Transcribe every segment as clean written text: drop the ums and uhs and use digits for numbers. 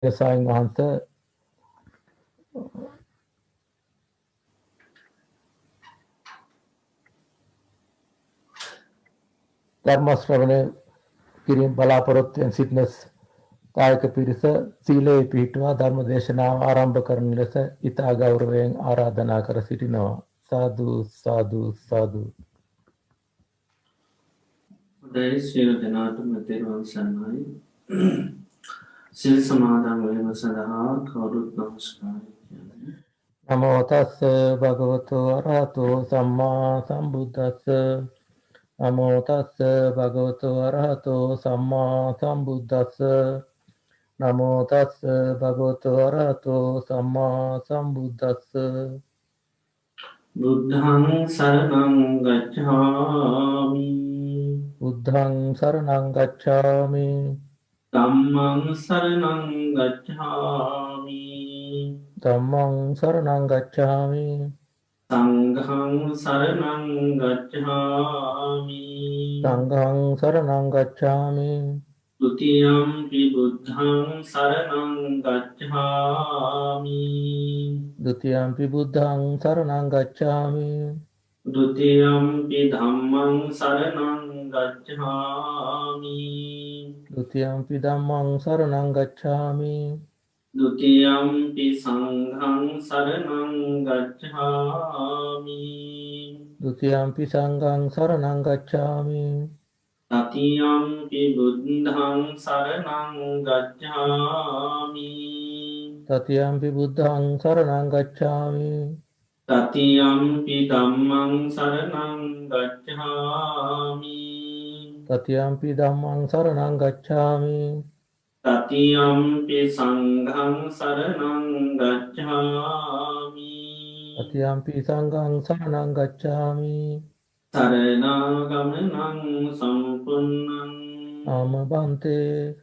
සායන් වහන්සේ ධර්ම ශ්‍රවණය කිරීම බලාපොරොත්තුෙන් සිටින කායක පිරිස සීලේ පිහිටුවා ධර්ම දේශනාව ආරම්භ කරන ලෙස ඉතා ගෞරවයෙන් ආරාධනා කර සිටිනවා. සාදු සාදු සාදු. උදේ සියලු දෙනාටම තෙරුවන් සරණයි. සිල් සමාදන් වීම සඳහා කවුරුත් නමස්කාරය කියන්නේ. නමෝ තස්ස භගවතු අරහතෝ සම්මා සම්බුද්දස්ස. නමෝ තස්ස භගවතු අරහතෝ සම්මා සම්බුද්දස්ස. නමෝ තස්ස භගවතු අරහතෝ සම්මා සම්බුද්දස්ස. බුද්ධං සරණං ගච්ඡාමි. බුද්ධං සරණං ගච්ඡාමි. ධම්මං සරණං ගච්ඡාමි. ධම්මං සරණං ගච්ඡාමි. සංඝං සරණං ගච්ඡාමි. සංඝං සරණං ගච්ඡාමි. ဒ ුතියම්පි බුද්ධං සරණං ගච්ඡාමි. ဒ ුතියම්පි බුද්ධං සරණං ගච්ඡාමි. ဒ ුතියම්පි ධම්මං සරණං ගච්ඡාමි. ဒ ුතියම්පි ධම්මං සරණං ගච්ඡාමි. ဒ ුතියම්පි සංඝං සරණං ගච්ඡාමි. ဒ ුතියම්පි සංඝං සරණං ගච්ඡාමි. තතියම්පි බුද්ධං සරණං ගච්ඡාමි. තතියම්පි බුද්ධං සරණං ගච්ඡාමි. තතියම්පි ධම්මං සරණං ගච්ඡාමි. තතියම්පි ධම්මං සරණං ගච්ඡාමි. තතියම්පි සංඝං සරණං ගච්ඡාමි. තතියම්පි සංඝං සරණං ගච්ඡාමි. සරණාගමනං සම්පුන්නං ආම බන්තේ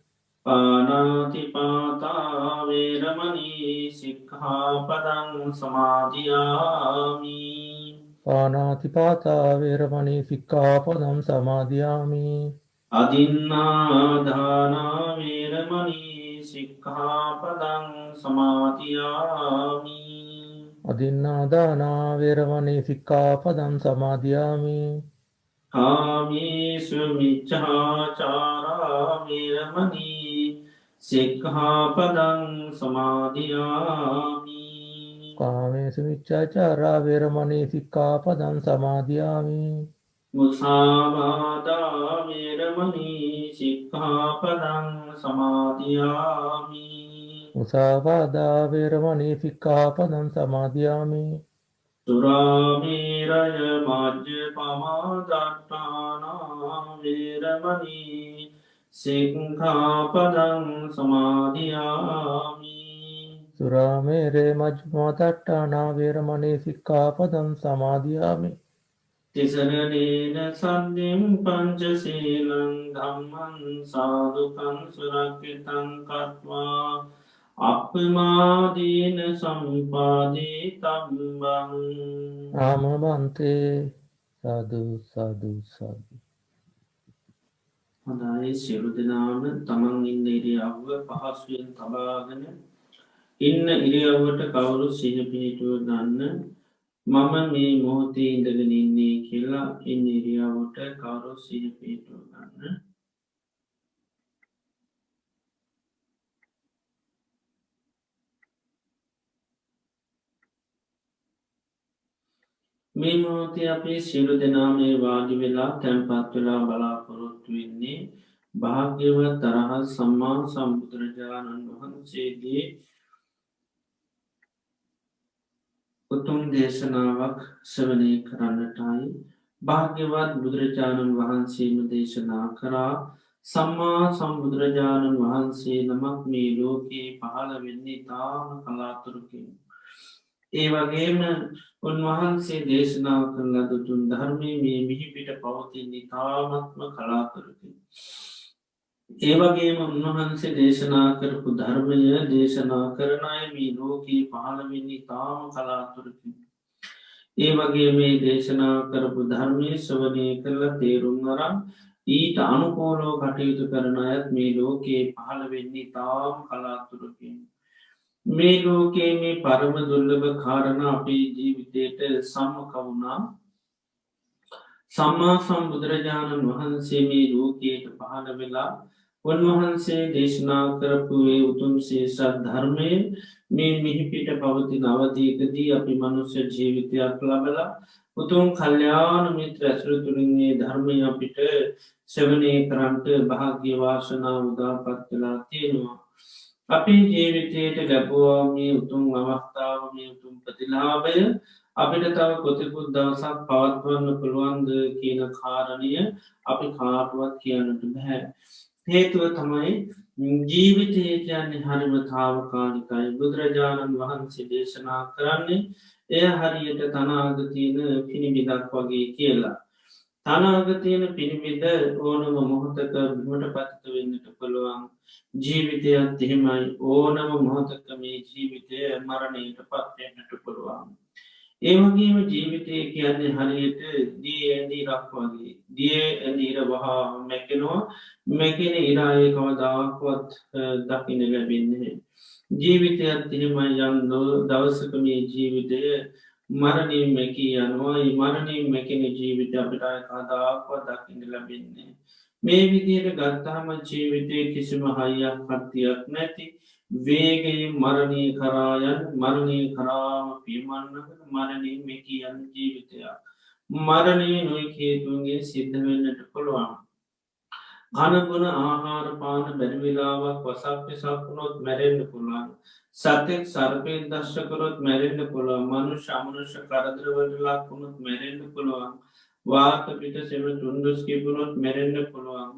පානාතිපාතා වේරමණී සික්ඛාපදං සමාදියාමි. පානාතිපාතා වේරමණී සික්ඛාපදං සමාදියාමි. අදින්නාදානා වේරමණී සික්ඛාපදං සමාදියාමි. අදින්නාදානා වේරමණී සික්ඛාපදං සමාදියාමි. කාමේසු මිච්ඡාචාරා වේරමණී සික්ඛාපදං සමාදියාමි. කාමේසු මිච්ඡාචාරා වේරමණී සික්ඛාපදං සමාදියාමි. මුසාවාදා වේරමණී සික්ඛාපදං සමාදියාමි. මුසාවාදා වේරමණී සික්ඛාපදං සමාදියාමි. සුරාමේරය මජ්ජපමා දට්ඨානා වේරමණී සික්ඛාපදං සමාදියාමි. සුරාමේරේ මජ්ක්‍ධිමා වේරමණී සික්ඛාපදං සමාදියාමි. තිසරණේන සද්ධින් පංචශීලං ධම්මං සාදුකං සුරක්ෂිතං කତ୍වා අප්පමාදීන සම්පාදී තබ්බං. ආම බන්තේ සාදු සාදු සාදු. හොඳයි සියලු දෙනාම තමන් ඉන්න ඉරියව්ව පහසුවෙන් තබාගෙන ඉන්න ඉරියව්වට කවුරු සිහි පිහිටුව ගන්න. මම මේ මොහොතේ ඉඳගෙන ඉන්නේ කියලා ඉන්න ඉරියව්වට කවුරු සිහි පිහිටුව ගන්න. මේ මොහොතේ අපි සියලු දෙනා මේ වාඩි වෙලා තැන්පත් වෙලා බලාපොරොත්තු වෙන්නේ භාග්‍යවත් අරහත් සම්මා සම්බුදුරජාණන් වහන්සේගේ උතුම් දේශනාවක් ශ්‍රවණය කරන්නටයි. භාග්‍යවත් බුදුරජාණන් වහන්සේම දේශනා කරා සම්මා සම්බුදුරජාණන් වහන්සේ නමක් මේ ලෝකයේ පහළ වෙන්නේ තාම කලාතුරකින්. ඒ වගේම උන්වහන්සේ දේශනා කරන දුතුන් ධර්මය මේ මිහිපිට පවතින් ඉතාමත්ම කලාතුරකින්. ඒ වගේම උන්වහන්සේ දේශනා කරපු ධර්මය දේශනා කරනය මේ ලෝකී පහළවෙන්නේ තාම කලාතුරකින්. ඒ වගේ මේ දේශනා කරපු ධර්මය ශ්‍රවණය කරලා තේරුම් අරන් ඊට අනුකූලව කටයුතු කරන අයත් මේ ලෝකයේ පහළ වෙන්නේ තාම කලාතුරකින්. මේ ලෝකයේ මේ පරම දුර්ලභ කාරණ අපේ ජීවිතයට සම්මකවුණා. සම්මා සම්බුදුරජාණන් වහන්සේ මේ ලෝකයට පහළ වෙලා උන්වහන්සේ දේශනා කරපුේ උතුම්සේ සත් ධර්මය මේ මිහිපිට පවති නවදීකදී අපි මනුස්්‍ය ජීවිතයක් ලබලා උතුම් කල්්‍යාන මිත්‍ර ඇසුරු තුළින්ගේ ධර්මය අපිට සෙවනය කරන්ට භාග්‍යවාශනා උදාපත්වෙලා තියෙනවා. අපි ජීවිතයට ලැබවා මේ උතුම් අවස්ථාව මේ උතුම් ප්‍රතිලාභය අපිට තව කොතෙකුත් දවසක් පවත්වන්න පුළුවන්ද කියන කාරණය අපි කාටුවත් කියන්නට බැහැ. හේතුව තමයි ජීවිතය කියන්නේ හරිමතාවකාලිකයි බුදුරජාණන් වහන්සේ දේශනා කරන්නේ එය හරියට තනාගතියන පිණිබිදක් වගේ කියලා. තනාගතියන පිණිබිද ඕනම මොහොතක බිමට පතිත වෙන්නට පුළුවන් ජීවිතයත් එහෙමයි ඕනම මොහොතක මේ ජීවිතය මරණයට පත්වෙන්නට පුළුවන්. ඒවගේම ජීවිතය කියන්නේ හරියට දී ඇදී රක් වගේ දිය ඇදීර වහා මැකෙනවා මැකෙන ඉරාය කවදාවක්වත් දකින ලැබෙන්නේ. ජීවිතයත් එහෙමයි යම් දවසක මේ ජීවිතය මරණින් මැකී යනවා මරණින් මැකෙන ජීවිත අපිට කදාක්වත් දකින්න ලැබෙන්නේ. මේ විදියට ගත්තාම ජීවිතය කිසිම හයියක් පත්තියක් නැති වේගයේ මරණය කරායන් මරණය කරාම පිමන්නක මරණය මෙකී යන ජීවිතයක්. මරණය නොයි හේතුන්ගේ සිද්ධ වෙන්නට පුළුවන්. අනගුණ ආහාර පාන බැරිවෙලාවක් වසක් පිසක්ුණොත් මැරෙන්න්න පුළුවන්. සතෙක් සර්පයෙන් දශ්කරොත් මැරෙන්න්න පුළුවන් මනු ශමනුෂ කරදරවලලාක් වුණොත් මැරෙන්න්න පුළුවන්. වාත පිට සෙම තුන්දුස් කිපුණොත් මැරෙන්න්න පුළුවන්.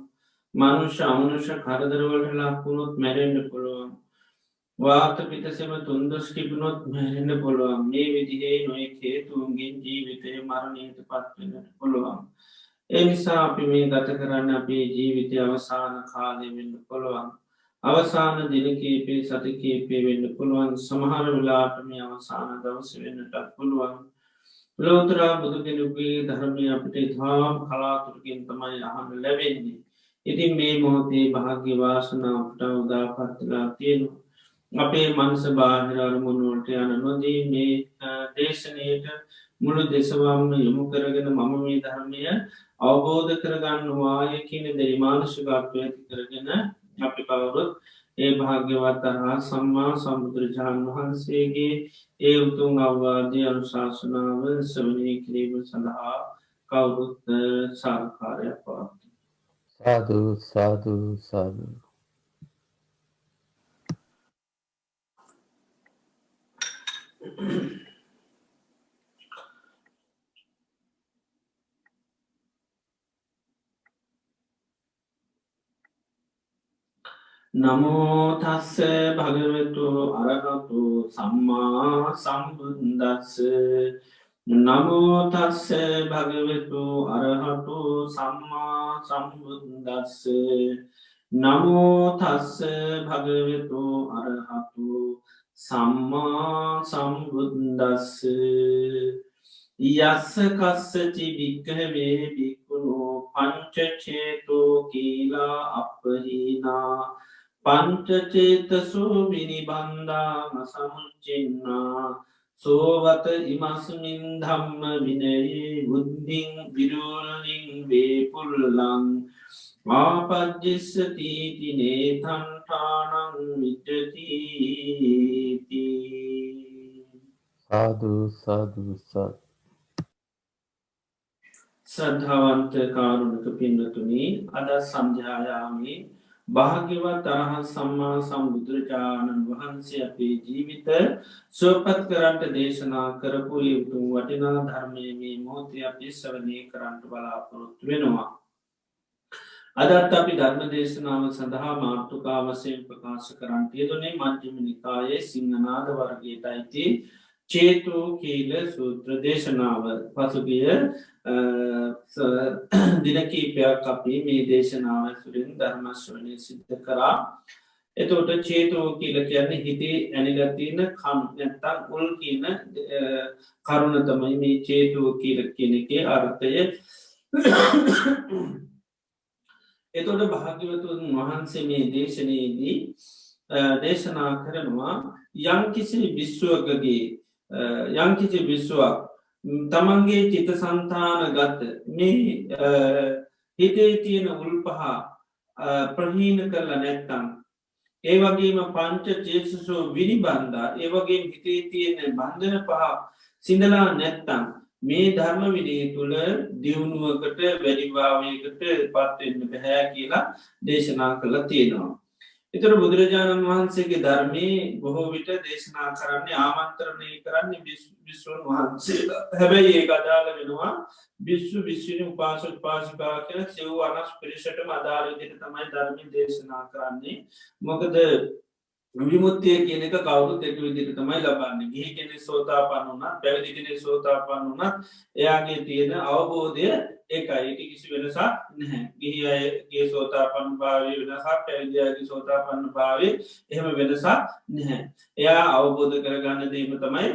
මනුෂ්‍ය අමනුෂ කරදරවලට ලක්වුණොත් මැරෙන්න්න පුළුවන්. වාත පිටසෙම තුන්දොස් කිපුණොත් මැරෙන්න්න පුළුවන්. මේ විදිහේ නොය හේතුන්ගෙන් ජීවිතය මරණයට පත්වෙන්නට පුළුවන්. එනිසා අපි මේ ගත කරන්න අපේ ජීවිතය අවසාන කාලය වෙන්න පුළුවන්. අවසාන දිනකේපේ සතිකේපේ වෙන්න පුළුවන් සමහර වෙලාට මේ අවසාන දවස වෙන්නටත් පුළුවන්. ලෝතරා බුදුගෙනුගේ ධර්මය අපිට ඉතාම් කලාතුරකින් තමයි අහන්න ලැබෙන්නේ. ඉතින් මේ මොහොතේ භාග්‍යවාසනාවට උදාපත්තිලා තියෙනවා. අපේ මනස බාහිරාරමුණුවලට යන නොදී මේ දේශනයට මුළු දෙසවම්ම යොමු කරගෙන මම මේ ධර්මය අවබෝධ කරගන්නවාය කියන දෙරිමානුෂිකත්වය ඇති කරගෙන අපි කවුරුත් ඒ භාග්‍යවත් අරහා සම්මා සම්බුදුරජාණන් වහන්සේගේ ඒ උතුම් අවවාදය අනුශාසනාව සවනය කිරීම සඳහා කවුරුත් සාකාරයක් පවත්. සාදු සාදු සාදු. නමෝ තස්ස භගවතු අරහතු සම්මා සම්බුද්දස්ස නමෝ තස්ස භගවතු අරහතු සම්මා සම්බුද්දස්ස නමෝ තස්ස භගවතු අරහතු සම්මා සම්බුද්දස්ස යස්ස කස්සචි භික්ඛවේ භික්ඛුනෝ පංචචේතෝ කීලා අපහිනා පංචචේතසෝ විනිබන්ධාම සමුච්චින්නා සෝවත ඉමස්මින් ධම්ම විනයේ බුද්ධින් විරෝලලින් වේපුල්ලං ආපජ්ජස්සති නේතන්ඨානං විජ්ජති. සාදු සාදු සාදු. ශ්‍රද්ධාවන්ත කාරුණික පින්නතුනි අද සන්ධ්‍යායාමේ භාග්‍යවත් අරහත් සම්මා සම්බුදුරජාණන් වහන්සේ අපේ ජීවිත සුවපත් කරන්ට දේශනා කරපු උතුම් වටිනා ධර්මය මේ මොහොතේ අපි ශ්‍රවණය කරන්නට බලාපොරොත්තු වෙනවා. අදත් අපි ධර්ම දේශනාව සඳහා මාතෘකා වශයෙන් ප්‍රකාශ කරන්නට යෙදුනේ මජ්ක්‍ධිම නිකායේ සිංහනාද වර්ගයට අයිති චේතෝ කීල සූත්‍ර දේශනාව. පසුගිය දින කීපයක් අපි මේ දේශනාව ඇසුරින් ධර්ම ශ්‍රවණය සිද්ධ කරා. එතකොට චේතෝ කියල කියන්නේ හිතේ ඇනිලා තියෙන කම් නැත්තම් උල් කියන කරුණ තමයි මේ චේතෝ කියල කියන එකේ අර්ථය. එතොට භාග්‍යවතුන් වහන්සේ මේ දේශනයේදී දේශනා කරනවා යම්කිසි විශ්වකගේ යම්කිසි විශ්වක් තමන්ගේ චිත සන්තාන ගත්ත මේ හිතේ තියෙන උල්පහ ප්‍රහීන කරලා නැත්තම් ඒ වගේම පංච චේතසෝ විනිබන්ධා ඒ වගේ හිතේ තියෙන බන්ධන පහ සිඳලා නැත්තම් මේ ධර්ම විඩේ තුළ දියුණුවකට වැඩිභාවයකට පත්වෙන්න බැහැ කියලා දේශනා කළ තියෙනවා. එතර බුදුරජාණන් වහන්සේගේ ධර්මය බොහෝ විට දේශනා කරන්නේ ආමන්ත්‍රණය කරන්නේ විශ්වන් වහන්සේලා හැබැයි ඒ අදාළ වෙනවා විශ්ව විශ්වනි උපාසක පාසිකා කියන සෙව් අනස් පිරිසට අදාළ විදිහට තමයි ධර්මය දේශනා කරන්නේ. මොකද විමුත්තිය කියනක කවුරුත් එක විදිහට තමයි ලබන්න ගිහි කෙනෙ සෝතාපන්න වුණත් පැවිදි කෙනෙ සෝතාපන්න වුණත් එයාගේ තියෙන අවබෝධය ඒකයි ඒක කිසි වෙනසක් නැහැ. ගිහි අයගේ සෝතාපන්න භාවය වෙනසක් පැවිදියාගේ සෝතාපන්න භාවය එහෙම වෙනසක් නැහැ. එයා අවබෝධ කරගන්න දේම තමයි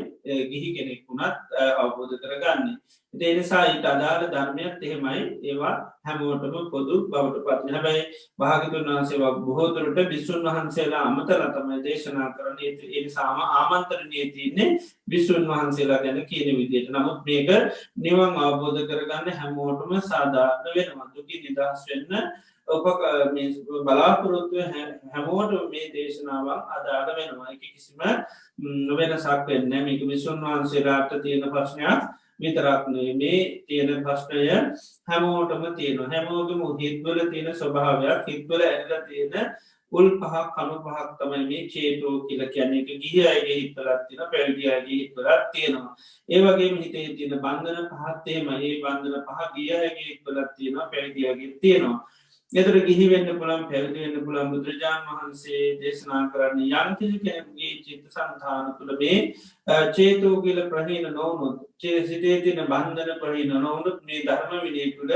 ගිහි කෙනෙක් වුණත් අවබෝධ කරගන්නේ. එනිසා ඊට අදාළ ධර්මයක් එහෙමයි ඒවා හැමෝටම පොදු බවට පත්න හැබැයි භාගතුන් වහන්සේවක් බොහෝදුරට බිස්සුන් වහන්සේලා අමතර තමයි දේශනා කරන එනිසාම ආමන්තරණය තියන්නේ බිස්සුන් වහන්සේලා ගැන කියන විදියට නමුත් මේක නිවන් අවබෝධ කරගන්න හැමෝටම සාධාරණ වෙනවා දුකි නිදහස් වෙන්න ඔප බලාපොරොත්තුව හැමෝට මේ දේශනාවක් අදාළ වෙනවා එක කිසිම වෙනසක් වෙන්න මේක විසුන් වහන්සේලාට තියෙන ප්‍රශ්නයක් විතරක්නේ මේ තියෙන ප්‍රශ්නය හැමෝටම තියෙන හැමෝගම හිත්වල තියෙන ස්වභාවයක් හිත්වල ඇල තියෙන උල් පහක් කනු පහක් තමයි මේ චේතෝ කියල කියන්නේ එක ගිය අයගේ හිත්වලත් තින පැල්ඩියගේ හිත්වලත් තියෙනවා ඒවගේ හිතේ තියෙන බන්ධන පහත්තේම ඒ බන්ධන පහ ගිය අයගේ හිත්වලත් තියෙන පැල්ඩියගේ තියෙනවා එතර ගිහිවෙන්න පුළන් පැවිදිවෙන්න පුළන් බුදුරජාණන් වහන්සේ දේශනා කරන්න යන්කිසි කෙනගේ චිත්ත සන්තාන තුළ මේ චේතෝ කියල ප්‍රහීන නොවනුත් සිතේ තින බන්ධන ප්‍රහීන නොවනුත් මේ ධර්ම විනය තුළ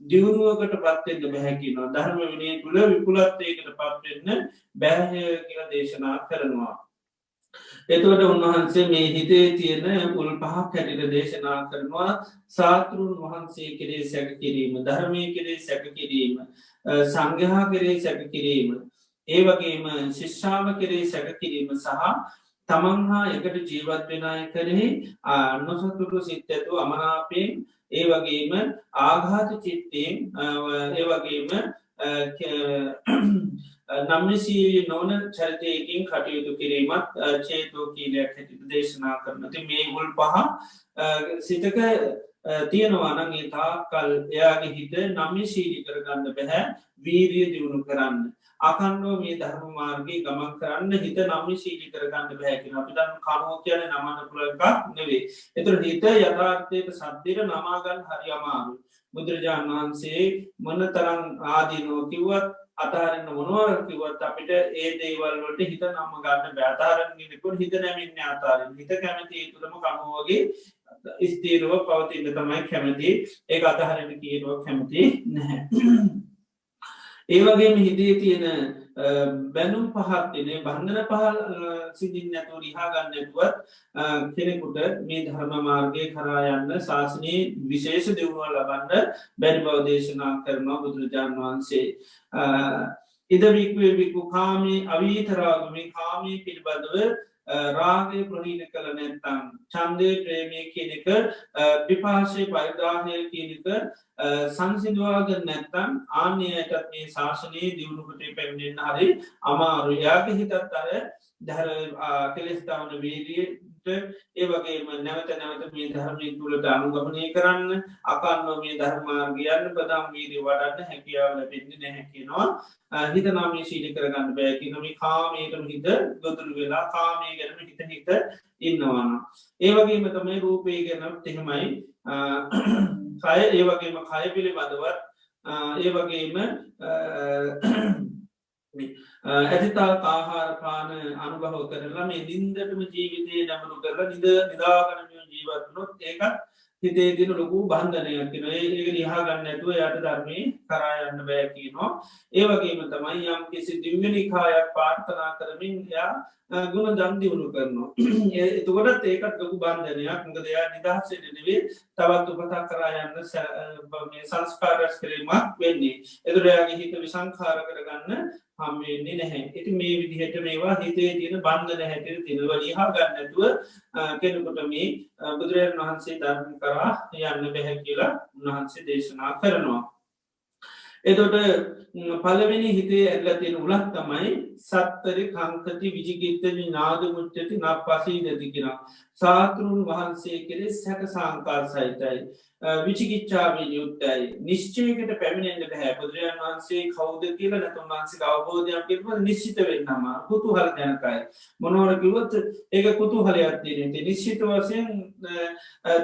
දියුණුවකට පත්වෙන්න බැහැකිනවා ධර්ම විනය තුළ විපුලත්වයකට පත්වෙන්න බැහැ කියල දේශනා කරනවා. එතුවට උන්වහන්සේ මේ හිතේ තියෙන උල් පහක් හැටිට දේශනා කරනවා සාතෘන් වහන්සේ කෙරේ සැක කිරීම ධර්මය කෙරේ සැක කිරීම සංගහා කරේ සැක කිරීම ඒ වගේම ශිෂ්ෂාව කරේ සැක කිරීම සහ තමන් හා එකට ජීවත් වෙනය කරෙහි නොසතුරු සිත් ඇතු අමනාපයෙන් ඒ වගේම ආඝාත චිත්තයෙන් ඒ වගේම නම්නිසී නොන චරිතයකින් කටයුතු කිරීමත් චේතෝ කීලයක් හැටිට දේශනා කරනති මේ උල් පහ සිතක තියෙනවානගේ තාකල් එයාගේ හිත නම්ය ශීලි කරගන්න බැහැ වීරිය දියුණු කරන්න. අකන්නෝ මේ ධර්ම මාර්ගගේ ගමන් කරන්න හිත නම්ය ශීලි කරගන්න බැහැකින අපිටන් කනෝ කියන නමන්න පුළකක් නෙවේ. එතුර හිත යථාර්ථයට සද්ධිර නමාගන් හරි අමාරු. බුදුරජාණන් වහන්සේ මොන තරන් ආදීනෝ කිව්වත් අතාරන්න මොනවර කිවත් අපිට ඒ දේවල්වලට හිත නම්ම ගන්න බෑතාරන් නිකුල් හිත නැමින්න අතාරෙන් හිත කැමති තුළම කමුවගේ ස්තීරුව පවතින්න තමයි කැමති ඒ අතහරට කියරුව කැමති නැහැ. ඒවගේම හිතේ තියෙන බැනුම් පහත්තිනේ බන්ධන පහල් සිදින් නැතු රිහා ගන්නතුවත් කෙනෙකුට මේ ධර්ම මාර්ගය කරායන්න ශාසනයේ විශේෂ දියුණුව ලබන්න බැරි බව දේශනා කරනවා බුදුරජාණන් වහන්සේ. ඉදවික්වේ විකු කාමී අවීතරාගමි කාමී පිළිබඳව රාගය ප්‍රහීන කළ නැත්තම් චන්දය ප්‍රේමය කියනක පිපාශය පරිදාහය කියනක සංසිදවාග නැත්තම් ආන්‍යයටත් මේ ශාසනයේ දියුණුකට පැමිණෙන් හරි අමාරුයාක හිතත් අර දර කෙලෙස්ථාවන වීරියට ඒ වගේම නැවත නැවත මේ ධර්මය තුළට අනුගමනය කරන්න අකන්නෝ මේ ධර්මාර්ගයන්න ප්‍රදම් වීරී වඩන්න හැකියාව ලැබෙන්නේ නැහැකිනවා හිත නාමී ශීලි කරගන්න බෑකි නොම කාමයටම හිත ගොතුළු වෙලා කාමය ගැනම හිත හිත ඉන්නවාන. ඒ වගේම තමයි රූපය ගැනත් එහෙමයි කය ඒ වගේම කය පිළිබඳවත් ඒ වගේම ඇතිතා ආහාර පාන අනුභව කරලා මේ නින්දටම ජීවිතය නැමනු කරලා නිදාගනම ජීවත්නොත් ඒකත් හිතේ තින ලොකු බන්ධනයක් තින ඒක ලිහා ගන්න ඇතුව යට ධර්මය කරායන්න බෑකිනවා ඒවගේම තමයි යම් කිසි දිංගනිකායක් පාර්ථනා කරමින් යා ගුණ දන්දිවුණු කරනවා එතුකොටත් ඒකත් ලොකු බන්ධනයක් මක දෙයා නිදහසේ නෙවේ තවත් උපතා කරායන්න සංස්කාරස් කිරීමක් වෙන්නේ එතුරයාගේ හිත විසංකාර කරගන්න හම්වෙන්නේ නැහැ ඉති මේ විදිහට මේවා හිතේ තියෙන බන්ධන හැටිර තිනවලිහා ගන්නතුව කෙනකොට මේ බුදුරජන් වහන්සේ ධර්ම කරා යන්න බැහැ කියලා උන්වහන්සේ දේශනා කරනවා එතොට පලවෙනි හිතේ ඇල්ලතියෙන උලක් තමයි සත්තරි කංකති විජිගිත්ත නාද මුච්චති නක් පසී නැතිකිෙන සාතෘන් වහන්සේ කෙරේ සැක සංකාල් සහිතයි විචිකිච්චාවෙන් යුත්තයි නිශ්චයකට පැමිණෙන්ට බැහැ බුදුරජන් වහන්සේ කෞද කියල නැතුන් වහන්සේ අවබෝධයක් කිරීම නිශ්චිත වෙන්නම කුතු හල ජනකයි මොනවරකිවොත් ඒක කුතු හලයක් තිරෙන්ට නිශ්චිත වසයෙන්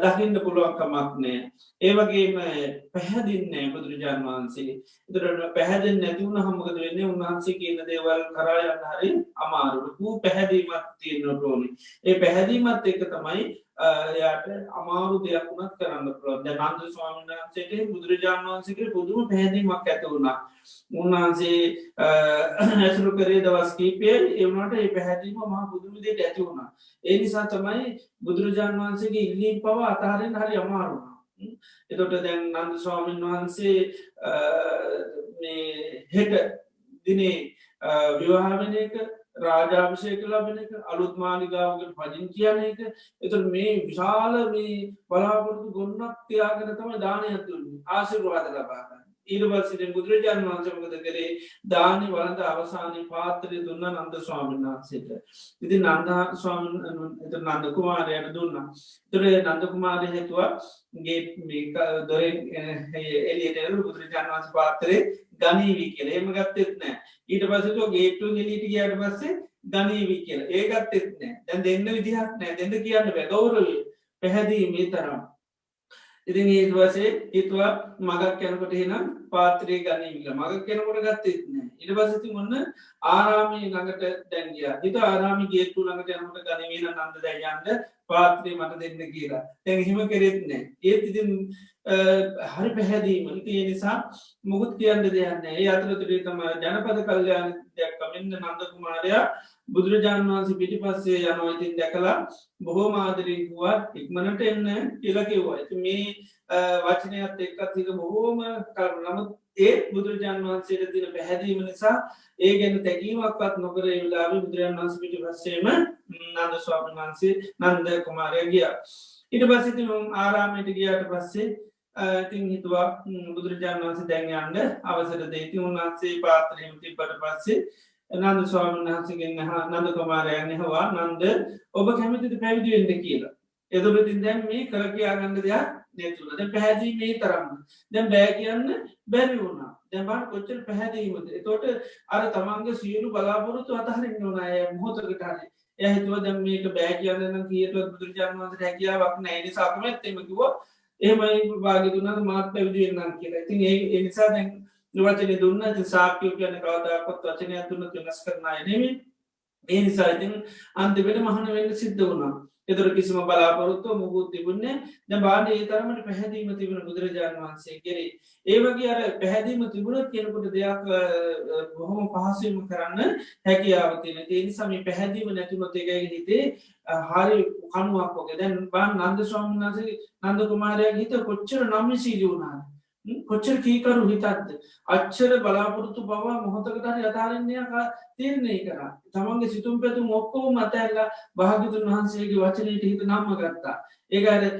දකින්න පුළුවන්කමක් නෑ ඒවගේම පැහැදින්නේ බුදුරජාන් වහන්සේ ඉතරට පැහැදෙන් නැතිවුණ හමකද වෙන්නේ උන්වහන්සේ කියන දේවල් කරායන්න හරි අමාරුට වූ පැහැදීමත් තියෙන්න්නට ඕනි ඒ පැහැදීමත් එක තමයි යාට අමාරු දෙයක් වුණත් කරන්න පුළොත් ද නන්ද ස්වාමීන් වහන්සේට බුදුරජාණන් වහන්සේගේ පුදුම පැහැදීමක් ඇත වුණා උන්වහන්සේ ඇසුරු කරේ දවස් කීපය එවනට ඒ පැහැදීම මහා බුදුමිදයට ඇති වුණා ඒ නිසා තමයි බුදුරජාණන් වහන්සේගේ ඉල්ලීම් පව අතාරෙන් හරි අමාරුණා එතොට දැන් නන්ද ස්වාමීන් වහන්සේ හෙට දිනේ විවාහවෙන එක රාජාභිෂයක ලබන එක අලුත් මාලිගාවකට පජින් කියන එක එතු මේ විශාල මේ බලාපොරතු ගොන්නක් තියාගෙන තම දානයතුන්නේ ආශිර්වාද ලබාගන්න ඊරවසිට බුදුරජාණන් වහන්සමකද කරේ දානි වලද අවසානය පාතරය දුන්න නන්ද ස්වාමීන් වහන්සේට ඉති නන්ද ස්වාමන් නන්ද කුමාරයට දුන්න තුරේ නන්ද කුමාරය හැතුවා ගේ දොරෙන් එලියට බුදුරජාණන් වහන්ස පාතරේ ගනීවී කියල එම ගත්තෙත් නෑ ඊට පසතු ගේටු ගෙලීට කියට පස්සේ ගනීවී කියල ඒගත් එත්නෑ දැන් දෙන්න විදිහක් නෑ දෙන්න කියන්න බෑ ගෞරව පැහැදීමේ තරම් ඉතින් ඒ වසේ හිතුවා මගක් යැනකොට හෙනම් පාත්‍රය ගනීවිල මගක් කෙනකොට ගත්තෙත්නෑ ඉට පසති ඔන්න ආරාමී ළඟට දැන්ගිය හිත ආරාමි ගේතු ළඟට යනකට ගනවීන නන්ද දැයන්ද පාත්‍රය මට දෙන්න කියලා තැන් හිම කෙරෙත්නෑ ඒත් ඉතින් හරි පැහැදීම ඒ නිසා මුකුත් කියන්න දෙයන්න ඒ අතරතුරේ තම ජනපද කල්්‍යයාන දැක්කමෙන්න්න නන්දකුමාරයා බුදුරජාණන් වහන්සේ පිටි පස්සේ යනවා ඉතින් දැකලා බොහෝ මාදරෙන්කුවා ඉක්මනට එන්න කියලකිව්වා ඇති මේ වචනයත් එක්කත් හික බොහෝම කරු නමුත් ඒත් බුදුරජාණන් වහන්සේට තින පැහැදීම නිසා ඒ ගැන තැකීමක්වත් නොකර වෙලාව බුදුරජාණන් වහන්ස පිටි පස්සේම නන්ද ස්වාමීන් වහන්සේ නන්ද කුමාරය ගිය ඉට පසිති ආරාමයට ගියාට පස්සේ තින් හිතුවා බුදුරජාණන් වහන්සේ දැන්යන්ඩ අවසර දෙති උන්වහන්සේ පාත්‍රයම තිබට පස්සේ නන්ද ස්වාමීන් වහන්සේගෙන් නන්ද කුමාරයන් හවා නන්ද ඔබ කැමතිද පැවිදිවෙන්න කියලා එතුරතින් දැන් මේ කරකයාගන්න දෙයක් නැතුවද පැහැදී මේ තරන්න දැන් බෑ කියන්න බැරි වුණා දැබන් කොච්චල් පැහැදීමද තොට අර තමන්ගේ සියලු බලාපොරොත්තු අතහරින්න වනාය මොහොතකටාරේ ඇහිතුව දැම් මේක බෑ කියන්න කියතුව බුදුරජාණන් වන්ස හැකියාවක් නෑනි සාකම ඇත්තෙමකිව ඒමයි භාගතුනද මාත් පැවිදිවෙන්නම් කියලා ඉතින් ඒ නිසා දැන් වචන දුන්න සාපිය කියන කවදාකොත් වචනය තුන්න වෙනස් කරනය නෙමේ ඒ නිසා ඉතින් අන්තිවට මහන වෙන්න සිද්ධ වුණා එතුර කිසිම බලාපොරොත්තුව මුකුත් තිබුණේ ද බාඩ ඒ තරමට පැහැදීම තිබුණ බුදුරජාණන් වහන්සේ කෙරේ ඒවගේ අර පැහැදීම තිබුණත් කෙනකුට දෙයක් බොහොම පහසුවම කරන්න හැකියාවතින තිනි සම පැහැදීම නැතිනොත් එකයි හිතේ හරි කනුවක්කෝගේ දැන් බාන් නන්ද ස්වාමීන් වහන්සේ නන්ද කුමාරයක් හිත කොච්චර නම්ම සීජුණාද කොච්චර කීකරු හිතත්ද අච්චර බලාපොරොත්තු බවා මොහොතකටහරි අතාරන්නේක තීරණය කර තමන්ගේ සිතුම් පැතුම් ඔක්කෝ මතඇල්ලා භාගතුන් වහන්සේගේ වචනයට හිත නම්ම ගත්තා ඒකට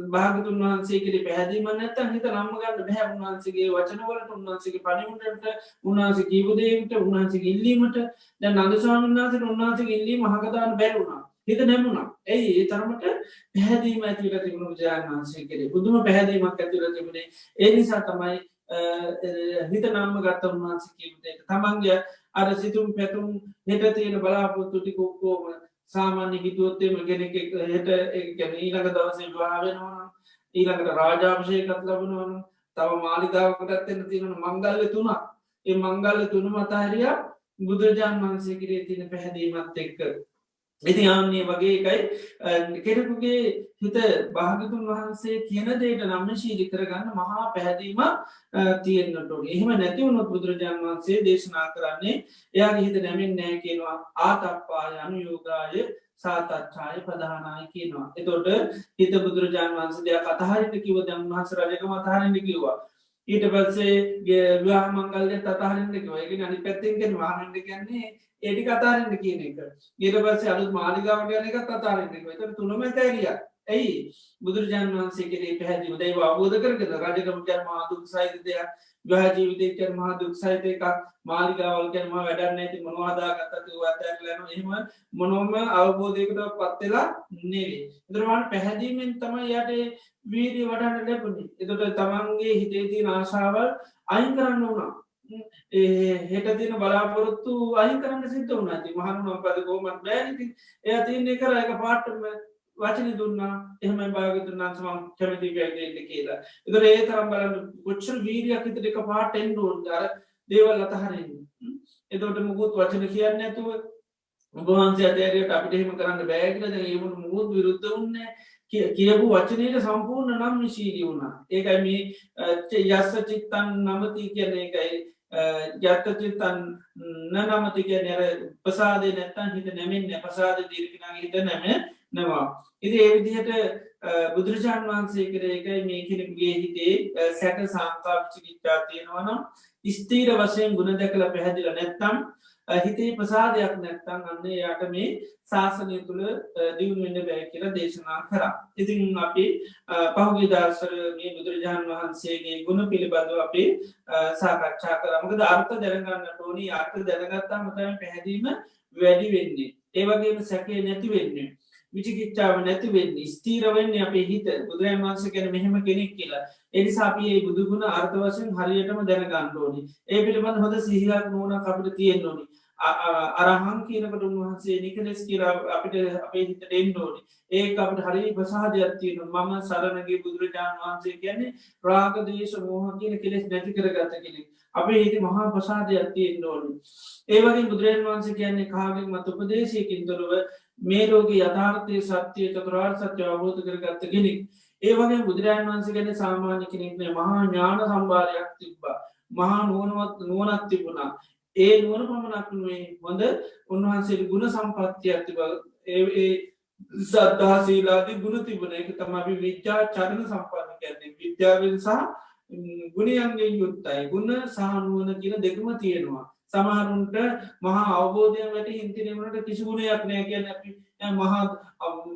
භාගතුන් වහන්සේගේ පැහැදිීම නැත්තන් හිත නම්මගන්න බැහැ උන්වහන්සේගේ වචනවලට උන්වහන්සේගේ පනිමුටට උන්වහන්සේ කීපදේට උන්වහන්සේ ඉල්ලීමට දැ නදස්වාමන්නාසට උන්වහන්සේ ඉල්ලීම හකදාන බැරුණා හිත නැමුණා ඇයි ඒ තරමට පැහැදීම ඇතිවල තිබුණු විජාණන් වහන්සේ කෙරේ බුදුම පැහැදීමක් ඇතිවල තිබුණේ ඒ නිසා තමයි හිත නම්ම ගත්ත උන්වහන්සේ කියීමට තමන්ගේ අර සිතුම් පැතුම් හෙට තියෙන බලාපොත්තු ටිකොක්කෝම සාමාන්‍ය හිතුවොත්තේම කෙනෙක් හෙට ගැන ඊළඟ දවසේ විවාහවෙනවන ඊළඟට රාජාභෂයකත් ලබනවන තව මාලිකාවකටත් එන්න තියෙන මංගල්ල තුනක් ඒ මංගල්ල තුන මතහරියා බුදුරජාණන් වහන්සේ කිරේ තින පැහැදීමත් එක්ක ඉති ආන්නේ වගේ එකයි කෙරකුගේ හිත භාගතුන් වහන්සේ කියන දේට නම්ම ශීලි කරගන්න මහා පැහැදීම තියෙන්න්නට එහෙම නැතිවුණොත් බුදුරජාන් වහන්සේ දේශනා කරන්නේ එයාගේ හිත නැමින් නෑ කියනවා ආතක්පාය අනුයෝගාය සාතච්ඡාය ප්‍රධානය කියනවා එතොට හිත බුදුරජාන් වහන්සේ දෙයක් අතහරිට කිව දැන් වහස රජක මතහරට කිව්වා ඊට පස්සේ ග්‍යා මංගල්ය තහරට කිව එක අනි පැත්තෙන්ගෙන් වාහන්ට කියන්නේ ඒටි කතාරන්න කියන එක ඊට පස්සේ අලුත් මාලිගාවට යන එක කතාරන්න එක තර තුනම තැරිය ඇයි බුදුරජාන් වහන්සේ කරේ පැහැදිව දයි අවබෝධ කරගෙන රජකමජන් මා දුක් සහිත දෙයක් ග්‍රහ ජීවිතයකර මහා දුක් සහිත එකක් මාලිගාවල්කැන්ම වැඩන්න ඇති මොනවාදාගත්තතු අතැරලන එහම මොනොම අවබෝධයකට පත්වෙලා නෙවේ දරවාන පැහැදීමෙන් තම යට වීඩිය වඩන්න ලැබුණි එතට තමන්ගේ හිතේති නාශාවල් අයින් කරන්න වුණා හෙට තින බලාපොරොත්තු අයි කරන්න සිත වනති මහනුනම් පද ගෝමත් බෑනති එය තියන්නේ කර එක පාටම වචන දුන්නා එහම භාගතුන් සමම් කැමති පැගන්න කියලා එතර ඒ තරම් බලන්න ගොච්චල් වීරියක් හිතට එක පාට එන්ඩුවන් දර දේවල් අතහරන්න එතවට මුකුත් වචන කියන්න ඇතුව උබහන්සේ අදයට අපිට එහෙම කරන්න බෑගලද ඒමට මුහුත් විරුද්ධ වන්න කියපු වචනයට සම්පූර්ණ නම් විශීරී වුණා ඒකයි මේ යස්ස චිත්තන් නමති කියන එකයි ජත්තචිතන් නමති කියන පසාදය නැත්තන් හිත නැමෙන් පසාද දීර්ගනා හිත නැම නවා ඉති ඒ විදිහට බුදුරජාණන් වහන්සේ කර එකයි මේ කෙනෙකුගේ හිතේ සැක සාංකාපිචිකිච්චා තියෙනවනම් ස්තීර වශයෙන් ගුණ දැකල පැහැදිල නැත්තම් හිතේ ප්‍රසාදයක් නැත්තන් අන්න යට මේ ශාසනය තුළ දියුණුවෙන්ඩ බෑ කියලා දේශනා කරා. ඉතින් අපි පහුගේ දර්ශර මේ බුදුරජාණන් වහන්සේගේ ගුණ පිළිබඳව අපි සාකච්ඡා කරමකද අර්ථ දැනගන්න ටෝනි අර්ථ දැනගත්තා මතම පැහැදීම වැඩි වෙන්නේ. ඒවගේම සැකේ නැති වෙන්නේ. විචිකිච්චාව නැතිවෙන්න ස්තීරවෙන්න අපේ හිත බුදුරන් වන්ස කැන මෙහෙම කෙනෙක් කියලා එනිසාපේ බුදුගුණ අර්ථවශයෙන් හරියටම දැනගන්නඩෝනි ඒ පිළිබඳ හොඳ සිහිලක් නෝන අපිට තියෙන් ඕනි අරහන් කියනකට උන්වහන්සේ නිකලෙස් කියලා අපිට අපේ හිත එන්ඩෝනි ඒ අපට හරි ප්‍රසාධයක් තියෙන මම සරණගේ බුදුරජාණන් වහන්සේ කියන්නේ රාගදේශ මෝහ කියන කෙලෙස් නැති කරගත කෙනෙක් අපේ හිති මහා ප්‍රසාධයක් තියෙන් ඕනි ඒවගේ බුදුරන් වහන්සේ කියන්නේ කාගෙන් මත උපදේශයකින් තොරව මේ රෝග යථාර්ථය සත්‍යය චතුරාර් සත්‍ය අවබෝධ කරගත්ත කෙනෙක් ඒවගේ බුදුරජාන් වන්සේ ගැන සාමාන්‍ය කෙනෙක්නේ මහා ඥාන සම්භාරයක් තිබ්බා මහා නුවනවත් නුවනත් තිබුණා ඒ නුවන පමණක්නේ හොඳ උන්වහන්සේ ගුණ සම්පත්තියක් තිබ ඒ සද්ධාසීලාදී ගුණ තිබුණ එක තම අපි විද්‍යා චරණ සම්පාධ කැන්නේ විද්‍යාවෙන් සහ ගුණයන්ගේ යුත්තයි ගුණ සහනුවන කියන දෙකම තියෙනවා සමහරුන්ට මහා අවබෝධය වැට හින්තිරීමට කිසිගුණයක් නෑ කියන අපි මහා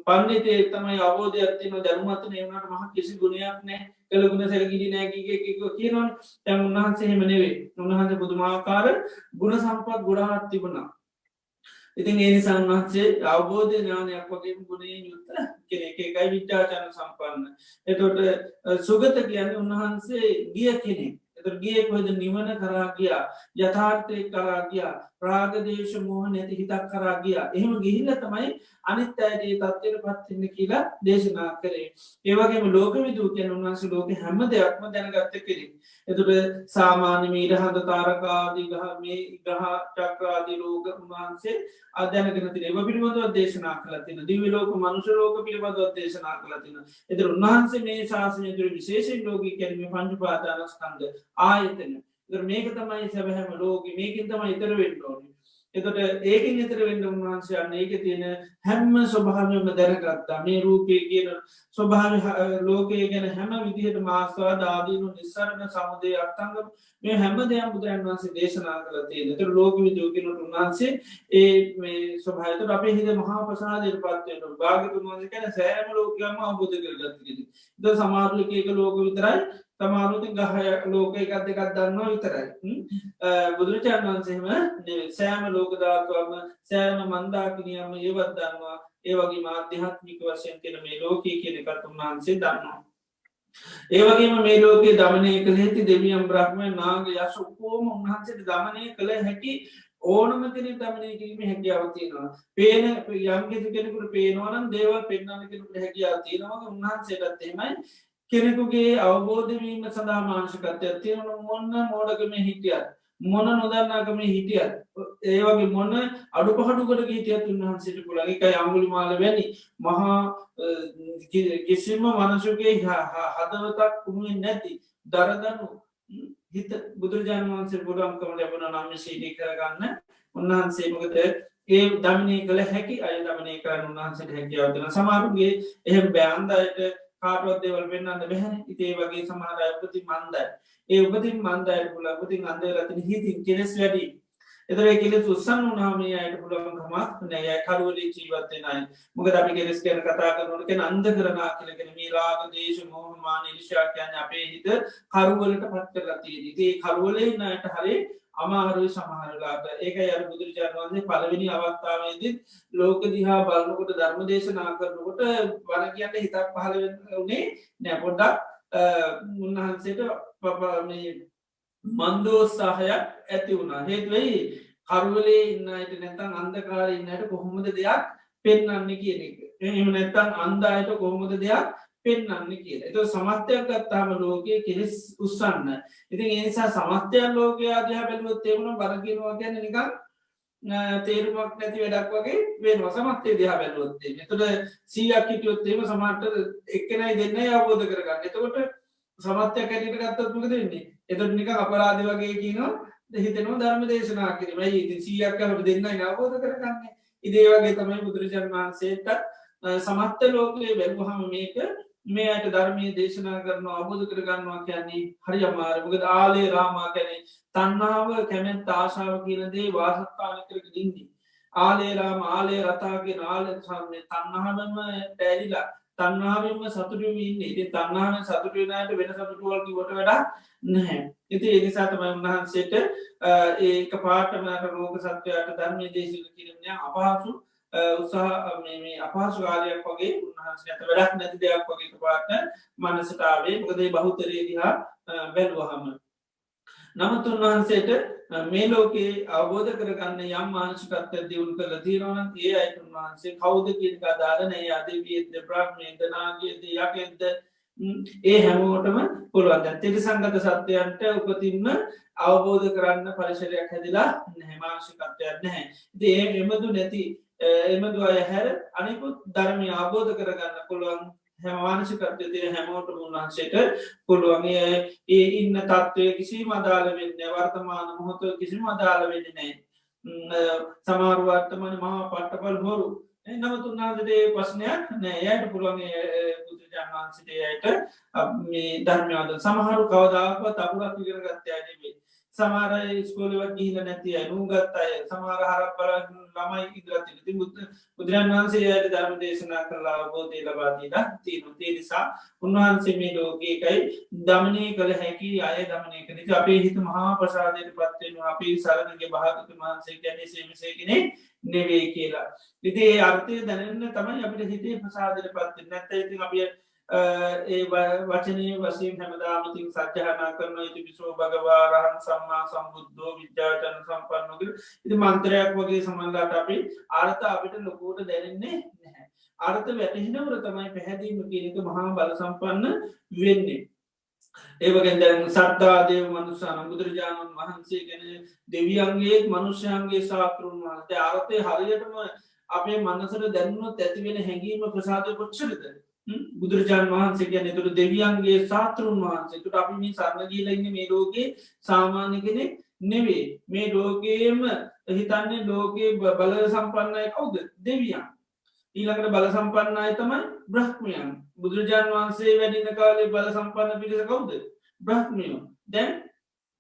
පන්නතේ තමයි අවබෝධයක්තින දැනුමත් නේවනට මහ කිසි ගුණයක් නෑ කළගුණ සැලකිලි නෑකික කියනවන් තැන් උන්වහන්සේ හෙමනෙවේ උන්වහන්ස පුදුමාකාර ගුණ සම්පත් ගොඩාත් තිබුණා ඉතින් ඒනිසාන් වහන්සේ අවබෝධ ඥානයක් වගේ ගුණේ යුත්ත කෙනෙ එකයි විද්‍යාචන සම්පන්න එතොට සුගත කියන්න උන්වහන්සේ ගිය කෙනෙක් ගිය කොද නිවන කරා ගියා යථාර්ථය කරා ගියා ප්‍රාගදේශ මෝහ නැති හිතක් කරා ගියා එහෙම ගිහිල්ල තමයි අනිත් අයටේ තත්වයට පත්තින්න කියලා දේශනා කරේ ඒවගේම ලෝක විදූ කියන උන්වන්ස ලෝක හැම දෙයක්ම දැනගත්ත කෙරින් එතුට සාමාන්‍ය මීට හඳ තාරකාදී ගහ මේ ග්‍රහ චක්‍රාදී ලෝක උන්වහන්සේ අධ්‍යනගෙන තින ඒව පිළිබඳව දේශනා කලතින දිව ලෝක මනුෂ ලෝක පිළිබඳව දේශනා කලතින එතර උන්වහන්සේ මේ ශාසනය තුර විශේෂෙන් ලෝක කැරීම පංචු පාදානස්කන්ද ආයතන මේක තමයි සැබහැම ලෝක මේකින් තම ඉතර වෙන්ඩෝනි එතට ඒකින් එතර වෙන්න උන්වහන්සයන්න ඒක තියෙන හැම්ම ස්වභාවයම දැනගත්තා මේ රූපය කියන ස්වභාව ලෝකය ගැන හැම විදිහට මාස්වා දාදීනු නිස්සරණ සමුදය අත්තංග මේ හැම දෙයක් බුදුරන් වන්සේ දේශනා කළ තියෙන තර ලෝක විදෝකනට උන්වහන්සේ ඒ මේ ස්වභායත අපේ හිද මහා ප්‍රසාදයට පත්වයට භාගතුන් වන්ස කැන සෑම ලෝකයම අවබෝධ කරගත්තිෙන ද සමාරලිකයක ලෝක විතරයි තමාරුති ගහය ලෝක එකත් දෙකක් දන්නවා විතරයි බුදුරජාණන් වන්සේම සෑම ලෝකධාතුවම සෑම මන්දාකිනියම ඒවත් දන්නවා ඒවගේ මාධ්‍යහත්මික වශයෙන් කෙන මේ ලෝකයේ කියන එකත් උන්වහන්සේ දන්නවා ඒවගේම මේ ලෝකයේ දමනය කළ හැති දෙවියම් බ්‍රහ්ම නාග යශ ඔක්කෝම උන්වහන්සේට දමනය කළ හැකි ඕනම කෙනෙ දමනය කිරීම හැකියාව තියෙනවා පේන යම්ගෙති කෙනෙකුට පේනවනම් දේවල් පෙන්න්නන කෙනෙකුට හැකියාව තියෙනවා උන්වහන්සේටත් එමයි කෙනෙකුගේ අවබෝධවීම සඳහා මාංශකත්ය තියෙන මොන්න මෝඩකම හිටියත් මොන නොදන්නාකම හිටියත් ඒ වගේ මොන අඩුපහඩුකට හිටියත් උන්වහන්සේට පුළුවන් ඒකයි අඟුලිමාල වැනි මහා කිසිම මනුෂ්‍යගේ හදවතක් කුණුවෙන් නැති දරදනු හිත බුදුරජාණන් වහන්සේ පුළුවන්කම ලැබුණ නම් ශීලී කරගන්න උන්වහන්සේ මොකද ඒ දමිනය කළ හැකි අය දමනය කරන්න උන්වහන්සේට හැකියාවදන සමාරුගේ එහෙම බෑන්දයට කාටුවත් දෙවල් වෙන්නන්න බැහැ ඉතේ වගේ සමහර උපති මන්දයි ඒ උපතින් මන්දයට පුල උපතින් අන්ද රතින හිතින් කෙනෙස් වැඩි එතර කෙලෙ උත්සන් වනාමේ අයට පුළන්කමක් නෑ කරුවලි ජීවත්තනයි මොක අපි කෙලෙස් කියන කතා කරනට අන්ද කරනා කියලගෙන මේ රාග දේශ මෝහමාන නිර්ශාකයන් අපේ හිත කරුවලට පත් කරලතිය ඒ කරුවලේ නයට හරි අමාරුයි සමහරලාට ඒක අර බුදුරජාණන් වන්සේ පළවෙනි අවස්ථාවේදී ලෝක දිහා බලනකොට ධර්ම දේශනා කරනකොට වන කියන්න හිතක් පහළ වනේ නැපොඩ්ඩක් උන්වහන්සේට මන්දෝත්සාහයක් ඇති වුණා හේතුවයි කරුවලේ ඉන්නයට නැතන් අන්දකාර ඉන්නයට කොහොමද දෙයක් පෙන්න්න කියන එක එම නැත්තන් අන්දායට කොහොමද දෙයක් පෙන්න්න කිය එත සමස්තයක් ගත්තාම ලෝකය කෙලෙස් උත්සන්න ඉතින් ඒනිසා සමස්තයන් ලෝකයා අධ්‍යා බැලුවත් තේරුණ බරකිනවා ගැන නිකන් තේරුමක් නැති වැඩක් වගේ වෙන සමස්තය දයා බැලුවොත්තේ එතුට සීයක් හිටියොත්තේම සමට එක්කනයි දෙන්න අවබෝධ කරගන්න එතකොට සමත්‍යයක් ඇටිට ගත්තත් මක දෙන්නේ එතට නික අපරාධ වගේ කියනවා හිතනවා ධර්ම දේශනා කිරීමයි ඉති සීයක්කට දෙන්න අවබෝධ කරගන්න ඉදේ වගේ තමයි බුදුරජාන් වහන්සේට සමත්ත ලෝකයේ බැලුහම මේක මේ අයට ධර්මය දේශනා කරන අවබෝධ කරගන්නවා කියන්නේ හරි අමාරමකද ආලේ රාමා කැනෙ තන්නාව කැමැත් ආශාව කියනදේ වාසස්ථාන කරක දින්නේ ආලේරාම ආලේ රතාගේ නාල සම්ය තන්නහමම පැදිලා තන්නාවෙන්ම සතුටුවන්න ඉති තන්නාවෙන් සතුටුවනට වෙන සතුටුවල්කි ොට වැඩ නැහැ ඉති එනිසාතමයි උන්වහන්සේට ඒක පාටමට රෝග සත්වයට ධර්මය දේශක කිරණය අපහසු උත්සාහ මේ අපහසු කාලයක් වගේ උන්වහන්සේට වැඩක් නැති දෙයක් වගේ පාට මනසටාවේ මොකදේ බහුතරේ දිහා බැල්වහම නමුත් උන්වහන්සේට මේ ලෝකේ අවබෝධ කරගන්න යම් මානසිකත්ත දියුණු කළ තිරවන ඒ අයට උන්වහන්සේ කෞද කියනක අදාරන ඒ අදවියද බ්‍රහ්මයද නාගේද යකෙන්ද ඒ හැමෝටම පුළුවන් තිරි සංගත සත්‍යයන්ට උපතින්ම අවබෝධ කරන්න පරිශරයක් හැදිලා නැහමාංශිකත්වයක් නැහැ ඒ එමදු නැති එමදු අය හැර අනිකුත් ධර්මය අවබෝධ කරගන්න පුළුවන් හැමවානසිකත්ය තිය හැමෝට උන්වහන්සේට පුළුවන්ගේ ඒ ඉන්න තත්ත්වය කිසි මදාල වෙන්න වර්තමාන මොහොත කිසි මදාල වෙන්න නෑ සමාරුවර්තමන මහා පට්ටපල් හොරු නමුත් උන්නාදේ ප්‍රශ්නයක් නෑ යට පුළුවන්ගේ බුදුරජාණන් වහන්සිටයට මේ ධර්මයාද සමහරු කවදාව තපුරක් විගෙන ගත්තයානේ සමාර ස්කෝලවත් ගීල නැතිය නූගත් අය සමාර හරක් බල ළමයි ඉදිරතිලති බුදුරන් වහන්සේයට ධර්ම දේශනා කරලා බෝධය ලබාදීලා තියනු තිය නිසා උන්වහන්සේ මේ ලෝකයකයි දමනය කළ හැකි අය දමනය කනති අපේ හිත මහා ප්‍රසාදයට පත්වෙන අපේ සරණගේ භාගත වහන්සේ ගැන සේමසේගෙන නෙවේ කියලා ඉතිේ අර්ථය දැනන්න තමයි අපිට හිතේ ප්‍රසාදයට පත්වෙන් නැත ඉති අපිය ඒ වචනය වසයෙන් හැමදාමතින් සත්‍යහනා කරන ඉති විසෝ භගවා රහන් සම්මා සම්බුද්ධෝ විද්‍යාචන සම්පන්නග ඉති මන්ත්‍රයක් වගේ සමන්ලාට අපි අර්ථ අපිට ලොකෝට දැනෙන්නේ නැහැ අර්ථ වැටහිනවර තමයි පැහැදීම කියනක මහා බල සම්පන්න වෙන්නේ ඒවගෙන් දැන් සද්ධාදේව මනුසාන බුදුරජාණන් වහන්සේ ගැන දෙවියන්ගේ මනුෂ්‍යයන්ගේ සාකරුන් වහන්සේ අර්ථය හරියටම අපේ මනසට දැන්නුවත් ඇතිවෙන හැඟීම ප්‍රසාධය කොච්චරද බුදුරජාණන් වහන්සේ ගැන තුළ දෙවියන්ගේ සාතරුන් වහන්සේ තුට අපි මේ සරණගීලඉන්න මේ ලෝකේ සාමාන්‍ය කෙනෙක් නෙවේ මේ ලෝකයේම හිතන්නේ ලෝකයේ බල සම්පන්නය කවුද දෙවියන් ඊළඟට බල සම්පන්නය තමයි බ්‍රහ්මයන් බුදුරජාණන් වහන්සේ වැඩින කාලේ බල සම්පන්න පිරිස කවුද බ්‍රහ්මයෝ දැන්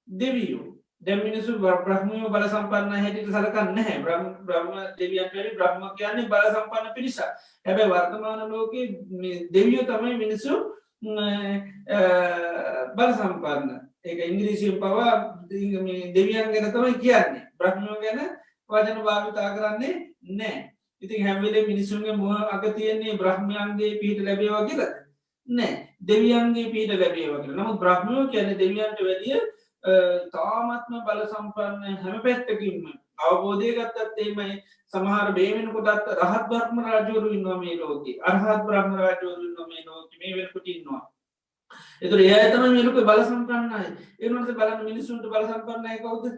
දෙවියෝ දැමිනිසු බ්‍රහ්මයෝ බල සම්පන්න හැටිට සලකන්න හැ බ්‍රහ්ම දෙවියන් පැරි බ්‍රහ්ම කියන්නේ බල සම්පන්න පිරිස හැබැ වර්තමාන ලෝක දෙවියෝ තමයි මිනිසු බල සම්පන්න ඒක ඉංග්‍රීසියෙන් පවා දෙවියන් ගැන තමයි කියන්නේ බ්‍රහ්මයෝ ගැන වචන භාවිතා කරන්නේ නෑ ඉතින් හැමවෙලේ මිනිසුන්ගේ මුව අග තියන්නේ බ්‍රහ්මයන්ගේ පිහිට ලැබේවා කියලද නෑ දෙවියන්ගේ පිහිට ලැබේවා කියලා නමුත් බ්‍රහ්මයෝ කියන්නේ දෙවියන්ට වැඩිය තාමත්ම බල සම්පන්න හැම පැත්තකින්ම අවබෝධය ගත්තත් ඒමයි සමහර බේමෙන කොටත් රහත් බ්‍රහ්ම රාජවරු ඉන්නවා මේ ලෝකේ අරහත් බ්‍රහ්ම රාජවරු ඉන්නවා මේ ලෝකෙ මේ වෙනකොට ඉන්නවා එතුර ඒ අතම මේලක බල සම්පන්නයි ඒනට බලන්න මිනිසුන්ට බල සම්පන්නය කවුද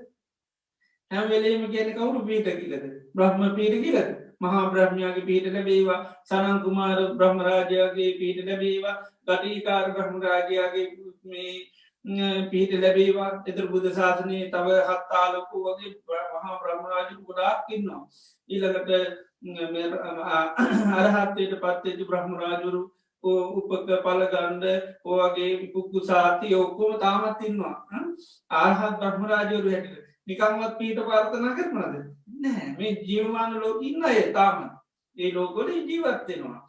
හැම වෙලේම කියන කවුරු පීට කියලද බ්‍රහ්ම පීට කියලද මහා බ්‍රහ්මයාගේ පීට ලැබේවා සනන් කුමාර බ්‍රහ්මරාජයාගේ පීට ලැබේවා ගටීකාර බ්‍රහ්මරාජයාගේ මේ පීට ලැබේවා එතර බුද්ධ ශාසනය තව හත්තාලකු වගේ මහා බ්‍රහ්මරාජ ගොඩාක්කින්නවා ඊළඟට අරහත්තයට පත්තේජ බ්‍රහ්මරාජුරු උපක පලගණ්ඩ ඕගේ පුක්කු සාති ඔක්කෝම තාමත් ඉන්නවා ආහත් බ්‍රහ්මරාජවරු හැටිට නිකංවත් පීට පාර්ථනා කරනද නෑ මේ ජීවමාන ලෝක ඉන්න අය තාම ඒ ලෝකොල ජීවත්වෙනවා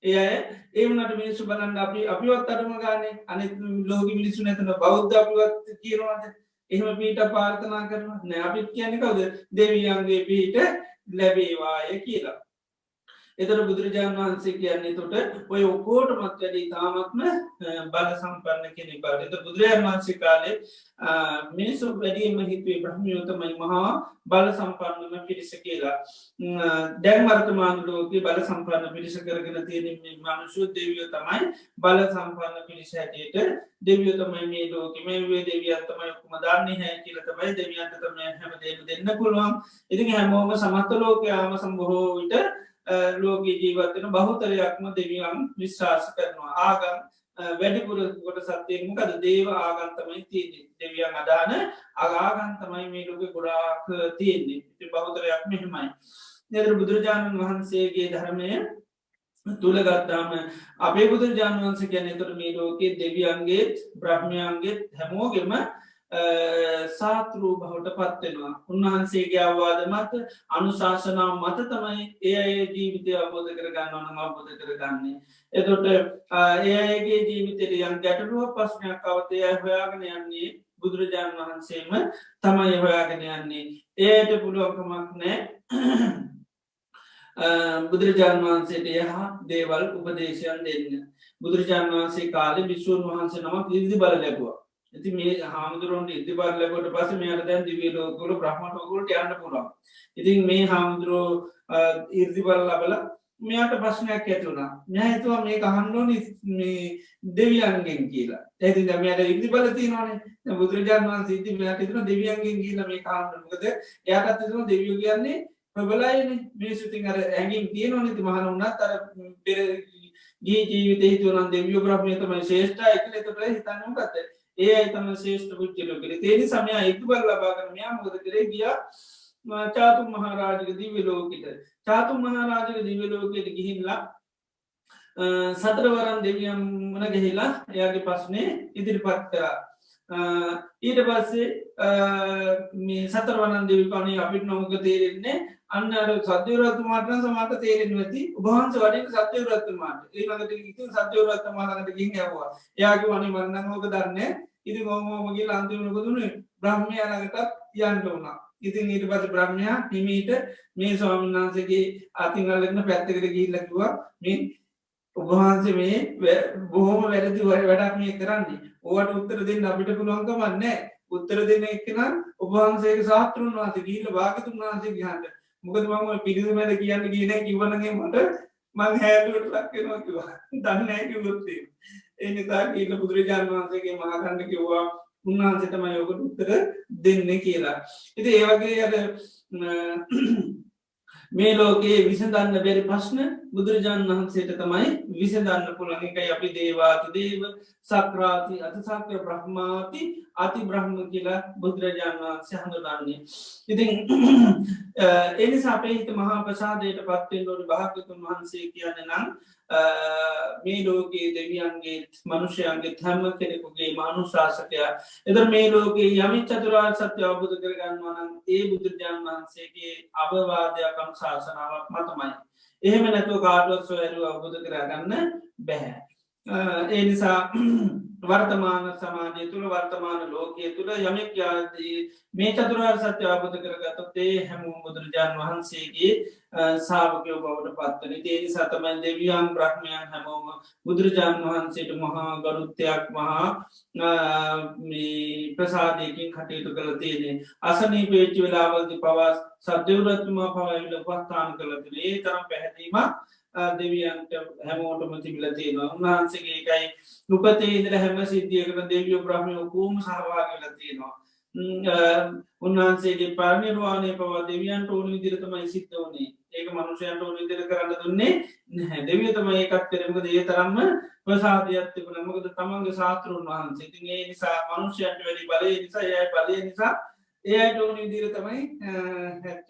ඒ අය ඒමනට මිනිස්සු බලන්න අපිවත් අටම ගානේ අනෙ ලෝක මිනිස්සු නැතන බෞද්ධ අපිවත් කියනවාද එහෙම පීට පාර්ථනා කරන නෑ අපිත් කියන කවද දෙවියන්ගේ පීට ලැබේවාය කියලා එතර බුදුරජාණන් වහන්සේ කියන්නේ තොට ඔය ඔකෝට මත් වැඩී තාමත්ම බල සම්පන්න කෙනෙ බට එත බුදුරජාණන් වහන්සේ කාලේ මිනිසු වැඩියම හිතුවේ බ්‍රහ්මියෝතමයි මහා බල සම්පන්නම පිරිස කියලා දැන් වර්තමාන ලෝක බල සම්පන්න පිරිස කරගෙන තියෙන මනුෂු දෙවියෝ තමයි බල සම්පන්න පිරිස හැටියට දෙවියෝ තමයි මේ ලෝක මේ වේ දෙවියන්තමයි ඔක්කුම දන්නේ හැ කියල තමයි දෙවියන්ට තම හැම දෙම දෙන්න පුළුවන් ඉතින් හැමෝම සමත්ත ලෝකයාම සම්බොහෝ විට ලෝක ජීවත්වන බහුතරයක්ම දෙවියන් විශ්වාස කරනවා ආගම් වැඩිපුර කොට සත්‍යයමකද දේව ආගන්තමයි තියන්නේ දෙවියන් අදාන අගාගන්තමයි මේ ලෝක ගොඩාක් තියෙන්නේ ති බහුතරයක් මෙහෙමයි නදර බුදුරජාණන් වහන්සේගේ ධර්මය තුළ ගත්තාම අපේ බුදුරජාණන් වහන්ස ගැන තුර මේ ලෝකේ දෙවියන්ගේත් බ්‍රහ්මයන්ගේත් හැමෝගෙම සාතරූ බවට පත්වෙනවා උන්වහන්සේගේ අවවාද මත අනුශාසනාව මත තමයි ඒ ජීවිතය අබෝධ කරගන්න ඕනම අබෝධ කරගන්නේ එතොට ඒගේ ජීවිතයට යන් ගැටලුව ප්‍රශ්නයක් අවතය හොයාගෙන යන්නේ බුදුරජාණන් වහන්සේම තමයි හොයාගෙන යන්නේ ඒයට පුළුවන්කමක් නෑ බුදුරජාණන් වහන්සේට යහා දේවල් උපදේශයන් දෙන්න බුදුරජාණන් වහන්සේ කාලෙ විශ්වන් වහන්සේ නමක් ඉරිදි බල ලැබවා ඇති මේ හාමුදුරුවන්ට ඉදි බල ලැබට පස මේයට දැන් දිවියලෝකොල බ්‍රහ්මටකොලට යන්න පුළන් ඉතින් මේ හාමුදුරුවෝ ඉර්දි බල ලබල මෙයාට ප්‍රශ්නයක් ඇතුුණා මෙහිතුවා මේ කහන්ඩෝ දෙවියන්ගෙන් කියලා ඇති මයට ඉදි බලති නොනේ බුදුරජාන් වන්ස සිති මෙයට තුන දෙවියන්ගෙන් කියල මේ කාණ්ඩකද එයාටත් තුන දෙවියෝ කියන්නේ ප්‍රබලයින මේ සුතින් අර ඇගින් තියෙනවා නති මහන උන්නත් අර පෙර ගේ ජීවිත හිතුවන දෙවියෝ බ්‍රහ්මයතමයි ශේෂ්ඨ එකල තට හිතන්නම ගත ඒ අතම ශේෂ්ඨ පුද්ගලෝ කර තේනි සමයා ඉදු බල ලබාගන මෙයා මොද කරේ ගියා චාතු මහරාජක දිවලෝකට චාතු මහරාජක දිවලෝකයට ගිහිල්ලා සතරවරන් දෙවියම් වන ගෙහිලා එයාගේ පස්නේ ඉදිරිපත් කරා ඊට පස්සේ මේ සතරවනන් දෙවිපානේ අපිට නොමක තේරෙන්නේ අන්නට සත්‍යවරත්තුමාට සමට තේරෙන් ඇති උභහන්ස වඩට සත්‍යවරත්තුමාට ඒකට ඉති සත්‍යවරත්තමාලට ගින් යවා යාගේ වනි වන්න හෝක දන්න ඉති ගොමෝමගේ ලන්තිවනකොදුන බ්‍රහ්මයාලකටත් යන්ට වුණා ඉතින් ඊට පස බ්‍රහ්මයා හිමීට මේ ස්වාමින්නාන්සගේ අතිංගලන්න පැත්තකට ගිල්ලකිවා මේ උභහන්ස මේ බොහෝම වැරදි වැඩක් මේ කරන්නේ ඕට උත්තර දෙන්න අපිට පුළුවන්කමන්නේ උත්තර දෙන්න එක්කනම් ඔබහන්සේ සාත්‍රුන් වන්සේ ගීල භාගතුන් වහන්සේ ගහන්ට මොකද මම පිරිසු මැද කියන්න කියන කිවනගේ මට මං හැලුවට ලක්වෙනවා කිවා දන්නෑ කිවොත්තේ ඒ නිසා කියල බුදුරජාණන් වහන්සේගේ මහකණ්ඩ කිව්වා උන්වහන්සේතම යෝකට උත්තර දෙන්න කියලා ඉති ඒවගේ අද මේ ලෝකයේ විසඳන්න බැරි ප්‍රශ්න බුදුරජාණන් වහන්සේට තමයි විසඳන්න පුළන් එකයි අපි දේවාති දේව සක්‍රාති අතසක්‍ර බ්‍රහ්මාති අති බ්‍රහ්ම කියලා බුදුරජාණන් වහන්සේ හඳුනන්නේ ඉතින් එනිසා අපේ හිත මහා ප්‍රසාදයට පත්වෙන් ලොඩ භාගතුන් වහන්සේ කියන්න නම් මේ ලෝකයේ දෙවියන්ගේ මනුෂ්‍යයන්ගේ හැම කෙනෙකුගේ මානු ශාසකයා එද මේ ලෝකයේ යමි චතුරාර් සත්‍ය අවබුදු කරගන්නවනම් ඒ බුදුරජාණන් වහන්සේගේ අවවාදයකම් ශාසනාවක් මතමයි එහෙම නැතුව කාඩුවක් සොයරු අවබුදු කරගන්න බැහැ ඒ නිසා වර්තමාන සමාජය තුළ වර්තමාන ලෝකය තුළ යමෙක් යාදී මේ චතුරාර් සත්‍ය අවබුදු කරගතොත්තේ හැමූ බුදුරජාණන් වහන්සේගේ සාාවකයෝ බවට පත්වන තේනි සතමයි දෙවියන් බ්‍රහ්මයන් හැමෝම බුදුරජාණන් වහන්සේට මහා ගරුත්තයක් මහා ප්‍රසාධයකින් කටයුතු කළ තියනෙ අසනී පේච්චි වෙලාවල්දි පවස් සද්‍යවරත්තුමා පවයිල පස්ථාන කළතින ඒ තරම් පැහැදීමක් දෙවියන්ට හැමෝටම තිබිලා තියෙනවා. උන්වහන්සේගේ එකයි උපතේ ඉඳලා හැම සිද්ධියකටම දෙවියෝ බ්‍රහ්මයෝ ඔක්කොම සහභාගී වෙලා තියෙනවා. උන්වහන්සේගේ පරිනිර්වාණය පවා දෙවියන්ට ඕන විදිහට තමයි සිද්ධ වුණේ. ඒක මනුෂ්‍යයන්ට ඕන විදිහට කරන්න දුන්නේ නැහැ. දෙවියෝ තමයි ඒකත් කරේ. මොකද ඒ තරම්ම ප්‍රසාදයක් තිබුණා. මොකද තමන්ගේ ශාස්ත්‍රඥ වහන්සේ. ඉතින් ඒ නිසා මනුෂ්‍යයන්ට වැඩි බලය නිසා එයයි බලය නිසා එයට ඕන විදිහට තමයි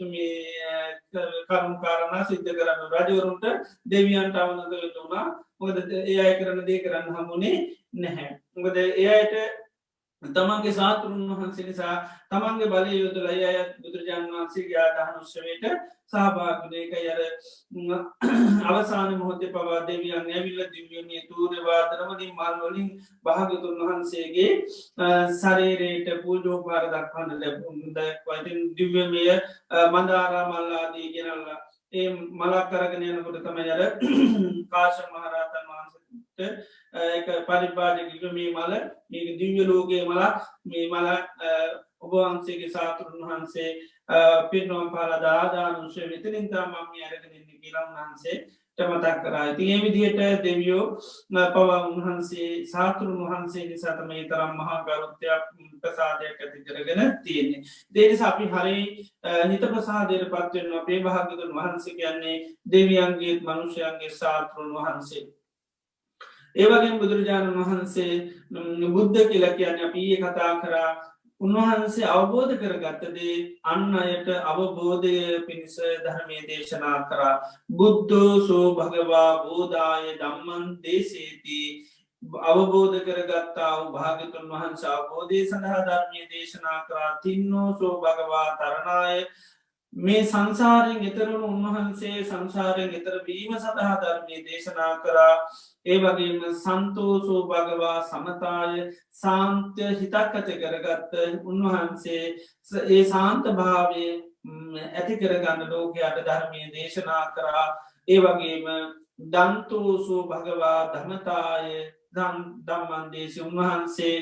මේ කරුණු කාරණා සිද්ධ කරන්න. රජවරුන්ට දෙවියන්ට අවනත වෙන්න උනා. මොකද ඒ අය කරන දේ කරන්න හම්බුනේ නැහැ. මොකද ඒ අයට තමන්ගේ ශාස්ත්‍රඥ වහන්සේ නිසා තමන්ගේ බලය යොදලා ඒ අය බුදුරජාණන් වහන්සේගේ ආදාහනුස්සවයට සහභාගී වුණේ. ඒකයි අර අවසාන මොහොතේ පවා දෙවියන් ඇවිල්ලා දිව්‍යමය තූර්ය වාදන වලින් මල් වලින් භාග්‍යවතුන් වහන්සේගේ ශරීරයට පූජෝපහාර දක්වන්න ලැබුණා. දිව්‍යමය මන්දාරා මල් ආදී ගෙනල්ලා ඒ මලක් අරගෙන යනකොට තමයි අර කාශ්‍යප මහ රහතන් වහන්සේට ඒක පරිබාජක මේ මල මේ දිව්‍ය ලෝකයේ මලක් මේ මල ඔබ වහන්සේගේ ශාස්ත්‍රඥ වහන්සේ පිරිනොම් පාලා දාදානුෂය මෙතනින් තමයි මම අරගෙන ඉන්නේ කියලා උන්වහන්සේ මතක් කරා. ඉතින් මේ විදිහට දෙවියෝ පවා උන්වහන්සේ ශාස්ත්‍රඥ වහන්සේ නිසා තමයි තරම් මහා ගෞරවයක් ප්‍රසාදයක් ඇති කරගෙන තියෙන්නේ. ඒ නිසා අපි හරිය හිත ප්‍රසාදයට පත් වෙනවා. අපේ භාග්‍යවතුන් වහන්සේ කියන්නේ දෙවියන්ගේ මනුෂ්‍යයන්ගේ ශාස්ත්‍රඥ වහන්සේ. ඒ වගේම බුදුරජාණන් වහන්සේ බුද්ධ කියලා කියන්නේ අපි ඊයේ කතා කරා. උන්වහන්සේ අවබෝධ කරගත්ත දේ අන් අයට අවබෝධය පිණිස ධර්මයේ දේශනා කරා. බුද්ධෝ සෝ භගවා බෝධාය ධම්මං දේශේති. අවබෝධ කරගත්තා වූ භාග්‍යවතුන් වහන්සේ අවබෝධය සඳහා ධර්මයේ දේශනා කරා. තින්නෝ සෝ භගවා තරණාය. මේ සංසාරයෙන් එතර වුණු උන්වහන්සේ සංසාරයෙන් එතර වීම සඳහා ධර්මයේ දේශනා කරා. ඒ වගේම සන්තෝසෝ භගවා සමතාය සාන්ත්‍ය හිතක් ඇති කරගත්ත උන්වහන්සේ ඒ සාන්ත භාවය ඇති කරගන්න ලෝකයට ධර්මයේ දේශනා කරා. ඒ වගේම දන්තෝසෝ භගවා ධමතාය ධම්මන්දේශ උන්වහන්සේ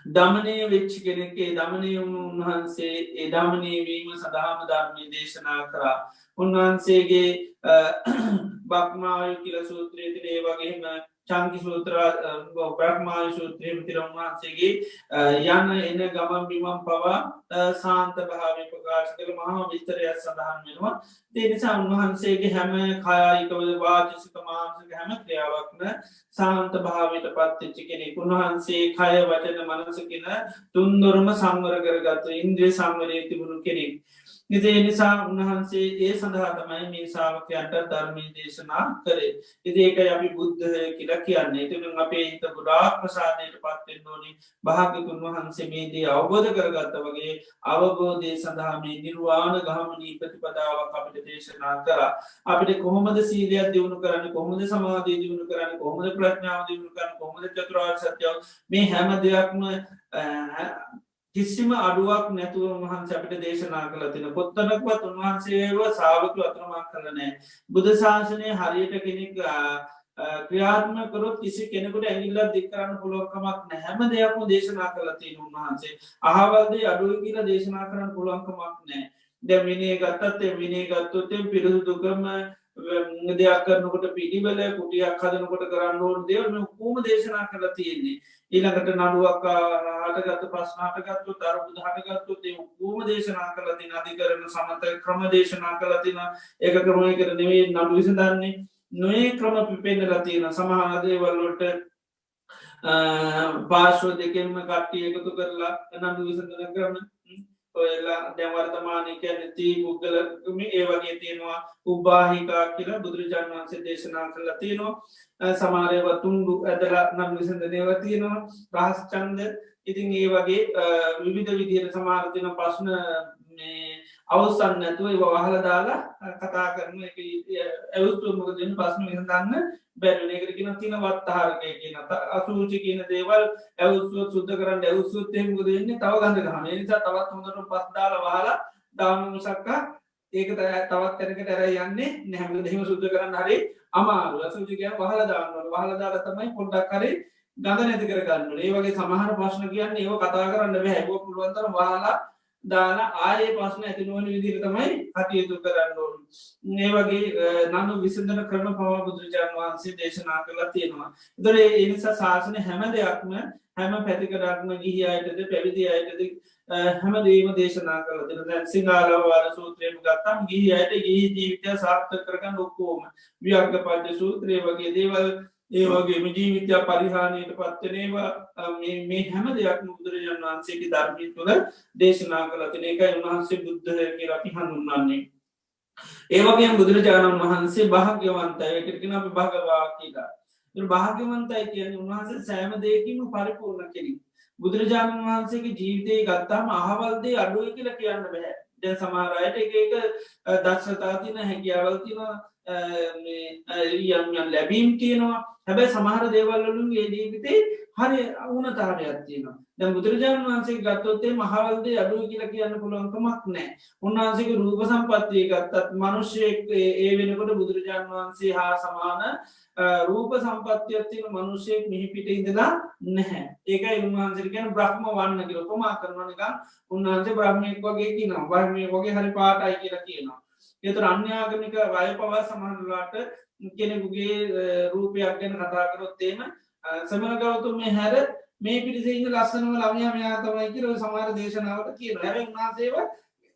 දමනය වෙච්චි කෙනෙකේ දමනය වුණු උන්වහන්සේ ඒ දමනය වීම සඳහාම ධර්මය දේශනා කරා. උන්වහන්සේගේ බක්මායු කියල සූත්‍රයතින ඒ වගේම චංකි සූත්‍ර බ්‍රහ්මාය සූත්‍රයම තිර උන්වහන්සේගේ යන්න එන ගමන් බිමන් පවා සාන්ත භාවය ප්‍රකාශ කළ මහා විස්තරයක් සඳහන් වෙනවා. ඒ නිසා උන්වහන්සේගේ හැම කායිකවද වාචසික මානසික හැම ක්‍රියාවක්ම සාන්ත භාවයට පත්තිච්චි කෙනෙක්. උන්වහන්සේ කය වචන මනසකින තුන්දොරම සංවර කරගත්තු ඉන්ද්‍රිය සංවරය තිබුණු කෙනෙක්. ඉතින් ඒ නිසා උන්වහන්සේ ඒ සඳහා තමයි මේ ශ්‍රාවකයන්ට ධර්මයේ දේශනා කරේ. ඉතින් ඒකයි අපි බුද්ධ කියලා කියන්නේ. ඉතින් අපේ හිත ගොඩාක් ප්‍රසාදයට පත් වෙන්න ඕනේ. භාග්‍යවතුන් වහන්සේ මේ දේ අවබෝධ කරගත්තා වගේ අවබෝධය සඳහා මේ නිර්වාණ ගාමිනී ප්‍රතිපදාවක් අපිට දේශනා කරා. අපිට කොහොමද සීලයක් දියුණු කරන්නේ, කොහොමද සමාධිය දියුණු කරන්නේ, කොහොමද ප්‍රඥාව දියුණු කරන්නේ, කොහොමද චතුරාර්ය සත්‍ය මේ හැම දෙයක්ම කිසිම අඩුවක් නැතුව උන්වහන්සේ අපිට දේශනා කළා තියෙන. කොත්තනකවත් උන්වහන්සේව ශ්‍රාවකයෝ අතරමං කළා නැහැ. බුද්ධ ශාසනය හරියට කෙනෙක් ක්‍රියාත්මක කරොත් කිසි කෙනෙකුට ඇඟිල්ලක් දික් කරන්න පුළුවන් කමක් නැහැ. හැම දෙයක්ම දේශනා කළා තියෙන උන්වහන්සේ. අහවල් දේ අඩුයි කියලා දේශනා කරන්න පුළුවන් කමක් නැහැ. දැන් විනය ගත්තත් ඒ විනය ගත්තොත් පිරිසුදුකම දෙයක් කරනකොට පිළිවෙල කුටියක් හදනකොට කරන්න ඕන දේවල් මේ ඔක්කොම දේශනා කරලා තියෙන්නේ. ඊළඟට නඩුවක් හටගත්තු ප්‍රශ්න හටගත්තු අරුබුද හටගත්තොත් ඒ ඔක්කොම දේශනා කරලා තියෙන. අධිකරණ සමත ක්‍රම දේශනා කරලා තියෙනවා. ඒක ක්‍රමයකට නෙවෙයි නඩු විසඳන්නේ. නොයේ ක්‍රම පිපෙන්නලා තියෙන. සමහර දේවල් වලට පාර්ශ්ව දෙකෙන්ම කට්ටිය එකතු කරලා නඩු විසඳන ක්‍රම ඔයලා දැන් වර්තමානයේ කියන්නේ තී පුද්ගලකම ඒ වගේ තියෙනවා. උබ්බාහිකා කියලා බුදුරජාණන් වහන්සේ දේශනා කළා තියෙනවා. සමහර ඒවා තුන්ඩු ඇදලා නම් විසඳන ඒවා තියෙනවා. රහස් ඡන්ද ඉතින් ඒ වගේ විවිධ විදිහට සමහර තියෙන ප්‍රශ්න මේ අවසන් නැතුව ඒවා වහලා දාලා කතා කරන එක ඇවුතු මොකද වෙන ප්‍රශ්න විසඳන්න බැරි වෙන එකට කියන තින වත්තාරකය කියන අසුචි කියන දේවල් ඇවුස්සුවත් සුද්ධ කරන්න ඇවුස්සුත් එහෙම මොකද වෙන්නේ තව ගඳ ගන්නවා. ඒ නිසා තවත් හොඳට පස් දාලා වහලා දාන්න මිසක් ඒක තවත් තැනකට ඇර යන්නේ නැහැ. මොකද එහෙම සුද්ධ කරන්න හරි අමාරුයි. අසුචි කියන වහලා දාන්න ඕන. වහලා දාලා තමයි පොඩ්ඩක් හරි ගඳ නැති කර ගන්න ඕනේ. ඒ වගේ සමහර ප්‍රශ්න කියන්නේ ඒව කතා කරන්න බෑ. ඒක පුළුවන් තරම් වහලා දාන ආයේ ප්‍රශ්න ඇති නොවන විදිහට තමයි කටයුතු කරන්න ඕන. මේ වගේ නනු විසඳන ක්‍රම පවා බුදුරජාණන් වහන්සේ දේශනා කරලා තියෙනවා. ඒතර ඒ නිසා ශාසනය හැම දෙයක්ම හැම පැතිකඩක්ම ගිහි අයටද පැවිදි අයටද හැමදේම දේශනා කරලා දෙනවා. දැන් සිංහාලවාර සූත්‍රයම ගත්තම ගිහි අයට ගිහි ජීවිතය සාර්ථක කරගන්න ඔක්කොම විවර්ගපද්‍ය සූත්‍රය වගේ දේවල් ඒ වගේම ජීවිතය පරිහානියට පත්වනේවා මේ හැම දෙයක් බුදුරජාණන් වහන්සේගේ ධර්මය තුළ දේශනා කළ තින එකයි උන්වහන්සේ බුද්ධ කියල අපි හඳුන්වන්නේ. ඒවගේ බුදුරජාණන් වහන්සේ භාග්‍යවන්තය කරගෙන අපි භගවා කියලා. භාග්‍යවන්තයි කියන උන්වහන්සේ සෑම දෙයකින්ම පරිපූර්ණ කෙරි. බුදුරජාණන් වහන්සේගේ ජීවිතය ගත්තාම අහවල්දේ අඩුව කියලා කියන්න බැහැ. දැ සමාරයට එක දක්ෂතාතින හැකියාවල්තින යම් ලැබීම් තියෙනවා. හැබැයි සමහර දේවල්වලින් ඒ ජීවිතේ හරි අවුනතාවයක් තියෙනවා. දැන් බුදුරජාණන් වහන්සේ ගත්තොත්තේ මහවල්දේ අඩුව කියලා කියන්න පුළුවන්කමක් නැහැ. උන්වහන්සේගේ රූප සම්පත්තිය ගත්තත් මිනිස්සෙක් ඒ වෙනකොට බුදුරජාණන් වහන්සේ හා සමාන රූප සම්පත්තියක් තියෙන මිනිසෙක් මිහි පිට ඉඳලා නැහැ. ඒකයි උන්වහන්සේ කියන්නේ බ්‍රහ්ම වන්න කියලා උපමා කරනවා නිකන්. උන්වහන්සේ බ්‍රහ්මෙක් වගේ කියනවා. බ්‍රහ්මයෙක් වගේ හරි පාටයි කියලා කියනවා. ඒතර අන්‍යාගමික වය පවා සමහරලාට කෙනෙකුගේ රූපයක් ගැන කතා කරොත් එහෙම සමන ගෞතමේ හැර මේ පිරිසේ ඉන්න ලස්සනම ළමයා මෙයා තමයි කියලා සමහර දේශනාවක කියනවා. හැබැයි උන්වහන්සේව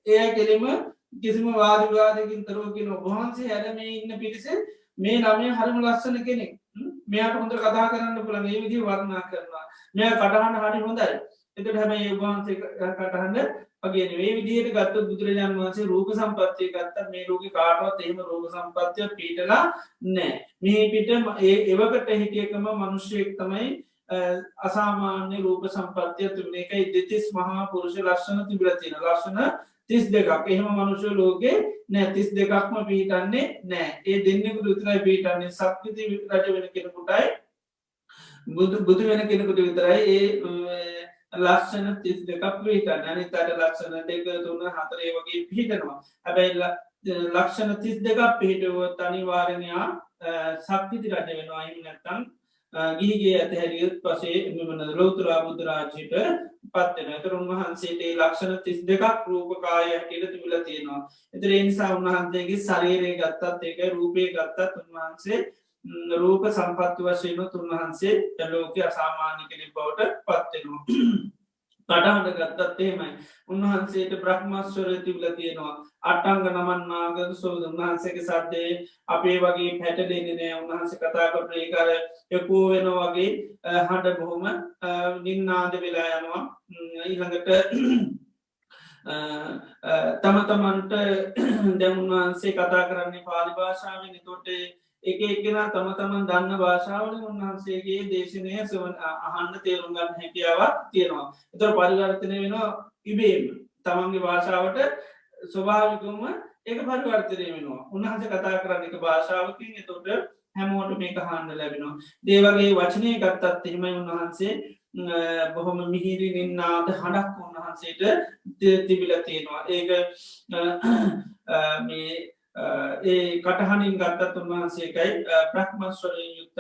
එයා කෙලිම කිසිම වාද විවාදකින් තොරව කියන ඔබ වහන්සේ හැර මේ ඉන්න පිරිසේ මේ ළමයා හරිම ලස්සන කෙනෙක්. මෙයාට හොඳ කතා කරන්න පුළුවන් මේ විදිහ වර්ණනා කරනවා. මෙයා කටහඬ හරි හොඳයි. එතකොට හැබැයි ඔබ වහන්සේ කටහඬ වගේ මේ විදිහට ගත්තොත් බුදුරජාණන් වහන්සේ රූප සම්පත්තිය ගත්තත් මේ ලෝකේ කාටවත් එහෙම රූප සම්පත්තිය පිටලා නැහැ. මේ පිට එවකට හිටියකම මිනිස්සෙක් තමයි අසාමාන්‍ය රූප සම්පත්තිය තිබුණ එකයි දෙතිස් මහා පුරුෂ ලක්ෂණ තිබිලා තියෙන. ලක්ෂණ 32ක්. එහෙම මනුෂ්‍ය ලෝකේ නෑ 32ක්ම පිහිටන්නේ නෑ. ඒ දෙන්නෙකුට විතරයි පිහිටන්නේ. සක්විති රජ වෙන කෙනෙකුටයි බුදු වෙන කෙනෙකුට විතරයි ඒ ලක්ෂණ 32ක් පිහිටන්නේ. අනිත් අයට ලක්ෂණ 2 3 4 වගේ පිහිටනවා. හැබැයි ලක්ෂණ 32ක් පිහිටුවොත් අනිවාර්යයෙන් සක්විති රජ වෙනවා. එහෙම නැත්නම් ගිහිගේ ඇතහැරියත් පසේ මෙමන ලෝතර බුදු රාජ්‍යයට පත්වෙන. එතර උන්වහන්සේට ලක්ෂණ 32ක් රූපකාය හැටියට තිබිලා තියෙනවා. එතර ඒ නිසා උන්වහන්සේගේ ශරීරය ගත්තත් ඒක රූපය ගත්තත් උන්වහන්සේ රූප සම්පත්ති වශයෙන්ම උන්වහන්සේ ලෝකයේ අසාමාන්‍ය කෙනෙක් බවට පත්වෙනවා. කටහඬ ගත්තත් එහෙමයි. උන්වහන්සේට බ්‍රහ්මස්වරය තිබිලා තියෙනවා. අට්ටංග නමන්නාග සෝද උන්වහන්සේගේ සද්දේ අපේ වගේ පැටලෙන්නේ නෑ. උන්වහන්සේ කතා කරන ඒක අර යකෝ වෙනවා වගේ හඬ බොහොම නින්නාද වෙලා යනවා. ඊළඟට තම තමන්ට දැන් උන්වහන්සේ කතා කරන්නේ පාලි භාෂාවෙන්. එතකොට එක එක්කෙනා තම තමන් දන්න භාෂාවලින් උන්වහන්සේගේ දේශනය අහන්න තේරුම් ගන්න හැකියාවක් තියෙනවා. එතකොට පරිවර්තනය වෙනවා ඉබේම. තමන්ගේ භාෂාවට ස්වභාවිකවම ඒක පරිවර්තනය වෙනවා. උන්වහන්සේ කතා කරන එක භාෂාවකින්. එතකොට හැමෝට මේක අහන්න ලැබෙනවා. ඒ වගේ වචනය ගත්තත් එහෙමයි උන්වහන්සේ බොහොම මිහිරි නින්නාද හඬක් උන්වහන්සේට තිබිලා තියෙනවා. ඒක මේ ඒ කටහනින් ගත්තත් උන්වහන්සේකයි බ්‍රහ්මස්වරයෙන් යුක්ත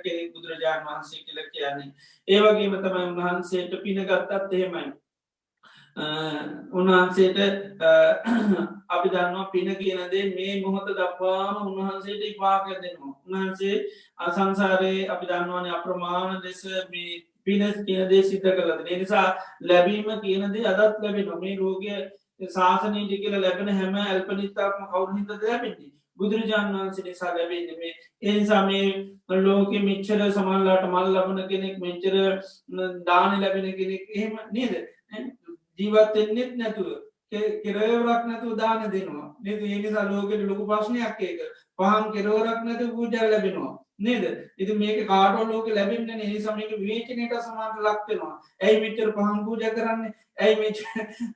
කෙනෙක් බුදුරජාණන් වහන්සේ කියල කියන්නේ. ඒවගේම තමයි උන්වහන්සේට පින ගත්තත් එහෙමයි. උන්වහන්සේට අපි දන්නවා පින කියනදේ මේ මොහොත දක්වාම උන්වහන්සේට ඉපාක දෙනවා. උන්වහන්සේ අසංසාරයේ අපි දන්නවානේ අප්‍රමාණ දෙස මේ පිනස් කියනදේ සිද්ධ කරලද. නිසා ලැබීම කියනදේ අදත් ලැබෙන මේ රෝගය ශාසනීට කියල ලැබෙන හැම ඇල්පනිතාත්ම කවුරුහිද ලැබෙන්නේ බුදුරජාණන් වහන්සේ නිසා ලැබෙන්නේ මේ. ඒ නිසා මේ ලෝකෙ මෙච්චර සමල්ලාට මල් ලබන කෙනෙක් මෙච්චර දාන ලැබෙන කෙනෙක් එහෙම නේද ජීවත්තෙන්නෙත් නැතුව කෙරවරක් නැතුව දාන දෙනවා නේද. ඒ නිසා ලෝකෙට ලොකු ප්‍රශ්නයක් ඒක පහන් කෙරවරක් නැතු පූජා ලැබෙනවා නේද. ඉති මේක කාටෝ ලෝක ලැබෙන්න්න ඒ සමයක විවේචනයට සමාට ලක්වෙනවා. ඇයි මෙච්චර පහන් පූජ කරන්නේ ඇයි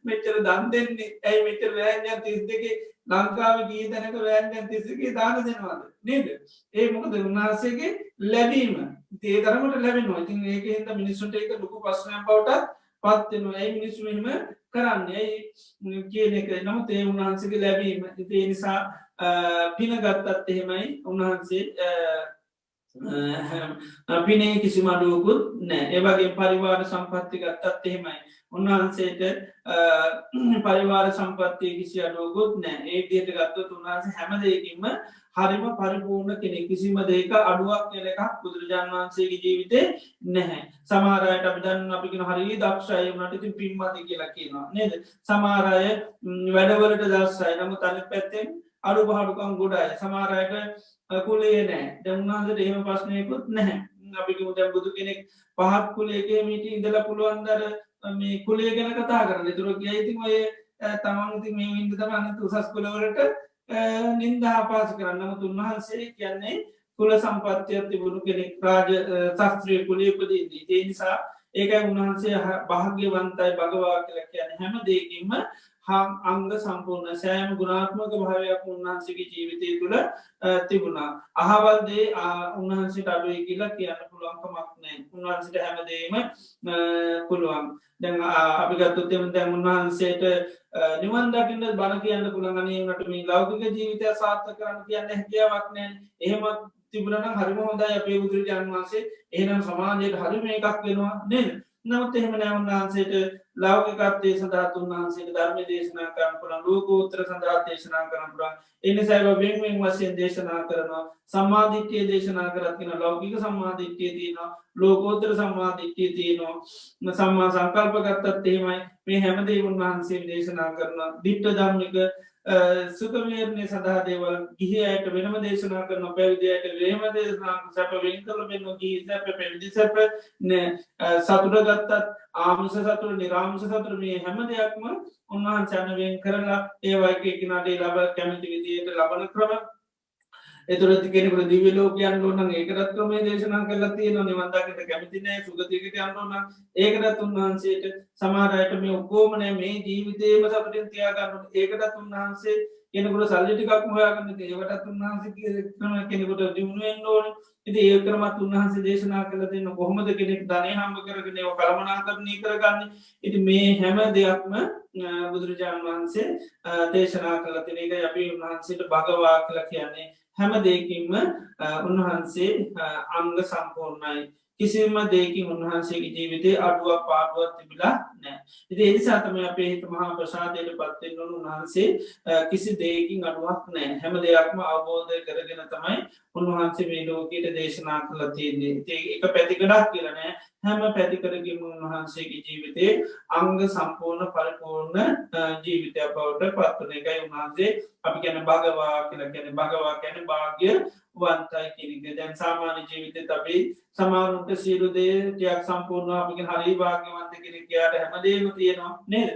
මෙච්චර දන් දෙන්නේ ඇයි මෙච්චර වෑන්යන් තිස් දෙක ලංකාව ගී තැනක වෑන්යන් තිස්සගේ දාන දෙනවාද නේද. ඒ මොකද උන්වහන්සේගේ ලැබීම ඒ තරමට ලැබෙනවා. ඉතින් ඒක හිද මිනිස්සුන්ට එක ලොකු ප්‍රශ්නයක් බවටත් පත්වෙනවා. ඇයි මිනිස්සුම කරන්නේ ඇයි කියන එක නම තේ උන්වහන්සේගේ ලැබීම. ඒ නිසා පින ගත්තත් එහෙමයි උන්වහන්සේ පිනේ කිසි මඩුවකුත් නෑ. ඒවගේ පරිවාර සම්පත්ති ගත්තත් එහෙමයි. උන්වහන්සේට පරිවාර සම්පත්තිය කිසි අඩුවකුත් නෑ ඒ දියට ගත්ත උන්වහන්සේ හැම දෙයකින්ම හරිම පරිපූර්ණ කෙනෙ කිසිම දෙක අඩුවක් කියල එකක් බුදුරජාණන් වහන්සේගේ ජීවිතේ නැහැ සමාරයට අපිදන්න අපිගෙන හරි දක්ෂය වනට ති පින්මති කියලා කියනවා නේද සමාරය වැඩවලට දස්සයි නමු තනි පැත්තෙන් අඩු පහඩුකම් ගොඩයි සමාරයට කුලේ නෑ දැම්නාදට එහෙම පස්්නයකුත් නැහැ අපික මුදැ බුදු කෙනෙක් පහත් කුලේගේ මිට ඉඳල පුළුවන්දර මේ කුලේ ගැන කතා කරන්න තුර ගයිති ඔය තමන්ති මේ ඉන්ද තමන්න උසස් කුලවලට නින්දා පාස කරන්නම තුන්වහන්සේ කියන්නේ කුල සම්පත්තියක් තිබුණු කෙනෙක් රාජ ශස්ත්‍රිය කුලේපදීදී ඒ නිසා ඒකයි උන්වහන්සේ භාග්‍යවන්තයි භගවා කියල කියන හැම දෙකින්ම අංග සම්පූර්ණ සෑම ගුණාත්මක භාවයක් උන්වහන්සේගේ ජීවිතය තුළ තිබුණා අහවල්දේ උන්වහන්සේට අඩුවයි කියලා කියන්න පුළුවන්කමක් නෑ උන්වහන්සට හැමදේම පුළුවන් දැන් අපිගත්තුත්තෙම දැන් උන්වහන්සේට නිවන් දකින්න බණ කියන්න පුළගනීමට මේ ලෞකික ජීවිතය සාර්ථ කරන්න කියන්න හැකියාවක් නෑ එහෙමත් තිබුණන හරිම හොඳයි අපේ බුදුරජාණන් වහන්සේ එහෙනම් සමාජයට හරිම එකක් වෙනවා නේද නමුත් එහෙම නෑ උන්වහන්සේට ලෞකිකත්වයේ සඳහත් උන්වහන්සේට ධර්ම දේශනා කරන පුළන් ලෝකෝත්තර සඳහා දේශනා කරන පුළන් එනි සැව වෙන්වෙන් වශයෙන් දේශනා කරනවා සම්මාධිට්්‍යය දේශනා කරත්තින ලෞකික සම්මාධිට්්‍යය තියනවා ලෝකෝත්තර සම්මාධිට්්‍යය තියනවා සම්මා සංකල්පගත්තත් එහෙමයි මේ හැමදේ උන්වහන්සේ දේශනා කරන දිට්ට ධම්මික සුකමේරණය සඳහා දේවල් ගිහියට වෙනම දේශනා කරන පැවිදියට වේම දේශනා සැප වෙන්කල මෙන්න ගී සැප පැවිදි සැප සතුර ගත්තත් ආමිස සතුර නිරාමිස සතුර මේ හැම දෙයක්ම උන්වහන්සයනවෙන් කරලා ඒවායික එකනටේ ලබ කැමති විදියට ලබන ක්‍රම එතුරති කෙනෙකුට දිව ලෝකයන් ඕන්න ඒකරත් ක්‍රමේ දේශනා කරලා තියෙන නිවන්දාකට කැමතිනෑ සුගතිකට යන්නන්න ඒකරත් උන්වහන්සේට සමාරයට මේ ඔක්කෝමනෑ මේ ජීවිතේම සපටින් තියාගන්න ඒකටත් උන්වහන්සේ කෙනෙකුට සල්ලිටිකක් හොයාගන්න ඒවටත් උන්වහන්සේ කෙනෙකුට දියුණුවෙන් ඕන ඉති ඒකරමත් උන්වහන්සේ දේශනා කළ දෙන්න කොහොමද කෙනෙක් ධනය හම්බ කරගෙන ඒව කළමනා කරණය කරගන්න ඉති මේ හැම දෙයක්ම බුදුරජාණන් වහන්සේ දේශනා කළ තින එක අපි උන්වහන්සේට භගවා කළ කියන්නේ හැම දෙකින්ම උන්වහන්සේ අංග සම්පූර්ණයි කිසිම දෙකින් උන්වහන්සේගේ ජීවිතේ අඩුවක් පාඩුවත් තිබිලා නෑ ඉති එනිසාතම අපේ හිත මහා ප්‍රසාදයට පත්වෙන් උන්වහන්සේ කිසි දෙයකින් අඩුවක් නෑ හැම දෙයක්ම අවබෝධය කරගෙන තමයි උන්වහන්සේ මේ ලෝකයට දේශනා කළ තියන්නේ එක පැතිකඩක් කියලනෑ හැම පැතිකරගිම උන්වහන්සේගේ ජීවිතේ අංග සම්පූර්ණ පරිපූර්ණ ජීවිතයක් බවට පත්වන එකයි උන්වහන්සේ අපි ගැන භගවා කියලා ගැන භගවා ගැන භාග්‍ය වන්තයි කිරිග දැන් සාමාන්‍ය ජීවිත තබේ සමාරුන්ට සිරුදේ ටයක් සම්පූර්ණ අපික හරි භාග්‍යවන්ත කෙනෙකයාට හැමදේම තියෙනවා නේද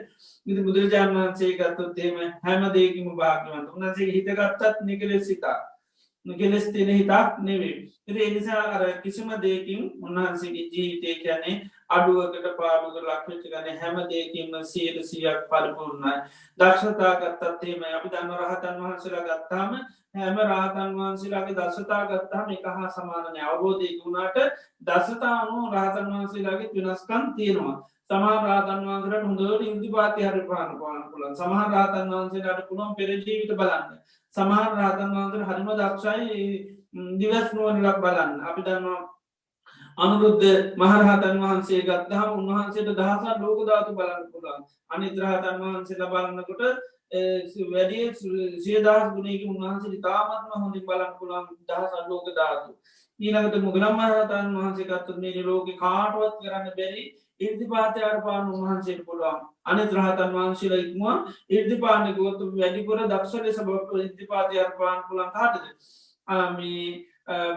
ඉති බුදුරජාණන් වහන්සේ ගත්තොත්තේම හැමදේකිම භාග්‍යවන්ත උන්සේ හිතගත්තත් නිකලෙසිතා ගෙලෙස් තියෙන හිතක් නෙවේ එති එනිසා අර කිසිම දෙකින් උන්වහන්සේගේ ජීවිතය කියැනේ අඩුවකට පාඩුක ලක්වෙච්ච ගන හැම දෙකින්ම සියයට සියක් පරිපූර්ණයි දක්ෂතා ගත්තත්තේම අපි දන්න රහතන් වහන්සේලා ගත්තාම හැම රාතන් වහන්සේලාගේ දස්සතා ගත්තාම එක හා සමානය අවබෝධය වුණාට දස්සතානු රහතන් වහන්සේලාගේ වෙනස්කන් තියෙනවා සමහ රාතන් වහන්සේට හොඳට ඉන්දි පාති හරි පාන පාන පුලන් සමහ රාතන් වහන්සේලාට පුළොම් පෙරජීවිත බලන්න සමහර රාතන් වහන්සට හරිම දක්ෂයි දිවස් නුවනලක් බලන්න අපි දන්නවා අනුරුද්ධ මහරහතන් වහන්සේ ගත්දහම උන්වහන්සේට දහසත් ලෝක ධාතු බලන්න පුළන් අනිත්‍රහතන් වහන්සේලා බලන්නකොට වැඩිය සියදහස් ගුණයක උන්වහන්සේ තාමත්ම හොඳින් බලන් පුළන් දහසත් ලෝක ධාතු ඊළඟට මුගලම් මහරහතන් වහන්සේ ගත්තුත් මේ ලෝක කාටුවත් කරන්න බැරි ඉර්දිපාතයාට පාන උන්වහන්සේට පුළුවන් අනිත් රහතන් වහන්සේලා ඉක්මවා ඉර්දිපානකවතු වැඩිපුර දක්ෂ ලෙස බොක්ට ඉර්දිපාතයාට පාන පුළන් කාටද මේ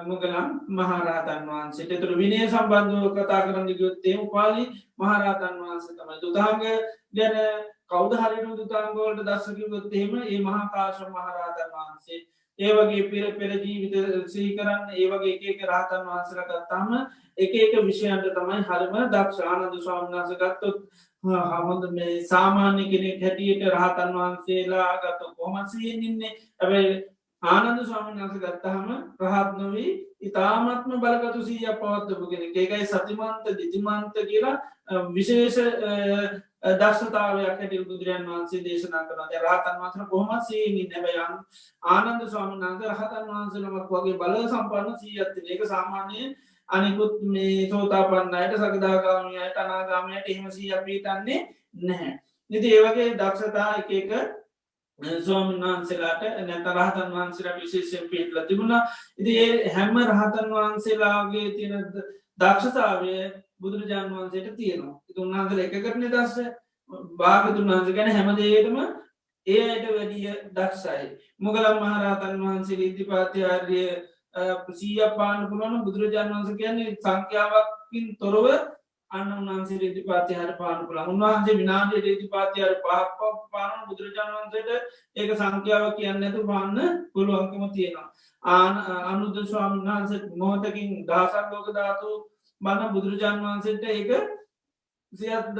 මුගලම් මහරහතන් වහන්සේට තුර විනය සම්බන්ධව කතා කරන්න ගයොත්තේ උපාලි මහරහතන් වහන්සේ තමයි දුතාංග ගැන කෞද හරිනු දුතාංගවලට දස්සකිවොත්තේම ඒ මහාකාශ මහරහතන් වහන්සේ ඒවගේ පෙර ජීවිත සී කරන්න ඒවගේ එක රහතන් වහන්සල ගත්තාම එක විෂයන්ට තමයි හරිම දක්ෂ ආනන්ද ස්වාමනාස ගත්තොත් හොඳ මේ සාමාන්‍ය කෙනෙක් හැටියට රහතන් වහන්සේලා ගත්ත කොමසයෙන්න්නේ ඇැබයි ආනන්ද ස්වාමනාස ගත්තහම රහත් නොවී ඉතාමත්ම බලගතු සීය පවත්වපු කෙනෙ ඒකයි සතිමන්ත දිතිමන්ත කියලා විශේෂ දක්ෂතාවයක් ඇට බුදුරයන් වහන්සේ දේශනා කරන රහතන් වහන්සන කොහමසේ නැබයන් ආනන්ද ස්වාමනාන්ද රහතන් වහන්සලමක් වගේ බල සම්පන්න සී ඇත්තින ඒක සාමාන්‍යය අනිකුත් මේ සෝතාපන්නයට සකදාගාමයට අනාගාමයට එහෙමසී අපිටන්නේ නැහැ. නිති ඒවගේ දක්ෂතා එක ස්වාමීන් වහන්සේලාට නැත රහතන් වහන්සේලා විශේෂයෙන් පිහිටල තිබුණ ඉති ඒ හැම රහතන් වහන්සේලාගේ තියෙන දක්ෂතාවය බුදුරජාණන් වහන්සේට තියෙනවා ඉතුන්හන්සල එකකරන දස්ස භාගතුන් වහන්ස ගැන හැමදේටම ඒ අයට වැඩිය දක්ෂයි මොගලම් මහරහතන් වහන්සේ ඉදිපාතියාර්ය සීය පාන පුළන බුදුරජාණන් වහන්ස කියන්නේ සංඛ්‍යාවක්කින් තොරව අන්න උන්හන්සේ රේතිපාති හර පාන පුළ උන්වහන්සේ විනාගේ රේතිපාතියාර පහක් පාන බුදුරජාණන් වන්සට ඒක සංඛ්‍යාව කියන්න ඇතු පාන්න පුළුවන්කම තියෙනවා අනුද ස්වාමීන් වහන්ස මොහතකින් දහසක් ලෝක ධාතු බන්න බුදුරජාණන් වහන්සේට ඒක සියත්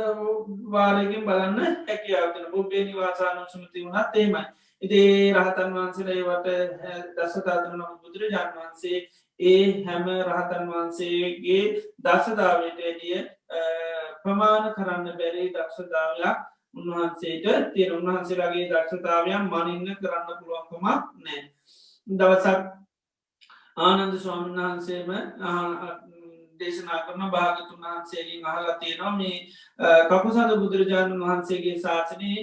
වාරයකින් බලන්න හැකියාවතන බොබ්බේ නිවාසානු සමති වුණත් ඒමයි ඉදේ රහතන් වහන්සේලේවට දස්සතාතන බුදුරජාණන් වහන්සේ ඒ හැම රහතන් වහන්සේගේ දස්සදාවට එඩිය ප්‍රමාණ කරන්න බැරි දක්ෂතාවයක් උන්වහන්සේට තියෙන උන්වහන්සේලාගේ දක්ෂතාවයක් මනින්න කරන්න පුළුවන්කමක් නෑ. දවසක් ආනන්ද ස්වාමීන් වහන්සේම දේශනා කරන භාගතුන් වහන්සේගෙන් අහලා තියෙනවා මේ කපුසඳ බුදුරජාණන් වහන්සේගේ ශාසනයේ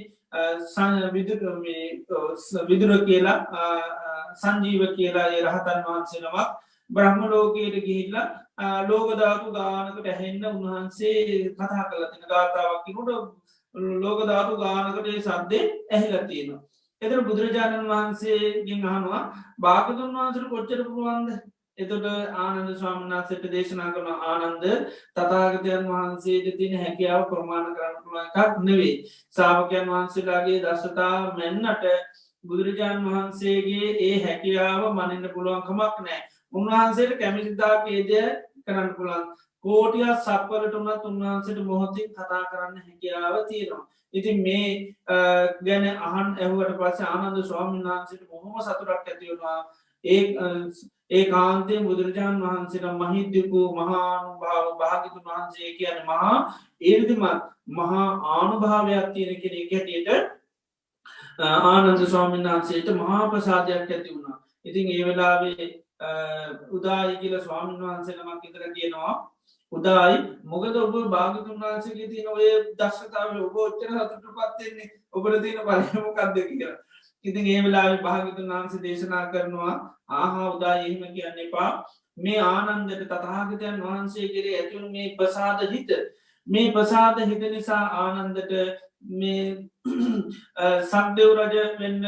විදුර කියලා සංජීව කියලා ඒ රහතන් වහන්සේනවක් බ්‍රහ්ම ලෝකයට ගිහිල්ලා ලෝකධාතු ගානකට ඇහෙන්න උන්වහන්සේ කතා කලතින ගාතාවක්කිනට ලෝකධාතු ගානකට සද්දේ ඇහිලතියෙනවා. එතර බුදුරජාණන් වහන්සේගෙන් අහනවා භාගතුන් වහන්සට කොච්චර පුළුවන්ද එතොට ආනන්ද ස්වාමනාසට දේශනා කරන ආනන්ද තතාගතයන් වහන්සේට තින හැකියාව ප්‍රමාණ කරන්න පුළුව එකක් නෙවේ සාාවකයන් වහන්සේලාගේ දස්සතා මෙන්නට බුදුරජාණන් වහන්සේගේ ඒ හැකියාව මනින්න පුළුවන්කමක් නෑ උන්වහන්සේට කැමිසිතාකේදය කරන්න පුළන් කෝටිය සක්වලට උනත් උන්වහන්සේට මොහොතින් කතා කරන්න හැකියාව තියෙනවා. ඉතින් මේ ගැන අහන් ඇහුවට පස්ස ආනන්ද ස්වාමීන් වහන්සේට මොහොම සතුරක් ඇතිවුණවා ඒ කාන්තය බුදුරජාණන් වහන්සේට මහිද්‍යකු මහානු භාව භාගිතුන් වහන්සේ කියන මහා ඒර්දිමත් මහා ආනුභාවයක් තියෙන කෙනෙ හැටියට ආනන්ද ස්වාමීන් වහන්සේට මහා ප්‍රසාධයක් ඇති වුණා. ඉතින් ඒ වෙලාවේ උදායි කියල ස්වාමීන් වහන්සේනමක් ඉතර කියනවා උදායි මොකද ඔබ භාගතුන් වහන්සේගේ තියන ඔය දක්ෂතාව ඔබ ඔච්චර සතුට පත්වෙන්නේ ඔබට තියෙන බලමකක්ද කියලා. ඉතින් ඒ වෙලාවේ භාගතුන් වහන්සේ දේශනා කරනවා ආහා උදා එහෙම කියන්න එපා මේ ආනන්දට තතාගතයන් වහන්සේ කරේ ඇතිවුණු මේ ප්‍රසාද හිත මේ ප්‍රසාද හිත නිසා ආනන්දට මේ සක්දෙව් රජ වෙන්න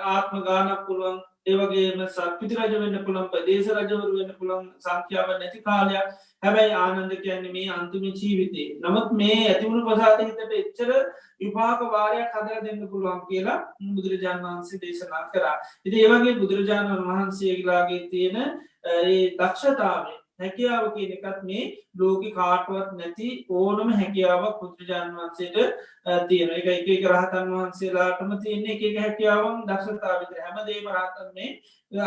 ආත්ම ගානක් පුළුවන් ඒවගේම සත්පිති රජ වෙන්න පුළන් ප්‍රදේශ රජවරු වෙන්න පුළන් සංඛ්‍යාව නැති කාලයක් හැබැයි ආනන්ද කියන්නේ මේ අන්තිම ජීවිතේ නමුත් මේ ඇතිවුණු ප්‍රසාද හිතට එච්චර විපාක වාරයක් හදර දෙන්න පුළුවන් කියලා බුදුරජාණන් වහන්සේ දේශනා කරා. ඉති ඒවගේ බුදුරජාණන් වහන්සේලාගේ තියෙන දක්ෂතාවේ හැකියාව කියන එකත් මේ ලෝක කාටුවත් නැති ඕනම හැකියාවක් බුදුරජාණන් වහන්සේට තියෙන එක රහතන් වහන්සේලාටම තියන්නේ එක හැකියාවන් දක්ෂතාවිත හැමදේම රහතන් මේ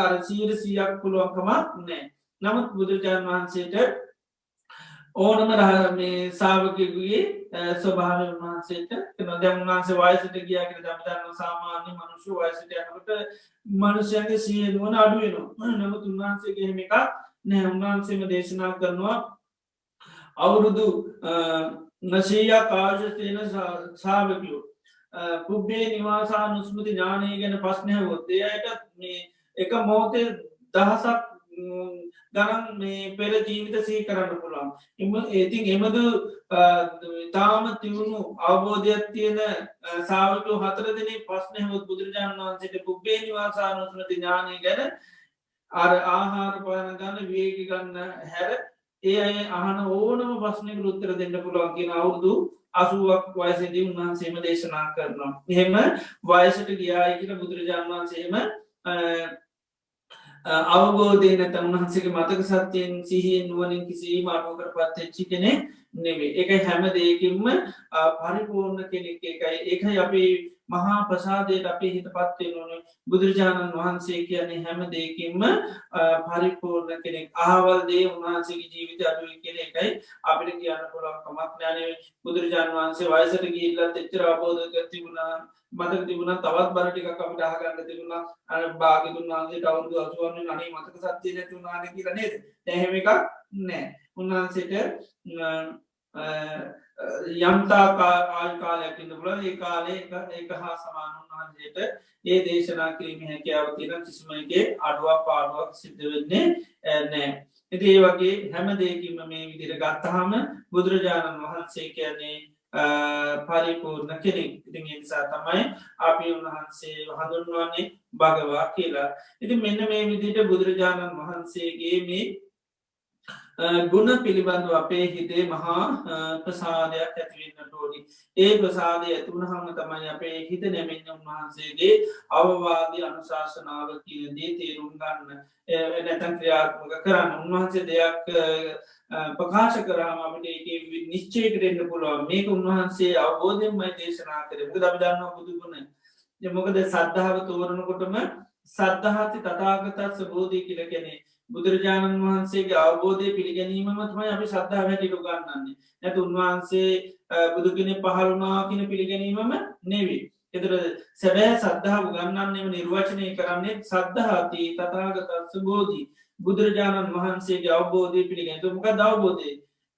අරසීර සියක් පුළුවන්කමක් නෑ. නමුත් බුදුරජාණන් වහන්සේට ඕනම මේ සාාවකගේ ස්වභාව වහන්සේට දැන්වහන්සේ වයසට ගියා කර දමතන්න සාමාන්‍ය මනුෂ්‍ය වයසට යනකට මනුෂ්‍යයන්ගේ සියනුවන අඩුවෙනවා නමුත් උන්වහන්සේගේ හෙම එකක් නෑ උන්වහන්සේම දේශනා කරනවා අවුරුදු නශීයක් ආශස්තයන සාාවකයෝ පුබ්බේ නිවාසා නුස්මති ඥානය ගැන පස්්නයහොත් එයට මේ එක මෝතේ දහසක් ගනම් මේ පෙර ජීවිත සහි කරන්න පුළන් ඉතින් එමදු තාම තිවුණු අවබෝධයක් තියෙන සාාවකු හතර දෙන පස්්නයහොත් බුදුරජාණන් වහන්සේට පුබ්බේ නිවාසා නුස්මති ඥානය ගැන අර ආහාර පාන ගන්න වේග ගන්න හැර ඒ අය අහන ඕනම පස්්නක උත්තර දෙන්න පුළුවන් කියෙන අවුරුදු අසුවක් වයසදී උන්වහන්සේම දේශනා කරනවා. එහෙම වයසට ගියාය කියල බුදුරජාණන් වහන්සේම අවබෝධය නැත උන්හන්සේගේ මතක සත්‍යයෙන් සිහියෙන් නුවනින් කිසි මාර්මෝකට පත්ච්චි කෙනෙ නෙවේ එක හැම දෙයකින්ම පරිපූර්ණ කෙනෙක් එකයි ඒකයි අපි මහා ප්‍රසාදයට අපි හිත පත්වේ නොන බුදුරජාණන් වහන්සේ කියන්නේ හැම දෙයකින්ම පරිපූර්ණ කෙනෙක් ආවල්දේ උන්වහන්සේගේ ජීවිත අඩුව කෙන එකයි අපිට කියන්න පුළන් කමක් ඥානය බුදුරජාණන් වහන්සේ වයසට ගිල්ලත් එච්චර අබෝධ තිබුණා මතක තිබුණ තවත් බරටික අපට අහගන්න තිබුණ භාගතුන් වහන්සේ අවුදු අසුවන්න අනේ මතක සත්‍යය නැතුනාන කියල නේද එහෙම එකක් නෑ උන්වහන්සේට යම්තා ආල්කාලයක් ඉන්න පුල ඒ කාලේ එක හා සමාන උන්වහන්සේට ඒ දේශනා කිරීම හැකියාව තියෙන කිසිමගේ අඩුවක් පාඩුවක් සිද්ධ වෙන්නේ නෑ. ඉති ඒ වගේ හැම දෙකින්ම මේ විදිර ගත්තහම බුදුරජාණන් වහන්සේ කියන්නේ පරිපූර්ණ කෙරෙක් ඉතින් නිසා තමයි අපි උන්වහන්සේ හඳුන්වන්නේ භගවා කියලා. ඉති මෙන්න මේ විදිට බුදුරජාණන් වහන්සේගේ මේ ගුණ පිළිබඳව අපේ හිතේ මහා ප්‍රසාදයක් ඇතිවෙන්න ටෝඩි. ඒ ප්‍රසාදය ඇතුවන හම තමයි අපේ හිත නැමෙන්න්න උන්වහන්සේගේ අවවාදී අනුශාසනාව කියදේ තේරුම් ගන්න නැතන් ක්‍රියාත්මක කරන්න උන්වහන්සේ දෙයක් ප්‍රකාශ කරාම අපට ඒ නිශ්චයකරෙන්න්න පුළුවන් මේක උන්වහන්සේ අවබෝධයෙන්මයි දේශනා කරම දවිදන්න බුදුගුණ මොකද සද්ධාව තෝරණකොටම සද්ධහති තතාගතත් සබෝධී කියල කෙනෙ බුදුරජාණන් වහන්සේගේ අවබෝධය පිළිගැනීමමත්මයි අපි සද්ධාව හැටිටු ගන්නන්නේ නැතු උන්වහන්සේ බුදුගෙන පහළුනා කියන පිළිගැනීමම නෙවී. එතර සැබෑ සද්ධාව ගන්නන්නෙම නිර්වචනය කරන්නේ සද්ධහති තතාගතත් සබෝධී බුදුරජාණන් වහන්සේගේ අවබෝධය පිළිගැතු මොක දවබෝධය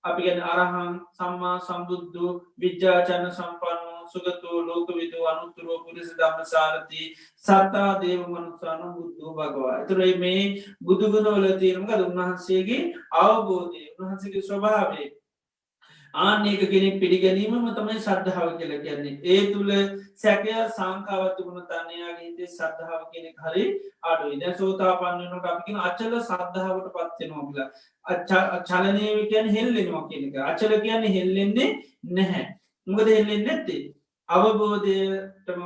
අපි ගැන අරහන් සම්මා සම්බුද්ධ විද්‍යාචන්න සම්පන්න සුගතු ලෝකවිදු අනුතුරුව පුරිස ධම්ම සාරති සත්තා දේව මනුසාන බුද්ධ භගවා. එතුරයි මේ බුදුගුණවල තීරමක උන්වහන්සේගේ අවබෝධය උන්වහන්සේගේ ස්වභාවේ ආනක කෙනෙක් පිළිගැනීමම තමයි සද්ධාව කියල කියන්නේ. ඒ තුළ සැකය සංකාවත්තුගුණ තන්නයාගේ හිතේ සද්ධාව කෙනෙක් හරි අඩුයි දැ සෝතාපන්නන අපිකින අචල සද්ධාවට පත්වෙනවා කියලා චලනය කියන් හෙල්ලෙනවා කියනක අචල කියන්නේ හෙල්ලෙන්නේ නැහැ. මොකද හෙල්ලෙන් නැත්තේ අවබෝධයටම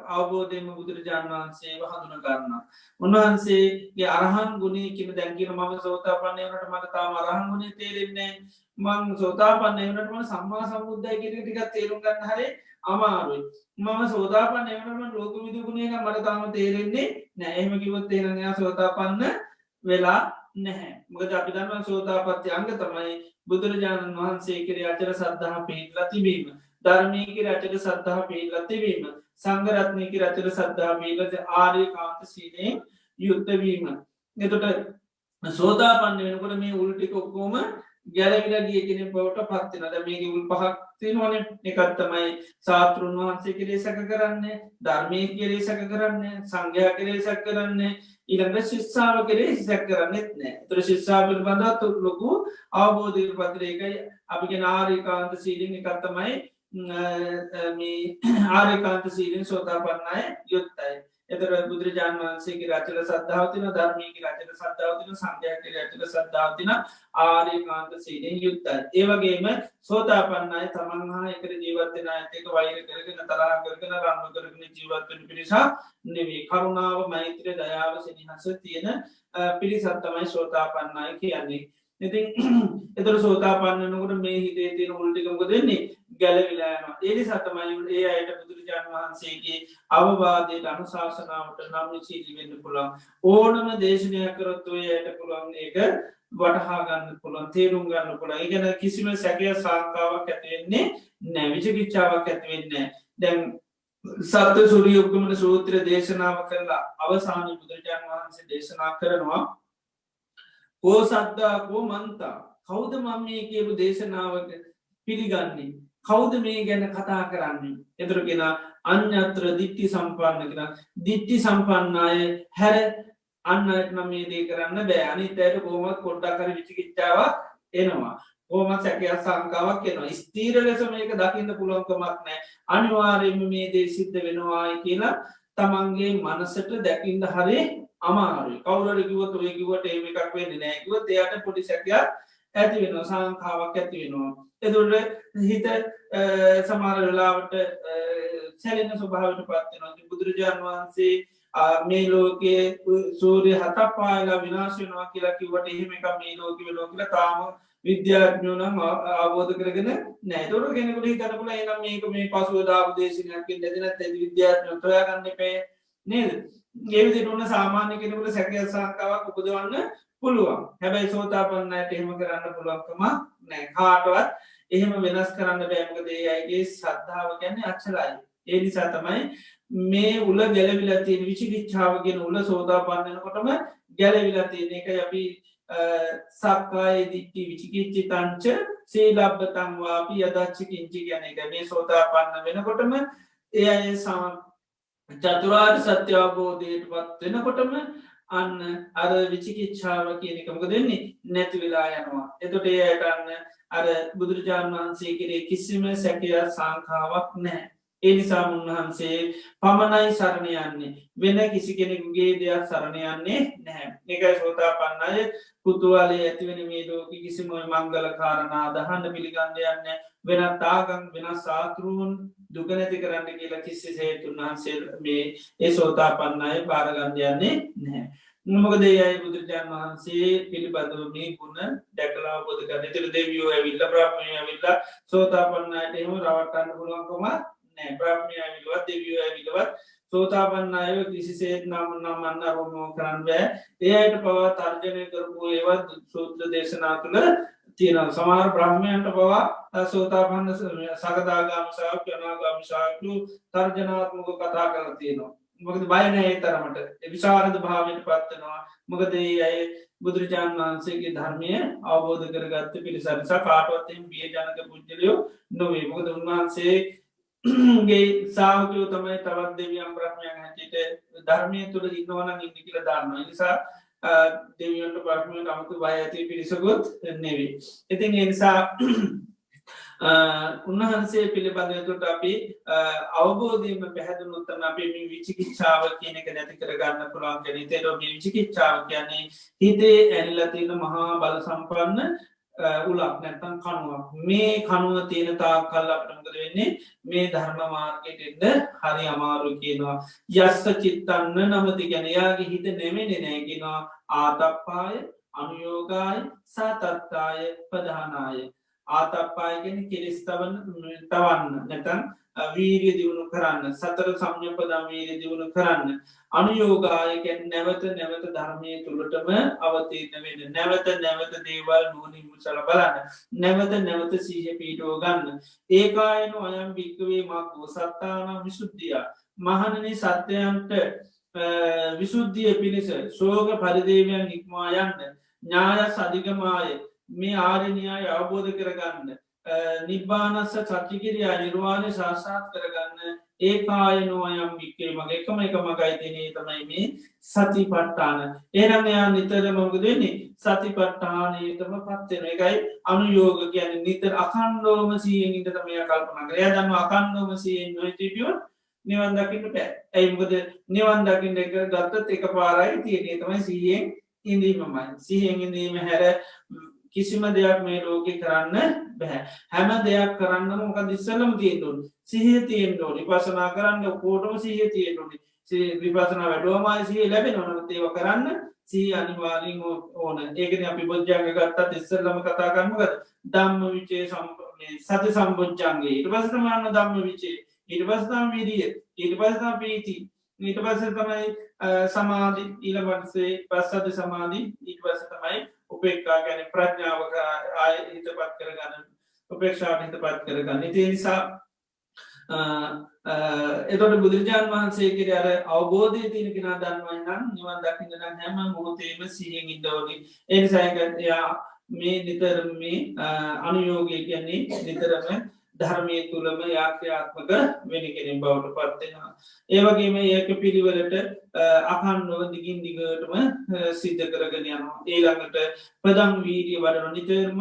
අවබෝධයම බුදුරජාණන් වහන්සේ හඳුන ගන්න. උන්වහන්සේගේ අරහන් ගුණේ කියන දැන්ගෙන මම සෝතාපන්නයනට මට තාම අරහන් ගුණේ තේරෙන්නේ මං සෝතාපන්නයනටම සම්මා සම්බුද්ධය කියෙන ටිකක් තේරුම් ගන්න හරි අමාරුයි. මම සෝතාපන්නයනටම ලෝක විදුගුණයක මට තාම තේරෙන්නේ නෑහෙම කිවොත් තේරනයා සෝතාපන්න වෙලා නැහැ. මොකද අපි දන්න සෝතාපත්ති අංග තමයි බුදුරජාණන් වහන්සේ කෙරේ අචර සද්ධහ පිහිටලා තිබීම. ධර්මයක රචට සද්ධහ පිහිටලා තිබීම. සංගරත්නයක රචට සද්ධා පිහිලද ආර්ය කාන්ත සීනයෙන් යුත්තවීම. එතොට සෝතාපන්න වෙනකොට මේ උල්ටික ඔක්කෝම ගැලවිල ගිය කෙන බවට පත්තිනද මේක උල් පහක්තිනවන එකත්තමයි සාතෘන් වහන්සේ කෙරේ සැක කරන්නේ ධර්මය කෙරේ සැක කරන්නේ සංඝයා කෙරේ සැක් කරන්නේ ඉළඟ ශිස්සාාව කෙරේ සැක් කරන්නෙත් නෑ තුර ශිස්සාාවල් බඳත් ලොකු අවබෝධය පත්‍රයකයි අපිගෙන ආරිකාන්ත සීලින් එකත්තමයි ආරකාන්ත සීලින් සෝතාපන්නය යුත්තයි. එතර බුදුරජාන් වන්සේගේ රචල සද්ධාවතින ධර්මයක රචල සද්ධාවතින සංඝයක රචල සද්ධාවතින ආරකාන්ත සීලෙන් යුත්තයි. ඒවගේම සෝතාපන්නයි තමන් හා එකට ජීවත්වන ඇතක වෛර කරගෙන තරහ කරගෙන රන්න කරගෙන ජීවත්වන පිරිසා නෙවේ කරුණාව මෛත්‍ර දයාව සනිහස තියෙන පිරිසත්තමයි සෝතාපන්නය කියන්නේ. ඉතින් එතර සෝතාපන්නනකට මේ හිතේ තියෙන උල්ටිකමක දෙන්නේ ගැලවිලාන ඒනි සතමයි ඒ අයට බුදුරජාණන් වහන්සේගේ අවවාදයට අනුශාසනාවට නම් සීලි වෙන්න පුළන් ඕනම දේශනය කරොත්තුව යට පුළන් ඒක වටහාගන්න පුළන් තේරුම් ගන්න පුළ ඉගැන කිසිම සැකය සංකාවක් ඇතිවෙන්නේ නැවිච කිච්චාවක් ඇතිවෙන්නේ දැන් සත්‍ය සුරියුක්ගමට සූත්‍ර දේශනාව කරලා අවසානය බුදුරජාණන් වහන්සේ දේශනා කරනවා කෝ සද්ධාකෝ මන්තා කෞද මම මේ කියපු දේශනාවක පිළිගන්නේ කෞද මේ ගැන කතා කරන්නේ එතුරගෙන අන්‍යත්‍ර දිට්ටි සම්පන්න කෙන දිට්ටි සම්පන්නය හැර අන්නට නම් මේ දේ කරන්න බෑ අනිතයට කෝමත් කොඩ්ඩක් කර විචිකිච්චාවක් එනවා ඕමත් සැකයක් සංකාවක් එනවා ස්තීර ලෙස මේක දකින්න පුළුවන්කමක් නෑ අනිවාරයම මේ දේ සිද්ධ වෙනවායි කියලා තමන්ගේ මනසට දැකින්ට හරි අමාරුයි කවුරට කිවත් ඔය කිවට ඒම එකක් වෙන්න නෑකිවත් එයට පොඩි සැකයක් ඇති වෙනවා සංකාවක් ඇති වෙනවා එතුට හිත සමාර වෙලාවට සැලෙන ස්වභාවට පත්වෙනවා බුදුරජාණන් වහන්සේ මේ ලෝකයේ සූරය හතක් පායලා විනාශයනවා කියලා කිවට එහෙම එක මේ ලෝක ලෝකල තාම විද්‍යාඥනම් අවබෝධ කරගෙන නෑතොට කෙනෙකුට හිතනකුල එනම් මේක මේ පසුව දාප දේශනයකින් දෙදන ඇති විද්‍යාඥ ප්‍රයාගන්න පේ නේද ඒවිදිට ඔන්න සාමාන්‍ය කෙනෙකුට සැකය සාකාවක් උපදවන්න පුළුවන් හැබැයි සෝතාපන්නයට එහෙම කරන්න පුළුවන්කම නෑ කාටවත් එහෙම වෙනස් කරන්න බෑමකදේ අයිගේ සද්ධාව ගැන්නේ අච්චලයි ඒ නිසා තමයි මේ උල ගැලවිලතිය විචිකිච්ඡාවගෙන උල සෝතාපන්නනකොටම ගැලවිලා තියෙන එක අපි සක්කාය දිට්ටි විචිකිච්චි තංච සීලබ්බතං වාපි යදච්චි කිංචි කියන එක මේ සෝතාපන්න වෙනකොටම ඒ අය චතුරාර්ය සත්‍ය අවබෝධයට පත් වෙනකොටම අන්න අර විචිකිච්ඡාව කියන එක මොකද වෙන්නේ නැති වෙලා යනවා. එතකොට ඒ අයට අන්න අර බුදුරජාණන් වහන්සේ කෙරේ කිසිම සැකයක් සංකාවක් නැහැ. ඒ නිසා උන්වහන්සේ පමණයි සරණ යන්නේ වෙන කිසි කෙනෙකුගේ දෙයක් සරණ යන්නේ නැහැ. එකයි සෝතාපන්න අය කුතුහලයේ ඇතිවෙන මේ ලෝක කිසිම මංගල කාරණා දහන්න පිළිගන්න යන්නේ වෙනත් ආගම් වෙනස් සාත්‍රූන් දුක නැති කරන්න කියලා කිසිසේත් උන්වහන්සේ මේ ඒ සෝතාපන්න අය බාරගන්න යන්නේ නැහැ. මොකද ඒ අය බුදුරජාණන් වහන්සේ පිළිබඳව මේ ගුණ දැකලා අවබෝධ කරගන්න. ඒතර දෙවියෝ ඇවිල්ලා බ්‍රහ්මයෝ ඇවිල්ලා සෝතාපන්න අයට එහෙම රවට්ටන්න පුළුවන්කම නෑ. බ්‍රහ්මයෝ ඇවිල්ලවත් දෙවියෝ ඇවිල්ලවත් සෝතාපන්න අයව කිසිසේත් නමන්න අරමුණු කරන්න බෑ. ඒ අයට පවා තර්ජනය කරපු ඒවත් සූත්‍ර දේශනා තුළ තියෙන සමහර බ්‍රහ්මයන්ට පවා සෝතාපන්න සකදාගාමි අනාගාමි ශාක්‍යු තර්ජනාත්මක කතා කරලා තියෙනවා. මොකද බය නැහැ තරමට විශාරද භාවයට පත්වෙනවා. මොකද ඒ අය බුදුරජාණන් වහන්සේගේ ධර්මය අවබෝධ කරගත්ත පිරිසක් නිසා කාටවත් බියජනක පුද්ගලයෝ නොවේ. මොකද උන්වහන්සේගේ ශ්‍රාවකයෝ තමයි තවත් දෙවියන් බ්‍රහ්මයන් හැටියට ධර්මය තුළ ඉන්නවනම් ඉන්න කියලා දාන්නවා. ඒ නිසා දෙවියන්ට බ්‍රහ්මයන්ට අමුතු බය ඇති පිරිසකුත් නෙවෙයි. ඉතින් ඒ නිසා උන්වහන්සේ පිළිබඳතුට අපි අවබෝධීම පැහැදුනුත්තම අපේ මේ විචිකිච්ඡාව කියන එක නැති කරගන්න පුළුවන් කෙන තේර මේ විචිකිච්ඡාව කියන්නේ හිතේ ඇනිලතින මහා බල සම්පන්න උලක් නැත්තන් කනුවක් මේ කනුව තියෙන තා කල් අපටමකද වෙන්නේ මේ ධර්ම මාර්ගයට එන්න හරි අමාරු කියනවා. යස්ස චිත්තන්න නමති ගැනයාගේ හිත නෙමෙන නෑගෙනවා ආතප්පාය අනුයෝගාය සතත්තාය ප්‍රධානාය ආතප්පායගෙන කෙලෙස්තවන්න නැතන් වීරිය දියුණු කරන්න සතර සම්යපදම් වීරිය දියුණු කරන්න අනුයෝගායකැන් නැවත නැවත ධර්මය තුළටම අවතීරණ වෙන නැවත නැවත දේවල් නුවනින් මුසල බලන්න නැවත නැවත සීහ පීටෝ ගන්න ඒකායන අයම් භික්කවේ මක්කෝ සත්තාන විසුද්ධිය මහණනි සත්‍යයන්ට විසුද්ධිය පිණිස ශෝක පරිදේවයන් ඉක්මවා යන්න ඥාය සධිකමාය මේ ආරණයාය අවබෝධ කරගන්න නිබ්බානස්ස සච්චිකිරයා නිර්වාණය ශාසාත් කරගන්න ඒ කායනෝ අයම් වික්කේ මගේ එකම එක මගයිතිනේ තමයි මේ සති පට්ටාන ඒනම් එයා නිතර මොකද වෙන්නේ සති පට්ටානයතම පත්වෙන එකයි අනුයෝග කියන නිතර අකණ්ඩෝම සියෙන් ඉට තමය කල්පන කරයා දන්න අකණ්ඩෝම සියෙන් නොතිබියොත් නිවන් දකිට පෑ ඇයිමකද නිවන් දකිට එක ගත්තත් එක පාරයි තියනේ තමයි සියෙන් ඉඳීමමයි සිහෙන් ඉඳීම හැර කිසිම දෙයක් මේ ලෝකෙ කරන්න බැහැ හැම දෙයක් කරන්න මොක දිස්සලම තියෙන්ටුන් සිහ තියෙන්ටෝනි පසනා කරන්න කෝටම සිහ තියෙන්ටුනි විපසන වැඩුවමයි සිහ ලැබෙන නොනත් ඒව කරන්න සී අනිවාලින් ඕන ඒකන අපි බොජ්ජංග ගත්තත් ඉස්සල්ලම කතා කරන්නගත් දම්ම විචේ සති සම්බෝජ්ජන්ගේ ඉට පසතමන්න දම්ම විචේ ඉට පස්තම් විදිිය ඊට පස්තම් පීති ඊට පස්ස තමයි සමාධි ඊළවන්සේ පස්සද සමාධී ඊට පස තමයි උපේක්කා ගැන ප්‍රඥාවක ආය හිත පත් කරගන්න උපේක්ෂාට හිත පත් කරගන්න ඉති නිසා එතොට බුදුරජාණන් වහන්සේ කෙර අර අවබෝධය තියෙන කෙන දන්වයි නම් නිවන් දකින්න හැම මොහොතේම සිහියෙන් ඉදෝනි එනිසායකයා මේ නිතරම මේ අනුයෝගය කියන්නේ නිතරම ධර්මය තුළම යාක්‍රියාත්මක වෙන කෙනෙ බවට පත්වෙනවා. ඒවගේම ඒක පිළිවලට අකන්නව දිගින් දිගටම සිද්ධ කරගෙන යනවා. ඒළඟට ප්‍රදම් වීරිය වඩන නිතරම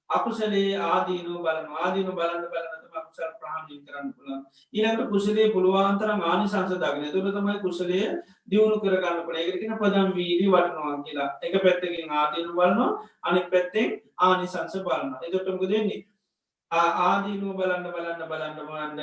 අකුසලේ ආදීනු බලන ආදීනු බලන්න බලනතම අකුසල් ප්‍රහණය කරන්න පුළන්. ඊළඟට කුසලේ පුළුවන්තර ආනි සංසදාගෙන තුළ තමයි කුසලය දියුණු කරගන්න පුළ ඒකරෙන පදම් වීරී වටනවා කියලා එක පැත්තකින් ආදීනු බලනවා අනි පැත්තෙන් ආනි සංස බලන්න එතොටමක දෙන්නේ ආදීනුව බලන්න බලන්න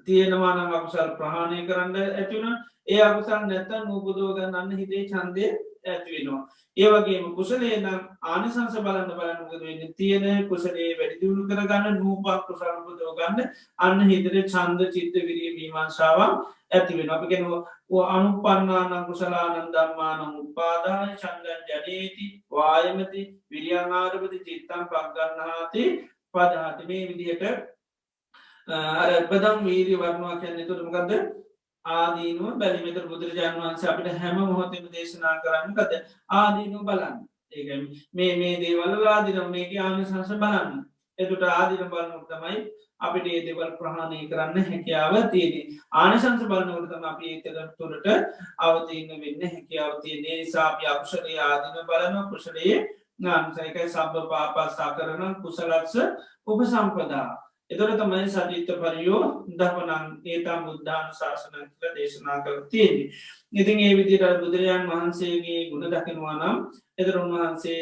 තියෙනවානම් අකුසල් ප්‍රහණය කරන්න ඇතිවුණ ඒ අකුසල් නැත්තන් නූපදෝගන්න අන්න හිතේ චන්දය ඇතිවෙනවා. ඒවගේම කුසලේ නම් ආනිසංස බලන්න වෙන්න තියෙන කුසලේ වැඩිදිුණු කරගන්න නූපක් කුසල්පදෝගන්න අන්න හිතර චන්ද චිත්ත විරිය මීමංසාාවන් ඇතිවෙන අපි කෙනව අනුපන්නාන කුසලානන් දම්මාන උපාදාය චන්දන් ජනේති වායමති විරියංආරපති චිත්තම් පක්ගන්නහාති පදහති මේ විදිහට අර බදම් වීරී වර්ණවා කියන්නේ තුරමකක්ද ආදීනුව බැලිමෙතර බුදුරජාණන් වහන්සේ අපිට හැම මොහොතම දේශනා කරන්න කද ආදීනු බලන්න ඒ මේ දේවල් ආදිනම් මේක ආනිසංස බලන්න එතුට ආදින බලනු තමයි අපිට ඒ දෙවල් ප්‍රහණය කරන්න හැකියාව තියදී ආනිසංස බලනවටතම අපි ඒතක තුළට අවතිීන්න වෙන්න හැකියාව තියන්නේ නිසාපි අකුෂලේ ආදින බලන කුෂලයේ නාන්සයකයි සබ්බ පාපස්සා කරන කුසලත්ස උප සම්පදා එතොට තමයි සජිත පරියෝ දපනන් ඒතා බුද්ධාන ශාසන කළ දේශනා කර තියෙන්නේ. ඉතින් ඒ විදිට බුදුරජාන් වහන්සේගේ ගුණ දකිනවා නම් එතර උන්වහන්සේ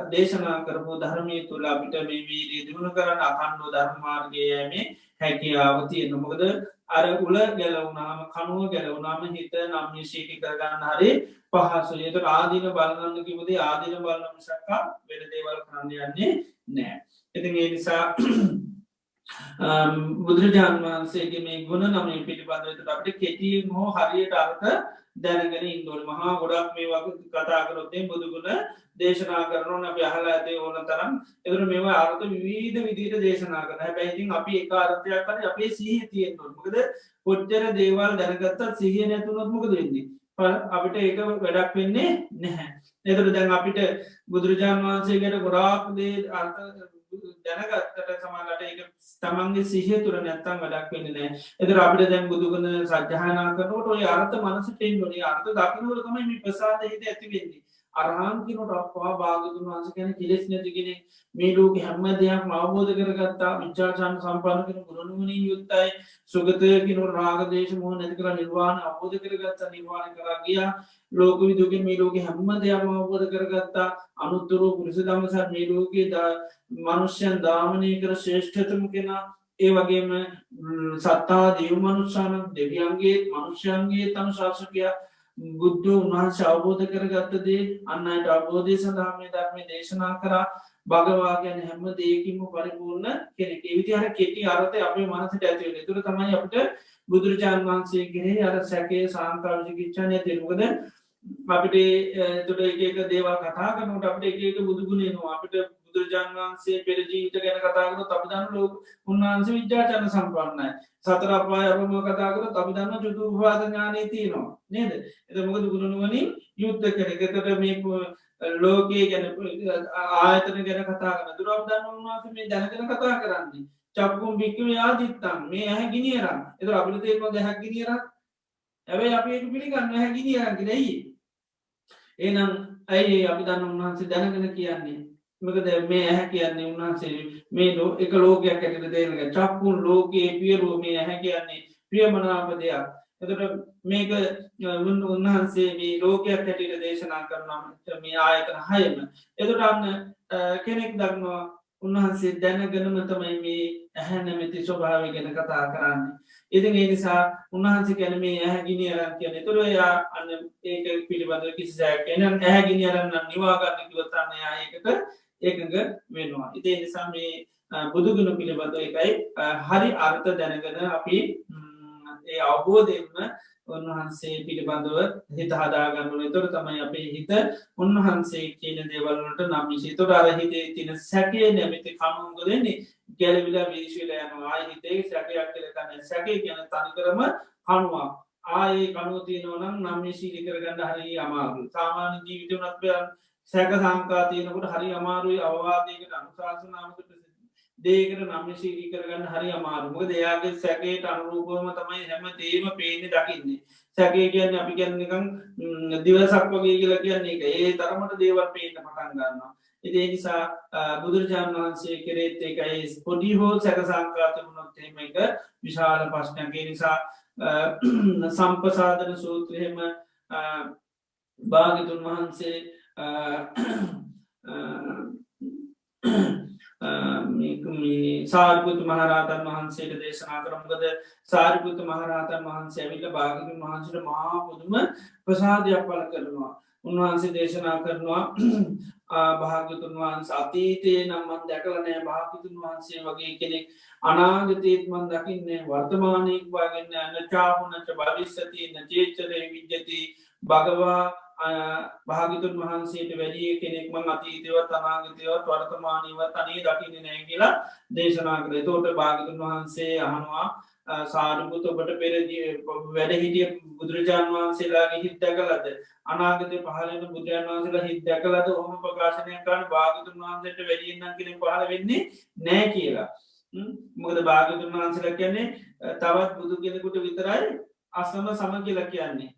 දේශනා කරපු ධර්මය තුළ අපිට මේ වීරී දියුණු කරන අකණ්ඩු ධර්මාර්ගයමේ හැකියාව තියෙන මොකද අර උල ගැලවුනාම කනුව ගැලවුනාම හිත නම් ශීටි කරගන්න හරි පහසුයට ආදින බලන්න කිවදේ ආදින බලන මිසක්කා වෙන දේවල් කරන්න යන්නේ නෑ. ඉතින් ඒ නිසා බුදුරජාණන් වහන්සේගේ මේ ගුණ නමේ පිළිබඳවට අපට කෙටියෙන් හෝ හරියට අර්ථ දැනගෙන ඉන්දොල් මහා ගොඩක් මේ වගේ කතා කරොත්තේ බුදුගුණ දේශනා කරනවන අප අහලා ඇතේ ඕන තරම් එතුර මේවා අර්ථ විවිධ විදිට දේශනා කරන හැබැයිතින් අපි එක අර්ථයක් කර අපේ සීහ තියෙන් නොමකද කොච්චර දේවල් දැනගත්තත් සිහිය නැතුනොත් මොකද වෙන්නේ අපිට ඒක වැඩක් වෙන්නේ නැහැ එතුර දැන් අපිට බුදුරජාණන් වහන්සේකට ගොඩාක්දේ අර්ථ දැනගත්තට සමාලට එක තමන්ගේ සිහිය තුර නැත්තම් වැඩක් වෙන්න නෑ එතර අපිට දැන් බුදුගන සජ්්‍යහනා කරනට ඔය අර්ථ මනසටෙන් ගොඩේ අර්ථ දකිනවලකම මේ ප්‍රසාද හිත ඇතිවෙන්නේ අරහන්කිනට අපවා භාගතුන් වන්ස කැන කිලෙස් නැතිගෙන මේ ලෝක හැම්ම දෙයක් අවබෝධ කරගත්තා විචාචාන් සම්පානකෙන ගුණනුවනින් යුත්තයි සුගතයකින රාගදේශ මෝ නැති කර නිර්වාණ අවබෝධ කරගත්තා නිර්වාණ කරා ගියා ලෝක විදුකින් මේ ලෝක හැම්ම දෙයක් අවබෝධ කරගත්තා අනුත්තරෝ පුරිස දමසත් මේ ලෝකයේ මනුෂ්‍යයන් දාමනය කර ශේෂ්ඨතම කෙනා ඒ වගේම සත්තා දීව මනුෂ්‍යාන දෙවියන්ගේ මනුෂ්‍යයන්ගේ තම ශාසකයා බුද්ධ උන්වහන්සේ අවබෝධ කරගත්තදේ අන්නයට අවබෝධය සඳහාමේ ධර්මය දේශනා කරා භගවා ගැන හැම දේකින්ම පරිපූර්ණ කෙනෙක් විදි හර කෙටි අරතය අපේ මනසට ඇතිවෙන තුර තමයි අපට බුදුරජාණන් වහන්සේ ගෙනේ අර සැකේ සාංකාවිජිකිච්චානය තිරුකද අපිට තුට එක දේවල් කතා කරනට අපට එක බුදුගුණේනවා අපිට බුදුරජාන් වහන්සේ පෙරජීවිත ගැන කතාකර තබිදන්න ලෝක උන්වහන්සේ විද්‍යාචන සම්පන්නයි සතරපා අරම කතාකර තබිදන්න චුතු පාද ඥානය තියනවා නේද එතමකද ගුණනුවනින් යුද්ධ කෙනෙකතට මේ ලෝකයේ ගැන ආයතන ගැන කතාගන දුරබ්දන්න උන්වාස මේ දැනකන කතා කරන්නේ චක්කුම් භික්කම ආදිත්තන් මේ ඇහැ ගිනියරන්න එත අපිට තේම දැහැක් ගිනියර ඇැයි අප පිළිගන්න හැ ගිනියරන්න දැයි ඒනම් ඇයි අපි දන්න උන්වහන්සේ දැනගෙන කියන්නේ මකද මේ ඇහැ කියන්නේ උන්වහන්සේ මේ එක ලෝකයක් ඇට දේනක චක්කුන් ලෝකයේ පියරුව මේ ඇහැ කියන්නේ ප්‍රියමනාප දෙයක් එතට මේක උන්වහන්සේ මේ ලෝකයක් හැටිට දේශනා කරනම් මේ ආයතන හයම එතට අන්න කෙනෙක් දක්නවා උන්වහන්සේ දැනගනම තමයි මේ ඇහැ නැමැති ස්වභාවය ගැන කතා කරන්න ඉතින් ඒ නිසා උන්වහන්සේ කැන මේ ඇහැගිනි අරන් කියන තුරයා අන්න ඒක පිළිබඳ කිසිසෑක් එන ඇහැගිනි අරන්න නිවාගන්න කිවත්තන්න ඒකට ඒකඟ වෙනවා ඉතිේ නිසා මේ බුදුගුණ පිළිබඳ එකයි හරි අර්ථ දැනගෙන අපි ඒ අවබෝධයෙන්ම උන්වහන්සේ පිළිබඳව හිත හදාගන්නු තොර තමයි අපේ හිත උන්වහන්සේ කියන දේවල්ලට නම්මිසි තොට අරහිතේ තින සැකේ නැමති කමුග දෙන්නේ ගැලවිලා විශීල යනවා හිතේ සැකයක් කලකන්න සැකේ කියන තනිකරම කනුවක් ආයේ කනුතියනවනම් නම්මිශීලි කරගන්න හරි අමාරු සාමාන්‍ය ජීවිතවනත්වයන් සැක සංකාතියනකට හරි අමාරුයි අවවාදයකට අනුශාසනාමකට දේකට නම්ශීලී කරගන්න හරි අමාරුමක දෙයාගේ සැකේට අනුරූපවම තමයි හැම දේම පේන දකින්නේ සැකේ කියන්න අපි ගැන්නකම් දිවසක් වගේ කියලා කියන්නේ එක ඒ තරමට දේවල් පේන්න පටන් ගන්නවා ඉතිේ නිසා බුදුරජාණන් වහන්සේ කෙරෙත් එකයි පොඩි හෝ සැක සංකාතමුණොත්තේම එක විශාල ප්‍රශ්නයගේ නිසා සම්පසාධන සූත්‍රහෙම භාගතුන් වහන්සේ සාරිපුත් මහරහතන් වහන්සේට දේශනා කරමගද සාරිපුත් මහරහතන් වහන්සේ ඇවිල්ල භාගතුන් වහන්සට මහා පුදුම ප්‍රසාධයක් පල කරනවා උන්වහන්සේ දේශනා කරනවා භාගතුන් වහන්ස අතීතයේ නම්මන් දැකලනෑ භාගතුන් වහන්සේ වගේ කෙනෙක් අනාගතයත්මන් දකින්නේ වර්තමානයක් වගන්න නචාහුනච භවිස්සති නචේච්චරය විද්්‍යති භගවා භාගිතුන් වහන්සේට වැඩිය කෙනෙක්ම අතීතවත් අනාගතයවත් වර්තමානීවත් අනේ දකින්න නෑ කියලා දේශනා කර තෝට භාගතුන් වහන්සේ අහනවා සාරිපුත්ත ඔබට පෙර වැඩ හිටිය බුදුරජාණන් වහන්සේලාගේ හිත් දැකලද අනාගත පහලන බුදුරජාණන් වහන්සේලා හිත් දැකලද ඔහම ප්‍රකාශනය කරන්න භාගතුන් වහන්සේට වැඩියන්නම් කෙන පහල වෙන්නේ නෑ කියලා මොකද භාගතුන් වහන්සේලා කියන්නේ තවත් බුදු කෙනෙකුට විතරයි අසම සම කියලා කියන්නේ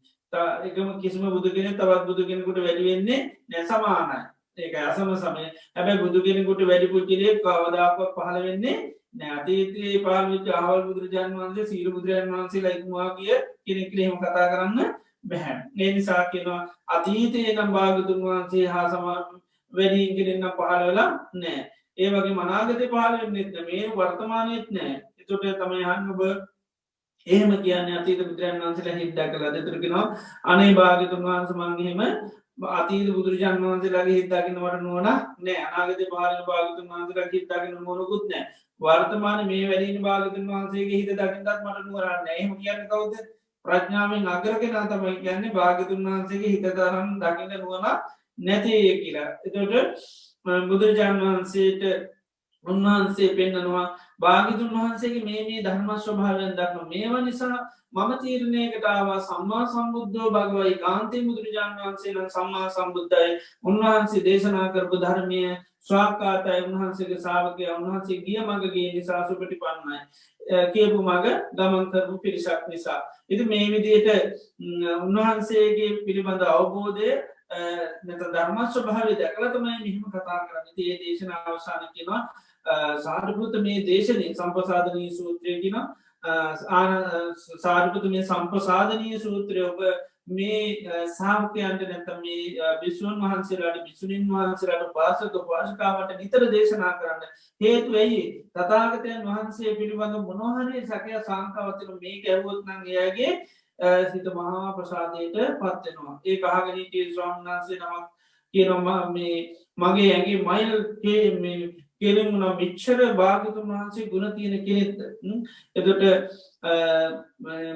එකම කිසිම බුදු කෙනෙ තවත් බුදු කෙනෙකුට වැඩිවෙන්නේ නැ සමානයි ඒක අසම සමය හැබැයි බුදු කෙනෙකුට වැඩි පුද්ගලයෙක් කවදාක පහළ වෙන්නේ නෑතීතයේ පාවිච්ච ආවල් බුදුරජාන් වන්සේ සීර බුදුරජන් වහන්සේ ලයිතුමා කිය කෙනෙක්ලෙහෙම කතා කරන්න බැහැ ඒ නිසා කෙනවා අතීතයේ නම් භාගතුන් වහන්සේ හා සම වැඩිගෙනන්න පහළ වෙලා නෑ ඒ වගේ මනාගත පහලවෙන්නෙත්න මේ වර්තමානයත් නෑ එතොට තමයි හන්න ඔබ එහෙම කියන්න අතීත බුදුරන් වන්සේලා හිද්දා කලා දෙතුරගෙනවා අනේ භාගතුන් වහන්ස මංගහෙම අතීත බුදුරජාන් වහන්සේලාගේ හිතාගෙනවට නුවන නෑ අනාගත පාලන භාගතුන් වහන්සේලා හිතාගෙන මොනකුත් නෑ වර්තමාන මේ වැඩින භාගතුන් වහන්සේගේ හිත දකිින්ටත් මට නුවරන්න එහම කියන්න කවුද ප්‍රඥාවෙන් අගරගෙන තමයි කියන්නේ භාගතුන් වහන්සේගේ හිත තරම් දකින්න නුවන නැතිය කියලා එතොට බුදුරජාණන් වහන්සේට උන්වහන්සේ පෙන්න්නනවා භාගිතුන් වහන්සේගේ මේ ධර්මශ්‍රභාවයෙන් දක්න මේවා නිසා මම තීරණයකටාව සම්මා සම්බුද්ධෝ භගවයි කාන්තේ බුදුරජාණන් වහන්සේ නම් සම්මා සම්බුද්ධයි උන්වහන්සේ දේශනා කරපු ධර්මය ස්වාකාතයි උන්වහන්සේගේ සාාවකය උන්වහන්සේ ගිය මගගේ නිසා සුපටි පන්නයි කියපු මග ගමන් කරපු පිරිසක් නිසා. ඉති මේ විදියට උන්වහන්සේගේ පිළිබඳ අවබෝධය නැත ධර්මස්්‍ර භාවය දැකලතමයි මෙහිම කතා කරන්න ඒ දේශන අවසාන කියෙනවා සාධපෘත මේ දේශනය සම්පසාධනී සූත්‍රයගෙන සාර්පත මේ සම්පසාධනය සූත්‍රය ඔබ මේ සාාවකයන්ට නැත මේ බිස්සුන් වහන්සේලාට බිසුනින් වහන්සේලාට පාසක පාශකාවට නිතර දේශනා කරන්න හේතු ඇයි තතාගතයන් වහන්සේ පිළිබඳ මොනොහරේ සැකය සංකාවතන මේ ඇවුවත්නං එයාගේ සිත මහා ප්‍රසාදයට පත්වෙනවා ඒ කහගනීටේ ස්වාම්නාන්සේ නමක් කියනවා මේ මගේ ඇගේ මයිල් කෙලෙමුණ මිච්චර භාගතුන් වහන්සේ ගුණ තියෙන කෙනෙත්ද එතට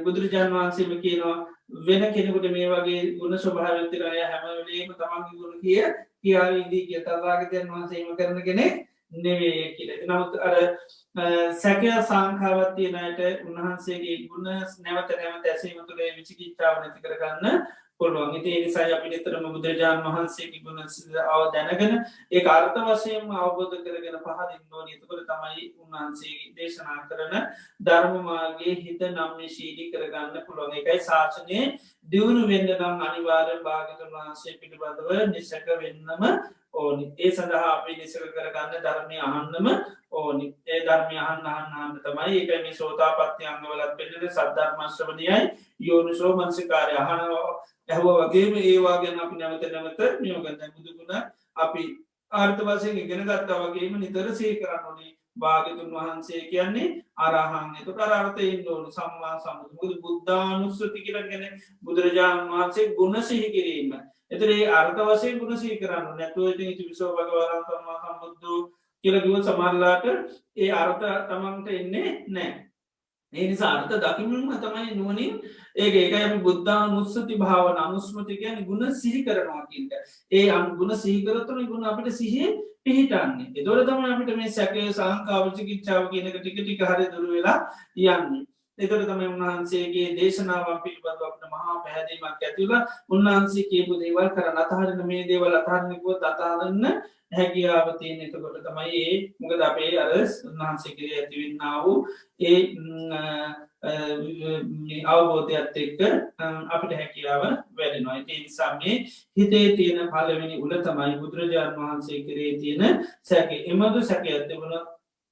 බුදුරජාන් වහන්සේම කියනවා වෙන කෙනෙකුට මේ වගේ ගුණ ස්වභාවතිරය හැමවලේම තමන්ගේ ගුණ කිය කියාවීදී කිය තවාගතයන් වහන්සේම කරන කෙනෙක් නෙවේ කියල නමුත් අර සැකය සංකාවත්තියනයට උන්වහන්සේගේ ගුණ නැවත නැවත ඇසීම තුළේ විචිකිච්චාව නැති කරගන්න පුළුවන් ඒ නිසා අපි නිතරම බුදුරජාණන් වහන්සේගේ ගුණ අව දැනගෙන ඒ අර්ථ වශයෙන්ම අවබෝධ කරගෙන පහදින්නෝ නතකොට තමයි උන්වහන්සේගේ දේශනා කරන ධර්මමාගේ හිත නම්ය ශීලි කරගන්න පුළුවන් එකයි ශාසනය දියුණු වෙන්න නම් අනිවාර්ය භාගතුන් වහන්සේ පිළිබඳව නිසක වෙන්නම ඕනි ඒ සඳහා අපි නිසක කරගන්න ධර්මය අහන්නම ඕනි ඒ ධර්මය අහන්න අහන්න තමයි එක මේ සෝතාපත්ති අංගවලත් පෙන්නට සද්ධර්මශ්‍රවනයයි යෝනිසෝ මන්සිකාරය අහනවා ඇහව වගේම ඒවා ගැන අපි නැවත නැවත නියෝගන්න බුදුගුණ අපි ආර්ථ වසයෙන් ඉගෙන ගත්තා වගේම නිතර සේ කරන්නනේ භාගතුන් වහන්සේ කියන්නේ අරහන් එතු අරර්ථයෙන් ඕනු සම්මා සමුද බුද්ධානුස්සති කියරගෙන බුදුරජාණන් වහන්සේ ගුණ සිහි කිරීම එතරේ අර්ථ වසයෙන් ගුණ සහි කරන්න නැතුව ඉති විසෝ භගවරන් සම්මා සම්බුද්ධ කියලගව සමල්ලාට ඒ අර්ථ තමන්ට එන්නේ නෑ ඒ නිසා අර්ථ දකිමින්ම තමයි නුවනින් ඒක ඒකයි බුද්ධා මුස්සති භාවන අනුස්මති කියන ගුණ සිහි කරනවා කියට ඒ අන් ගුණ සිහිකරතුන ගුණ අපිට සිහි පිහිටන්නේ එදොර තම අපිට මේ සැකය සංකාවචිකිච්චාව කියනක ටික ටික හරි දුර වෙලා යන්නේ එතොට තම උන්වහන්සේගේ දේශනාවන් පිළිබඳ අපට මහා පැහැදීමක් ඇතිවල උන්වහන්සේ කියපු දේවල් කරන අතහරන මේ දේවල් අතාරණකුව අතාරන්න හැකියාව තියෙන එතකොට තමයි ඒ මොකද අපේ අරස් උන්වහන්සේ කිරේ ඇතිවෙන්නා වූ ඒ අවබෝධයක්ත් එක්ක අපිට හැකියාව වැඩෙනවා ඒ නිසා මේ හිතේ තියෙන පලවෙනි උල තමයි බුදුරජාණන් වහන්සේ කරේ තියෙන සැක එමදු සැක ඇතිබුණ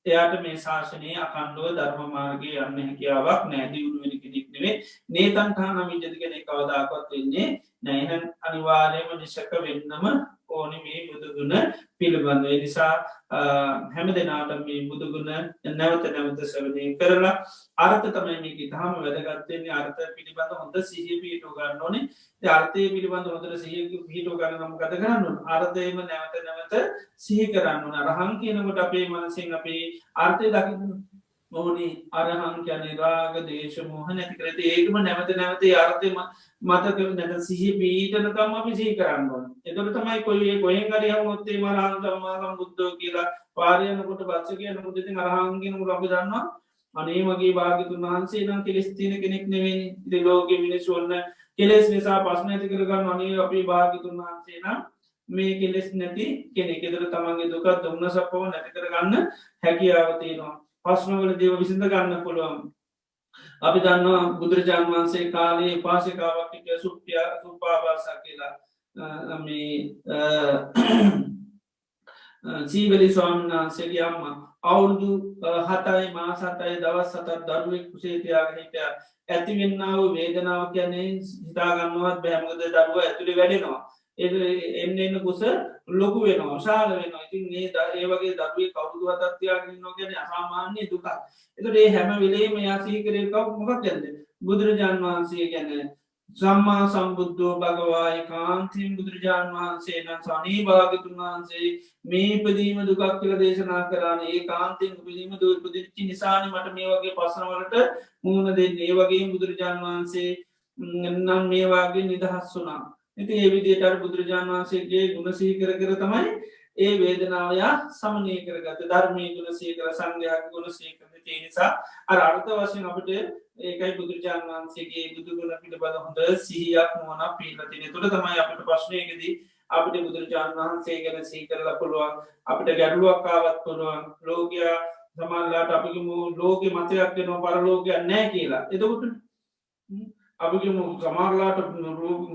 එයාට මේ ශාසනය අකණ්ඩුව ධර්ම මාර්ගය යන්න හැකියාවක් නෑදිවුණු වෙන කෙනෙක් නෙවේ නේතන් කාන විජති කෙනෙ කවදාකොත් වෙන්නේ නැයිහන් අනිවාර්යම නිශක වෙන්නම ඕනි මේ බුදුගුණ පිළිබඳව නිසා හැම දෙනාට මේ බුදුගුණ නැවත නැවත සවනය කරලා අර්ථ තමයි මේක දහම වැදගත්වන්නේ අර්ථ පිළිබඳ හොඳ සිහ පිටෝ ගන්න ඕනේ අර්ථය පිළිබඳ හොඳර සිහ පිටෝ ගන්න නම් ගත කරන්න අර්ථයම නැවත නැවත සිහි කරන්න රහන් කියනකොට අපේ මනසින් අපේ අර්ථය දකින්න ඕනි අරහන් කියන රාග දේශ මෝහ නැති කරත ඒකම නැවත නැවතේ අර්ථයම මතක නැත සිහි පීටනකම් අපි සිහි කරන්න එතොට තමයි කොයි ගොහෙන් ගරිය මොත්තේ මරහන් සම්මාසම් බුද්ධෝ කියලා පාරයනකොට බත්ස කියන මුදති අරහන්ගෙන ලබ දන්නවා අනේ මගේ භාග්‍යතුන් වහන්සේ නම් කෙලෙස් තියෙන කෙනෙක් නෙවෙයි. ඉතින් ලෝකෙ මිනිස්සු ඔන්න කෙලෙස් නිසා ප්‍රශ්න ඇති කරගන්න අනේ අපේ භාග්‍යතුන් වහන්සේ නම් මේ කෙලෙස් නැති කෙනෙක්. ඒතර තමන්ගේ දුක දුම්නසපව නැති කරගන්න හැකියාව තියෙනවා. ප්‍රශ්නවල දේව විසඳ ගන්න පුළුවන්. අපි දන්නවා බුදුරජාණන් වහන්සේ කාලයේ පාසිකාවක් සුපාවාසා කියලා මේ සීවලි ස්වාමීන් වහන්සේගේ අම්මා අවුරුදු 7යි මාස 7යි දවස් 7ක් දරුවෙක් කුසේ තියාගෙන හිටියා. ඇතිවෙන්නා වූ වේදනාව කියන්නේ හිතා ගන්නවත් බෑ. මොකද දරුවා ඇතුලේ වැඩෙනවා. එන්න කුස ලොකු වෙනවා, විශාල වෙනවා. ඉතින් ඒ වගේ දරුවෙක් අවුරුදු 7ක් තියාගෙන ඉන්නවා කියන්නේ අසාමාන්‍ය දුකක්. ඒතකොට මේ හැම වෙලේම යා සීකරේ මොකක්ද? බුදුරජාණන් වහන්සේ කියන්නේ සම්මා සම්බුද්ධෝ භගවායි කාන්තිම් බුදුරජාණන් වහන්සේ නම් සනී භාගතුන් වහන්සේ මේ ඉපදීම දුකක් කියලා දේශනා කරන්නේ. ඒ කාන්තින් ඉපදීම දුක ඉපදිච්ච නිසානේ මට මේ වගේ ප්‍රශ්නවලට මුහුණ දෙන්නේ. ඒ වගේම බුදුරජාණන් වහන්සේ නම් මේ වාගේ නිදහස් වුණා. ඉතින් ඒ විදිහට අර බුදුරජාණන් වහන්සේගේ ගුණ සිහි කර කර තමයි ඒ වේදනාව සමනය කරගත්තේ. ධර්මයේ ගුණ සිහි කර සංඝයාගේ ගුණ සිහි කර ඒ නිසා අර අර්ථ වශයෙන් අපිට ඒකයි බුදුරජාණන් වහන්සේගේ බුදු ගුණ පිළිබඳ හොඳ සිහියක් නුවණක් පිළිලා තියෙන. ඒතකොට තමයි අපිට ප්‍රශ්නයකදී අපිට බුදුරජාණන් වහන්සේ ගැන සිහි කරලා පුළුවන්. අපිට ගැටලුවක් ආවත් පුළුවන්. ලෝකයා සමාජලාට අපිගම ලෝකෙ මතයක් වෙනවා පරලෝකයක් නැහැ කියලා. එතකොට අපිගම සමාජලාට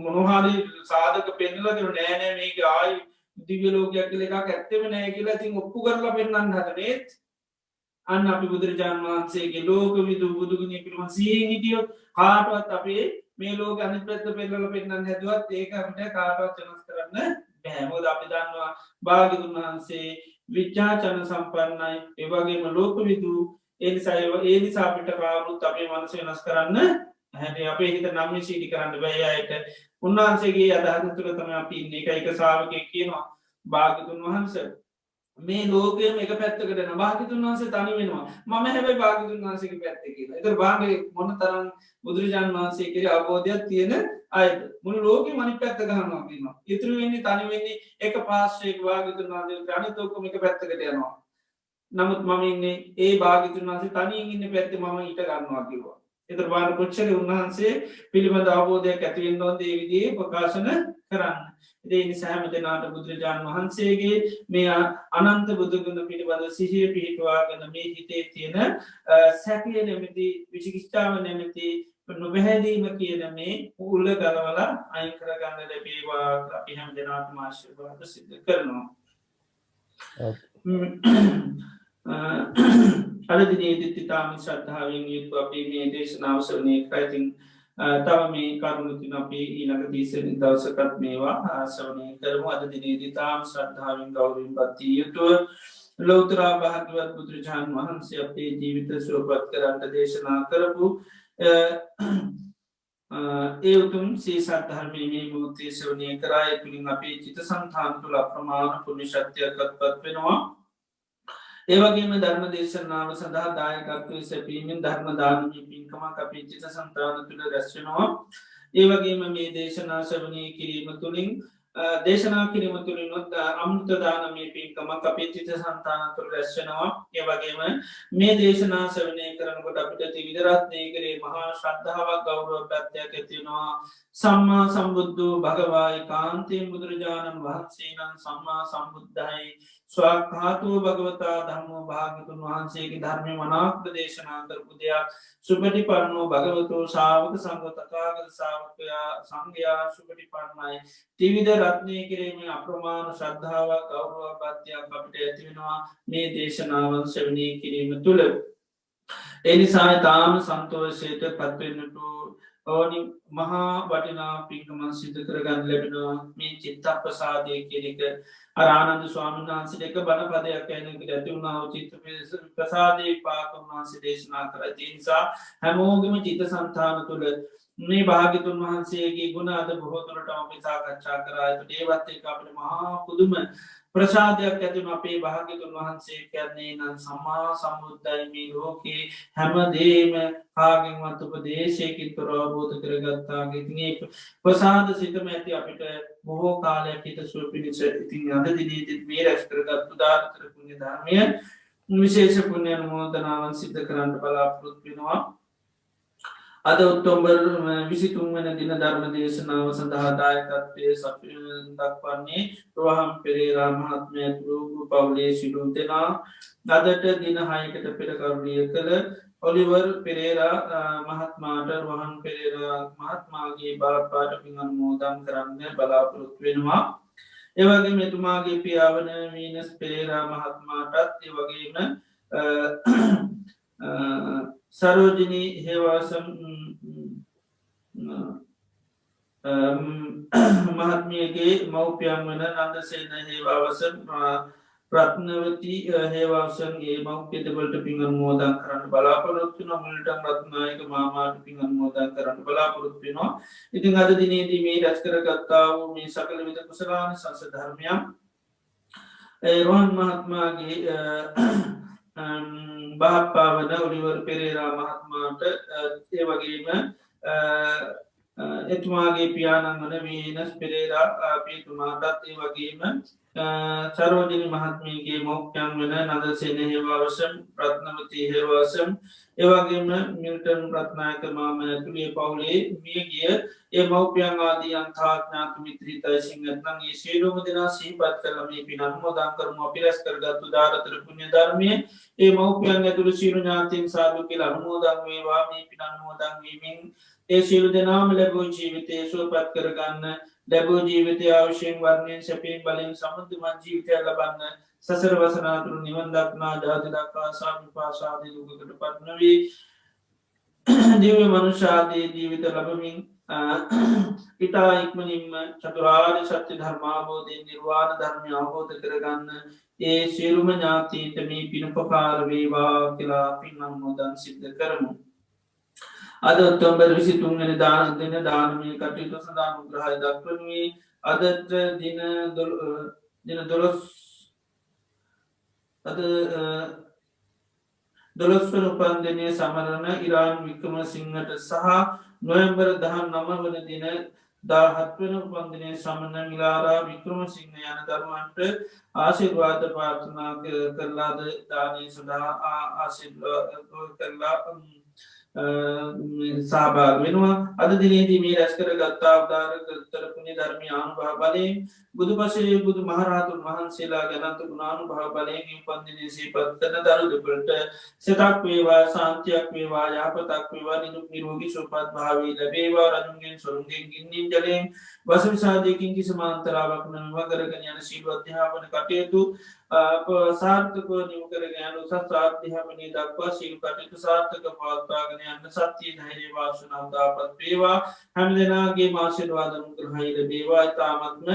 මොනවාරි සාධක පෙන්නලා දෙන නෑ නෑ මේක ආයි දිව්‍ය ලෝකයක් කියලා එකක් ඇත්තෙම නෑ කියලා ඉතින් ඔප්පු කරලා පෙන්නන්න හදනේ. අන්න අපි බුදුරජාණන් වහන්සේගේ ලෝක විදු බුදුගුණය පිළිබඳ සිහියෙන් හිටියොත් කාටවත් අපේ මේ ලෝක අනිත් පැත්ත පෙන්නලා පෙන්නන්න හැදුවත් ඒක අපිට කාටවත් වෙනස් කරන්න බෑ. මොකද අපි දන්නවා භාග්‍යවතුන් වහන්සේ විචාචන සම්පන්නයි. ඒ වගේම ලෝක විදු. ඒ නිසා අපිට කාරුත් අපේ මනස වෙනස් කරන්න හැබැයි අපේ හිත නම් සීටි කරන්න බෑ. අයට උන්වහන්සේගේ අදහස තුළ තමයි අපි ඉන්නේ. එක ශ්‍රාවකයෙක් කියනවා භාග්‍යවතුන් වහන්සේ මේ ලෝකයම එක පැත්තකට යනවා. භාග්‍යවතුන් වහන්සේ තනි වෙනවා. මම හැබැයි භාග්‍යවතුන් වහන්සේගේ පැත්තේ කියලා. ඒතර භාග්‍ය මොන තරම් බුදුරජාණන් වහන්සේ කෙරේ අවබෝධයක් තියෙන අයද. මුළු ලෝකෙම අනිත් පැත්ත ගන්නවා කියනවා. ඉතුරු වෙන්නේ තනි වෙන්නේ එක පාර්ශ්වයක භාග්‍යවතුන් වහන්සේ අනිත් ඔක්කොම එක පැත්තකට යනවා. නමුත් මම ඉන්නේ ඒ භාග්‍යවතුන් වහන්සේ තනියෙන් ඉන්න පැත්තේ මම ඊට ගන්නවා කිව්වා. ඒතර බාන කොච්චර උන්වහන්සේ පිළිබඳ අවබෝධයක් ඇති වෙන්න ඕනද ඒ විදිහේ ප්‍රකාශන කරන්න. ඒ නිසා හැම දිනාට බුදුරජාණන් වහන්සේගේ මේ අනන්ත බුදු ගුණ පිළිබඳ සිහිය පිහිටුවාගෙන මේ හිතේ තියෙන සැකය නැමැති විචිකිච්ඡාව නැමැති නොබැහැදීම කියන මේ උල ගලවලා අයින් කරගන්න ලැබේවා අපි හැම දිනාටම ආශිර්වාද සිදු කරනවා. අද දිනේදීත් ඉතාම ශ්‍රද්ධාවෙන් යුතුව අපි මේ දේශනාව ශ්‍රවණය කරා. ඉතින් තව මේ කරුණු තුන අපි ඊළඟ දවසකත් මේවා ශ්‍රවණය කරමු. අද දිනේදී ඉතාම ශ්‍රද්ධාවෙන් ගෞරවයෙන් පත්විය යුතුව ලෞතර භාග්‍යවත් බුදුරජාණන් වහන්සේ අපේ ජීවිත සුවපත් කරන්නට දේශනා කරපු ඒ උතුම් ශ්‍රී සද්ධර්මයේ මේ මොහොතේ ශ්‍රවණය කරා. ඒ තුලින් අපේ චිත්තසංතාන තුළ අප්‍රමාණ පුණ්‍ය ශක්තියක්පත් වෙනවා. ඒ වගේම ධර්ම දේශනාව සඳහා දායකත්වයේ සැපීමෙන් ධර්ම දානමය පින්කමක් අපේ චිත්තසංතාන තුළ රැස් වෙනවා. ඒ වගේම මේ දේශනා ශ්‍රවණය කිරීම තුළින් දේශනා කිරීම තුළිනුත් අමෘත දානමය පින්කමක් අපේ චිත්තසංතාන තුළ රැස් වෙනවා. ඒ වගේම මේ දේශනා ශ්‍රවණය කරනකොට අපිට ත්‍රිවිධ රත්නය කරේ මහා ශ්‍රද්ධාවක් ගෞරවයක් ඇති වෙනවා. සම්මා සම්බුද්ධෝ භගවායි කාන්තේ බුදුරජාණන් වහන්සේ නම් සම්මා සම්බුද්ධයි ස්වාක්ඛාතෝ භගවතා ධම්මෝ භාග්‍යවතුන් වහන්සේගේ ධර්මය මනාව දේශනා කරපු දෙයක්. සුපටිපන්නෝ භගවතෝ ශාවක සංඝ තථාගත ශාවකයා සංඝයා සුපටිපන්නයි. ත්‍රිවිධ රත්නය කිරීමේ අප්‍රමාණ ශ්‍රද්ධාවක් ගෞරවයක් අපිට ඇති වෙනවා මේ දේශනාවන් ශ්‍රවණය කිරීම තුළ. ඒ නිසා තාම සන්තෝෂයට පත්වෙන්නට ඕනි මහා වටිනා පින්කමක් සිදු කරගන්න ලැබෙනවා. මේ චිත්තප්‍රසාදය කියන එක අර ආනන්ද ස්වාමීන් වහන්සේට එක බණ පදයක් ඇහෙනකොට ඇති වුණා වූ චිත්ත ප්‍රසාදේ පාක උන්වහන්සේ දේශනා කරා. ඒ නිසා හැමෝගෙම චිත්තසංතාන තුළ මේ භාග්‍යවතුන් වහන්සේගේ ගුණ අද බොහෝ දුරට අපි සාකච්ඡා කරා. ඒවත් එක්ක අපිට මහා පුදුම ප්‍රසාදයක් ඇති වුණා. අපේ භාග්‍යවතුන් වහන්සේ කියන්නේ නම් සම්මා සම්බුද්ධයි. මේ ලෝකේ හැමදේම කාගෙන්වත් උපදේශයකින් තොරව අවබෝධ කරගත්තා. ඉතින් ඒ ප්‍රසාද සිතම ඇති අපිට බොහෝ කාලයක් හිත සුව පිණිස. ඉතින් අද දිනේදීත් මේ රැස් කරගත්තු දානතර පුණ්‍ය ධර්මය විශේෂ පුණ්‍ය අනුමෝදනාවන් සිද්ධ කරන්න බලාපොරොත්තු වෙනවා. අද ඔක්තෝබර් 23 වන දින ධර්ම දේශනාව සඳහා දායකත්වයේ දක්වන්නේ රෝහම් පෙරේරා මහත්මයා ඇතුළු පවුලේ සිටුම් දෙනා. අදට දින 6කට පෙර කරුණිය කළ ඔලිවර් පෙරේරා මහත්මාට රෝහන් පෙරේරා මහත්මාගේ බාප්පාට පින් අනුමෝදන් කරන්න බලාපොරොත්තු වෙනවා. ඒවගේ මෙතුමාගේ පියාවන මීනස් පෙරේරා මහත්මාටත් ඒ වගේම සරෝජනී හේවාසම් මහත්මියගේ මව්පියන් වන නන්දසේන හේවාවසන් ප්‍රත්නවති හේවාසන්ගේ මව්පියදවලට පින් අනුමෝදන් කරන්න බලාපොරොත්තු වෙනවා. මුලට රත්නායක මාමාට පින් අනුමෝදන් කරන්න බලාපොරොත්තු වෙනවා. ඉතින් අද දිනේදී මේ රැස් කරගත්තා වූ මේ සකල විද කුසලානිසංස ධර්මයන් රෝහන් මහත්මයාගේ බාප්පාවන ඔලිවර් පෙරේරා මහත්මාට ඒ වගේම එතුමාගේ පියාණන් වන වීනස් පෙරේරා පියතුමාටත් ඒ වගේම සරෝජනි මහත්මීගේ මෝක්්‍යන් වන නදසේන හේවාවසම් ප්‍රත්නමති හේවාසම් ඒවගේම මිල්ටන් ප්‍රත්නායක මාම ඇතුළේ පවුලේ මිය ගිය ඒ මව්පියන් ආදී අන්තාඥාතු මිත්‍රීතයි සිංහත්නන් ඒ සියලුම දෙනා සිහිපත් කරලමේ පින් අනුමෝදන් කරමු. අපි රැස් කරගත්තු දාරතර පුණ්‍ය ධර්මය ඒ මව්පියන් ඇතුළු සියලු ඥාතීන් සාදු කියලා අනුමෝදන් වේවා. මේ පින් අනුමෝදන් වීමෙන් ඒ සියලු දෙනාම ලැබූ ජීවිතය සුවපත් කරගන්න, ලැබූ ජීවිතය අවශ්‍යයෙන් වර්ණයෙන් සැපයෙන් බලයෙන් සමෘද්ධිමත් ජීවිතය ලබන්න, සසර වසනාතුරු නිවන් දක්නා ජාති දක්වා සාමිපාසාදී දුකකට පත් නොවී දිව්‍ය මනුෂ්‍යාදී ජීවිත ලබමින් ඉතා ඉක්මනින්ම චතුරාර්ය සත්‍ය ධර්මාබෝධයෙන් නිර්වාණ ධර්මය අවබෝධ කරගන්න ඒ සියලුම ඥාතීන්ට මේ පින් උපකාර වේවා කියලා පින් අනුමෝදන් සිද්ධ කරමු. අද ඔක්තෝබර් 23 වෙනි දින දානමය කටයුතු සඳහා අනුග්‍රහය දක්වනුයේ අදට දින 12 වන උපන්දිනය සමරන ඉරාන් වික්‍රමසිංහට සහ නොවැම්බර් 19 වන දින 17 වන උපන්දිනය සමරන මිලාරා වික්‍රමසිංහ යන දරුවන්ට ආශිර්වාද ප්‍රාර්ථනා කරලාද දානය සඳහා ආශිර්වාද කරලා සහභාග වෙනවා. අද දිනේදී මේ රැස් කර ගත්තා අවදාර කර පුණ්‍ය ධර්මී අනුභව බලයෙන් බුදු පසේ බුදු මහරහතුන් වහන්සේලා ගැනන්ත ගුණානුභව බලයෙන් උපන්දිනයේ සිහිපත් කරන දරු දෙපළට සිතක් වේවා, ශාන්තියක් වේවා, යහපතක් වේවා, නිදුක් නිරෝගී සුවපත් භාවය ලැබේවා. රජුන්ගෙන් සොරුන්ගෙන් ගින්නින් ජලයෙන් වසවිසාදයකින් කිසිම අන්තරාවක් නොව කරගෙන යන සීල අධ්‍යාපන කටයුතු සාර්ථකව නිම කරගෙන යන උසස් අධ්‍යාපනය දක්වා සීල කටයුතු සාර්ථක පවත්වාගෙන යන්න සත්‍යය ධෛර්ය වාසනාව දාපත් වේවා. හැම දෙනාගේ ආශිර්වාද අනුග්‍රහය ලැබේවා. ඊ타මත්ම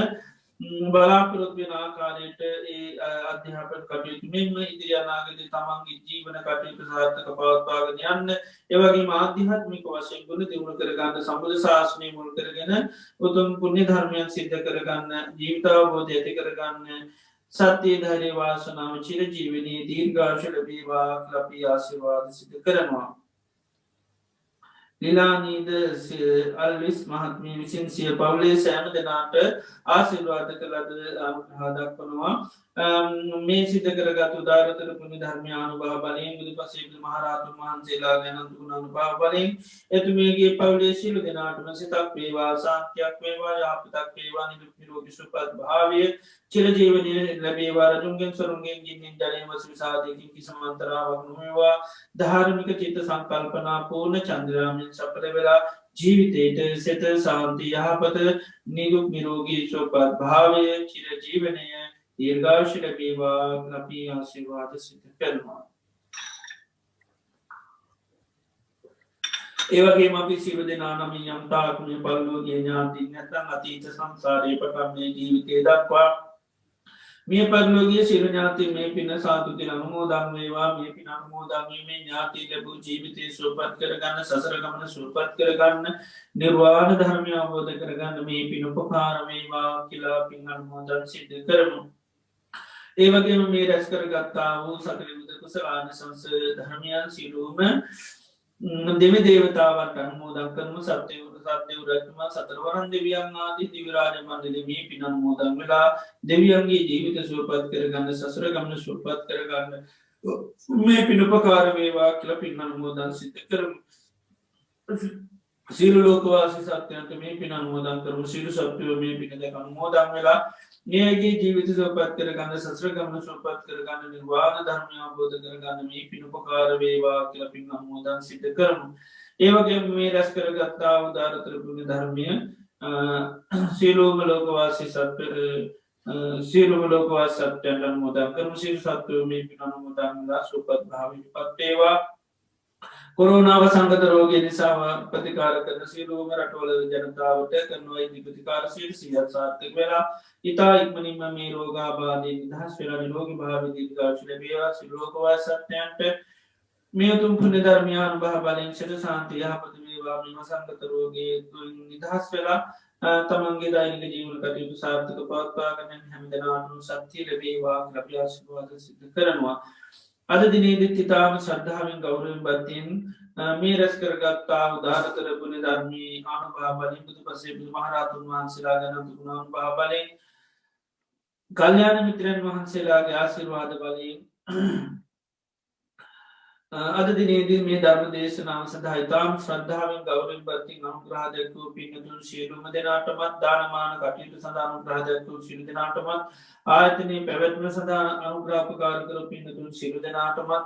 බලාපොරොත්තු වෙන ආකාරයට ඒ අධ්‍යාපන කටයුතු මෙන්ම ඉදිරි අනාගතයේ තමන්ගේ ජීවන කටයුතු සාර්ථක පවත්වාගෙන යන්න, ඒ වගේම ආධ්‍යාත්මික වශයෙන් ගුණ දියුණු කරගන්න, සම්බුද්ධ ශාසනය මුල් කරගෙන උතුම් පුණ්‍ය ධර්මයන් සිද්ධ කරගන්න, ජීවිතාවබෝධය ඇති කරගන්න සත්‍යය ධෛර්ය වාසනාව චිර ජීවනයේ දීර්ඝායුෂ ලැබේවා කියලා අපි ආශිර්වාද සිදු කරනවා. ලිලානීද අල්විස් මහත්මිය විසින් සිය පවුලේ සෑම දෙනාට ආශිර්වාද කළද අනුග්‍රහ දක්වනවා. මේ සිද්ධ කරගත් උදාරතර පුණ්‍ය ධර්මය අනුභව බලයෙන් බුදු පසේ බුදු මහරහතුන් වහන්සේලා ගැන ගුණ අනුභව බලයෙන් එතුමියගේ පවුලේ සියලු දෙනාටම සිතක් වේවා, ශාන්තියක් වේවා, යහපතක් වේවා, නිදුක් නිරෝගී සුවපත් භාවය චිරජීවනය ලැබේවා. රජුන්ගෙන් සොරුන්ගෙන් ගින්නින් ජලයෙන් වසවිසාදයකින් කිසිම අන්තරාවක් නොවේවා. ධාර්මික චිත්ත සංකල්පනා පූර්ණ චන්ද්‍රයාමෙන් සපල වෙලා ජීවිතයට සෙත සාන්ති යහපත නිදුක් නිරෝගී සුවපත් භාවය චිරජීවනය දීර්ඝායුෂ ලැබේවා අපි ආශිර්වාද සිදු කරනවා. ඒවගේම අපි සියලු දෙනා නමින් යම් තාක් මේ පරලෝකීය ඥාතීන් නැත්නම් අතීත සංසාරයේ පටන් මේ ජීවිතය දක්වා මේ පරලෝකීය සියලු ඥාතීන් මේ පින සාදු කියලා අනුමෝදන් වේවා. මේ පින අනුමෝදන් වීමෙන් ඥාතී ලැබූ ජීවිතය සුවපත් කරගන්න, සසර ගමන සුවපත් කරගන්න, නිර්වාණ ධර්මය අවබෝධ කරගන්න මේ පින උපකාර වේවා කියලා පින් අනුමෝදන් සිදු කරමු. ඒ වගේම මේ රැස් කරගත්තා වූ සකල විද කුසලානිසංස ධර්මයන් සියලුම දෙවි දේවතාවන්ට අනුමෝදන් කරමු. සත්‍යවරු රජතුම සතරවරන් දෙවියන් ආදී දිව්‍ය රාජ මණ්ඩලයේ මේ පින් අනුමෝදන් වෙලා දෙවියන්ගේ ජීවිත සුවපත් කරගන්න, සසර ගමන සුවපත් කරගන්න, මේ පිනුපකාර වේවා කියලා පින් අනුමෝදන් සිද්ධ කරමු. සියලු ලෝකවාසී සත්‍යයන්ට මේ පින් අනුමෝදන් කරමු. සියලු සත්වයෝ මේ පින දැක අනුමෝදන් වෙලා නියගේ ජීවිත සුවපත් කරගන්න, සසර ගමන සුවපත් කරගන්න, නිර්වාණ ධර්මය අවබෝධ කරගන්න මේ පිනුපකාර වේවා කියලා පින් අනුමෝදන් සිද්ධ කරමු. ඒ වගේම මේ රැස් කරගත්තා වූ උදාරතර පුණ්‍ය ධර්මය සියලුම ලෝකවාසී සියලුම ලෝකවාසී සත්වයන්ට අනුමෝදන් කරමු. සියලු සත්වයෝ මේ පින් අනුමෝදන් වෙලා සුවපත් භාවයට පත් වේවා. කොරෝනාව සංගත රෝගය නිසා ප්‍රතිකාර කරන සියලුම රටවල ජනතාවට කරන වෛද්‍ය ප්‍රතිකාර සියලු සාර්ථක වෙලා ඉතා ඉක්මනින්ම මේ රෝගාබාධයෙන් නිදහස් වෙලා නිරෝගී භාවයේ දීර්ඝායුෂ ලැබේවා. සියලු ලෝකවාසී සත්වයන්ට මේ උතුම් පුණ්‍ය ධර්මය අනුභව බලයෙන් සිත සාන්තිය යහපත වේවා. මේ සංගත රෝගයේ නිදහස් වෙලා තමන්ගේ දෛනික ජීවන කටයුතු සාර්ථක පවත්වාගෙන හැමදෙනාටම ශක්තිය ලැබේවා කියලා අපි ආශිර්වාද සිදු කරනවා. අද දිනේදීත් ඉතාම ශ්‍රද්ධාවෙන් ගෞරවයෙන් බද්ධියෙන් මේ රැස් කරගත්තා උදාරතර පුණ්‍ය ධර්මී අනුභව බලයෙන් බුදුපසේ බුදුමහරහතුන් වහන්සේලා ගැන දුුණ අනුභව බලයෙන් කල්යාණ මිත්‍රයන් වහන්සේලාගේ ආශිර්වාද බලයෙන් අද දිනේදී මේ ධර්ම දේශනාව සඳහා ඉතාම ශ්‍රද්ධාවෙන් ගෞරවයෙන් බද්ධියෙන් අනුග්‍රහ දැක්වූ පින්වතුන් සියලුම දෙනාටමත් දානමාන කටයුතු සඳහා අනුග්‍රහ දැක්වූ සියලු දෙනාටමත් ආයතනයේ පැවැත්ම සඳහා අනුග්‍රහපකාර කර පින්වතුන් සියලු දෙනාටමත්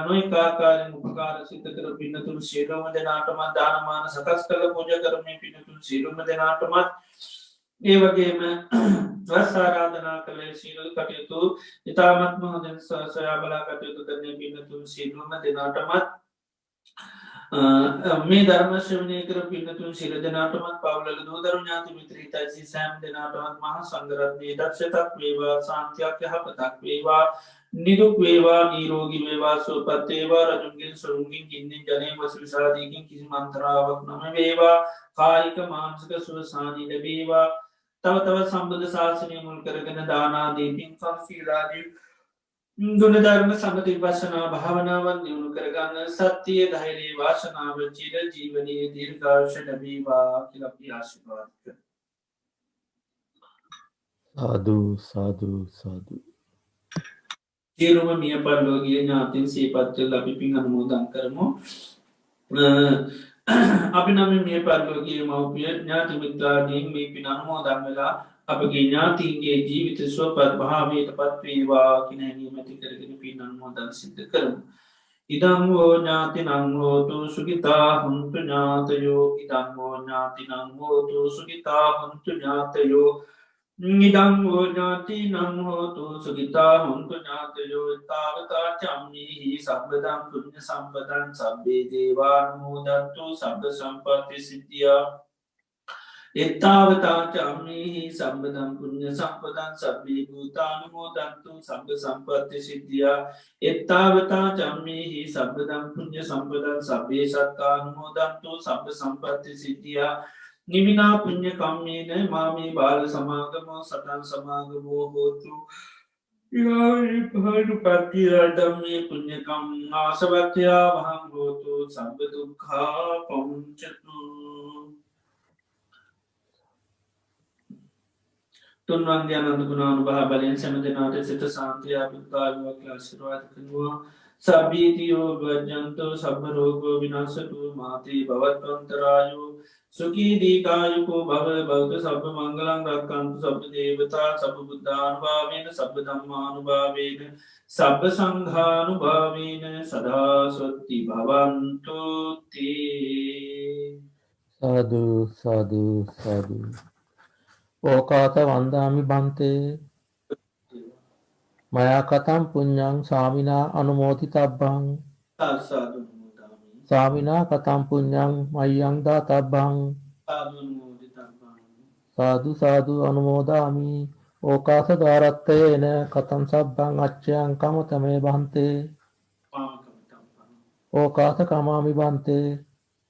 නොයෙක් ආකාරයෙන් උපකාර සිද්ධ කර පින්වතුන් සියලුම දෙනාටමත් දානමාන සකස් කළ පූජා කරමින් පින්වතුන් සියලුම දෙනාටමත් ඒ වගේම වස්සාරාධනා කළේ සියලු කටයුතු ඉතාමත්ම හොඳින් සොයා බලා කටයුතු කරන්නේ පින්වතුන් සියලුම දෙනාටමත් මේ ධර්ම ශ්‍රවණය කර පින්වතුන් සියලු දෙනාටමත් පවුලක දූදරු ඥාති මිත්‍ර හිතයිසි සෑම දෙනාටමත් මහා සංඝරත්නයේ දක්ෂතක් වේවා, සාන්තියක් යහපතක් වේවා, නිදුක් වේවා, නිරෝගී වේවා, සුවපත් වේවා. රජුන්ගෙන් සොරුන්ගෙන් ගින්නෙන් ජලයෙන් වස විසාදයකින් කිසිම අන්තරාවක් නොම වේවා. කායික මානසික සුව සාධී ලැබේවා. තව තවත් සම්බුද්ධ ශාසනය මුල් කරගෙන දානාදී පින්කම් සීලාදී ගුණධර්ම සමති විපස්සනා භාවනාවන් දියුණු කරගන්න සත්‍යය ධෛර්යය වාසනාව චිර ජීවනයේ දීර්ඝායුෂ ලැබේවා කියලා අපි ආශිර්වාද කරමු. සාදු සාදු සාදු. සියලුම මිය පරලෝකීය ඥාතීන් සිහිපත් කරලා අපි පින් අනුමෝදන් කරමු. අපි නම් මේ පරලෝකීය මව්පිය ඥාති මිත්‍රාදීන් මේ පින් අනුමෝදන් වෙලා අපගේ ඥාතීන්ගේ ජීවිත සුවපත් භාවයට පත් වේවා කියන හැඟීම ඇති කරගෙන පින් අනුමෝදන් සිද්ධ කරමු. ඉදං වූ ඥාතිනං හෝතු සුඛිතා හොන්තු ඥාතයෝ. ඉදං වූ ඥාතිනං හෝතු සුඛිතා හොන්තු ඥාතයෝ. ඉදං වූ ඥාතිනං හෝතු සුඛිතා හොන්තු ඥාතයෝ. තාවතා චම්මේහි සබ්බදං පුඤ්ඤ සම්පදං සබ්බේ දේවානුමෝදන්තු සබ්බ සම්පත්ති සිද්ධියා. එත්තාවතා චම්මේහි සම්බදං පුඤ්ඤ සම්පදං සබ්බේ භූතානුමෝදන්තු සබ්බ සම්පත්ති සිද්ධියා. එත්තාවතා චම්මේහි සම්බදං පුඤ්ඤ සම්පදං සබ්බේ සත්තානුමෝදන්තු සබ්බ සම්පත්ති සිද්ධියා. නිමිනා පුඤ්ඤ කම්මේන මාමේ බාල සමාගමෝ සතං සමාගමෝ හෝතු. පහඩු පත්තිරටම්මේ පුඤ්ඤකම් ආසවත්‍යයා වහං හෝතු සබ්බ දුක්ඛා පමුච්චතු. තුන්වන්ගේ අනන්ත ගුණානුභාව බලයෙන් සෑම දෙනාට සිත සාන්තිය අභිවෘද්ධියක් ආශිර්වාද කරනවා. සබ්බීතියෝ වජ්ජන්තෝ සබ්බ රෝගෝ විනාශතු මාතේ භවත්වන්තරායෝ සුඛී දීඝායුකෝ භව භවතු සබ්බ මංගලං රක්ඛන්තු සබ්බ දේවතා සබ්බ බුද්ධානුභාවේන සබ්බ ධම්මානුභාවේන සබ්බ සංඝානුභාවේන සදා සොත්ති භවන්තු තේ. සාදු සාදු සාදු. ඕකාත වන්දාමි බන්තේ මයා කතම් පුඤ්ඤං සාමිනා අනුමෝදිතබ්බං. සාදු සාමිනා කතම් පුඤ්ඤං මයං දාතබ්බං. සාදු සාදු අනුමෝදාමි. ඕකාස ද්වාරත්තයේන කතම් සබ්බං අච්ඡයං කමතමේ බන්තේ. ඕකාස කමාමි බන්තේ.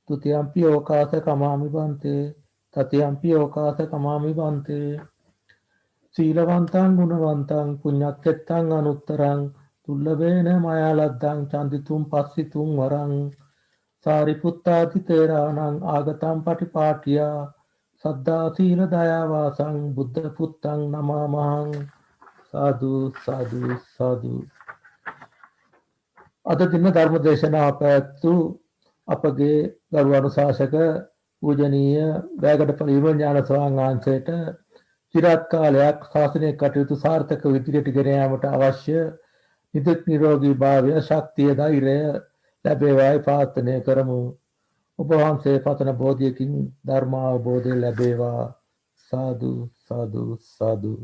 තුතියම්පි ඕකාස කමාමි බන්තේ. තතියම්පි ඕකාස කමාමි බන්තේ. සීලවන්තං ගුණවන්තං පුඤ්ඤක්ඛෙත්තං අනුත්තරං දුර්ලභේන මයා ලද්දං චන්දිතුම් පස්සිතුම් වරං. සාරිපුත්තාදි තේරාණං ආගතං පටිපාටියා සද්දා සීල දයා වාසං බුද්ධ පුත්තං නමාමහං. සාදු සාදු සාදු. අද දින ධර්ම දේශනාව පැවැත්වූ අපගේ ගරු අනුශාසක පූජනීය වැයගඩපළ ඥාන ස්වාමීන් වහන්සේට চিරාත් කාලයක් ශාසනය කටයුතු සාර්ථකව ඉදිරියට ගෙන යාමට අවශ්‍ය නිදුක් නිරෝගී භාවය, ශක්තිය, ධෛර්යය ලැබේවායි ප්‍රාර්ථනා කරමු. ඔබ වහන්සේ පතන බෝධියකින් ධර්ම අවබෝධය ලැබේවා. සාදු සාදු සාදු.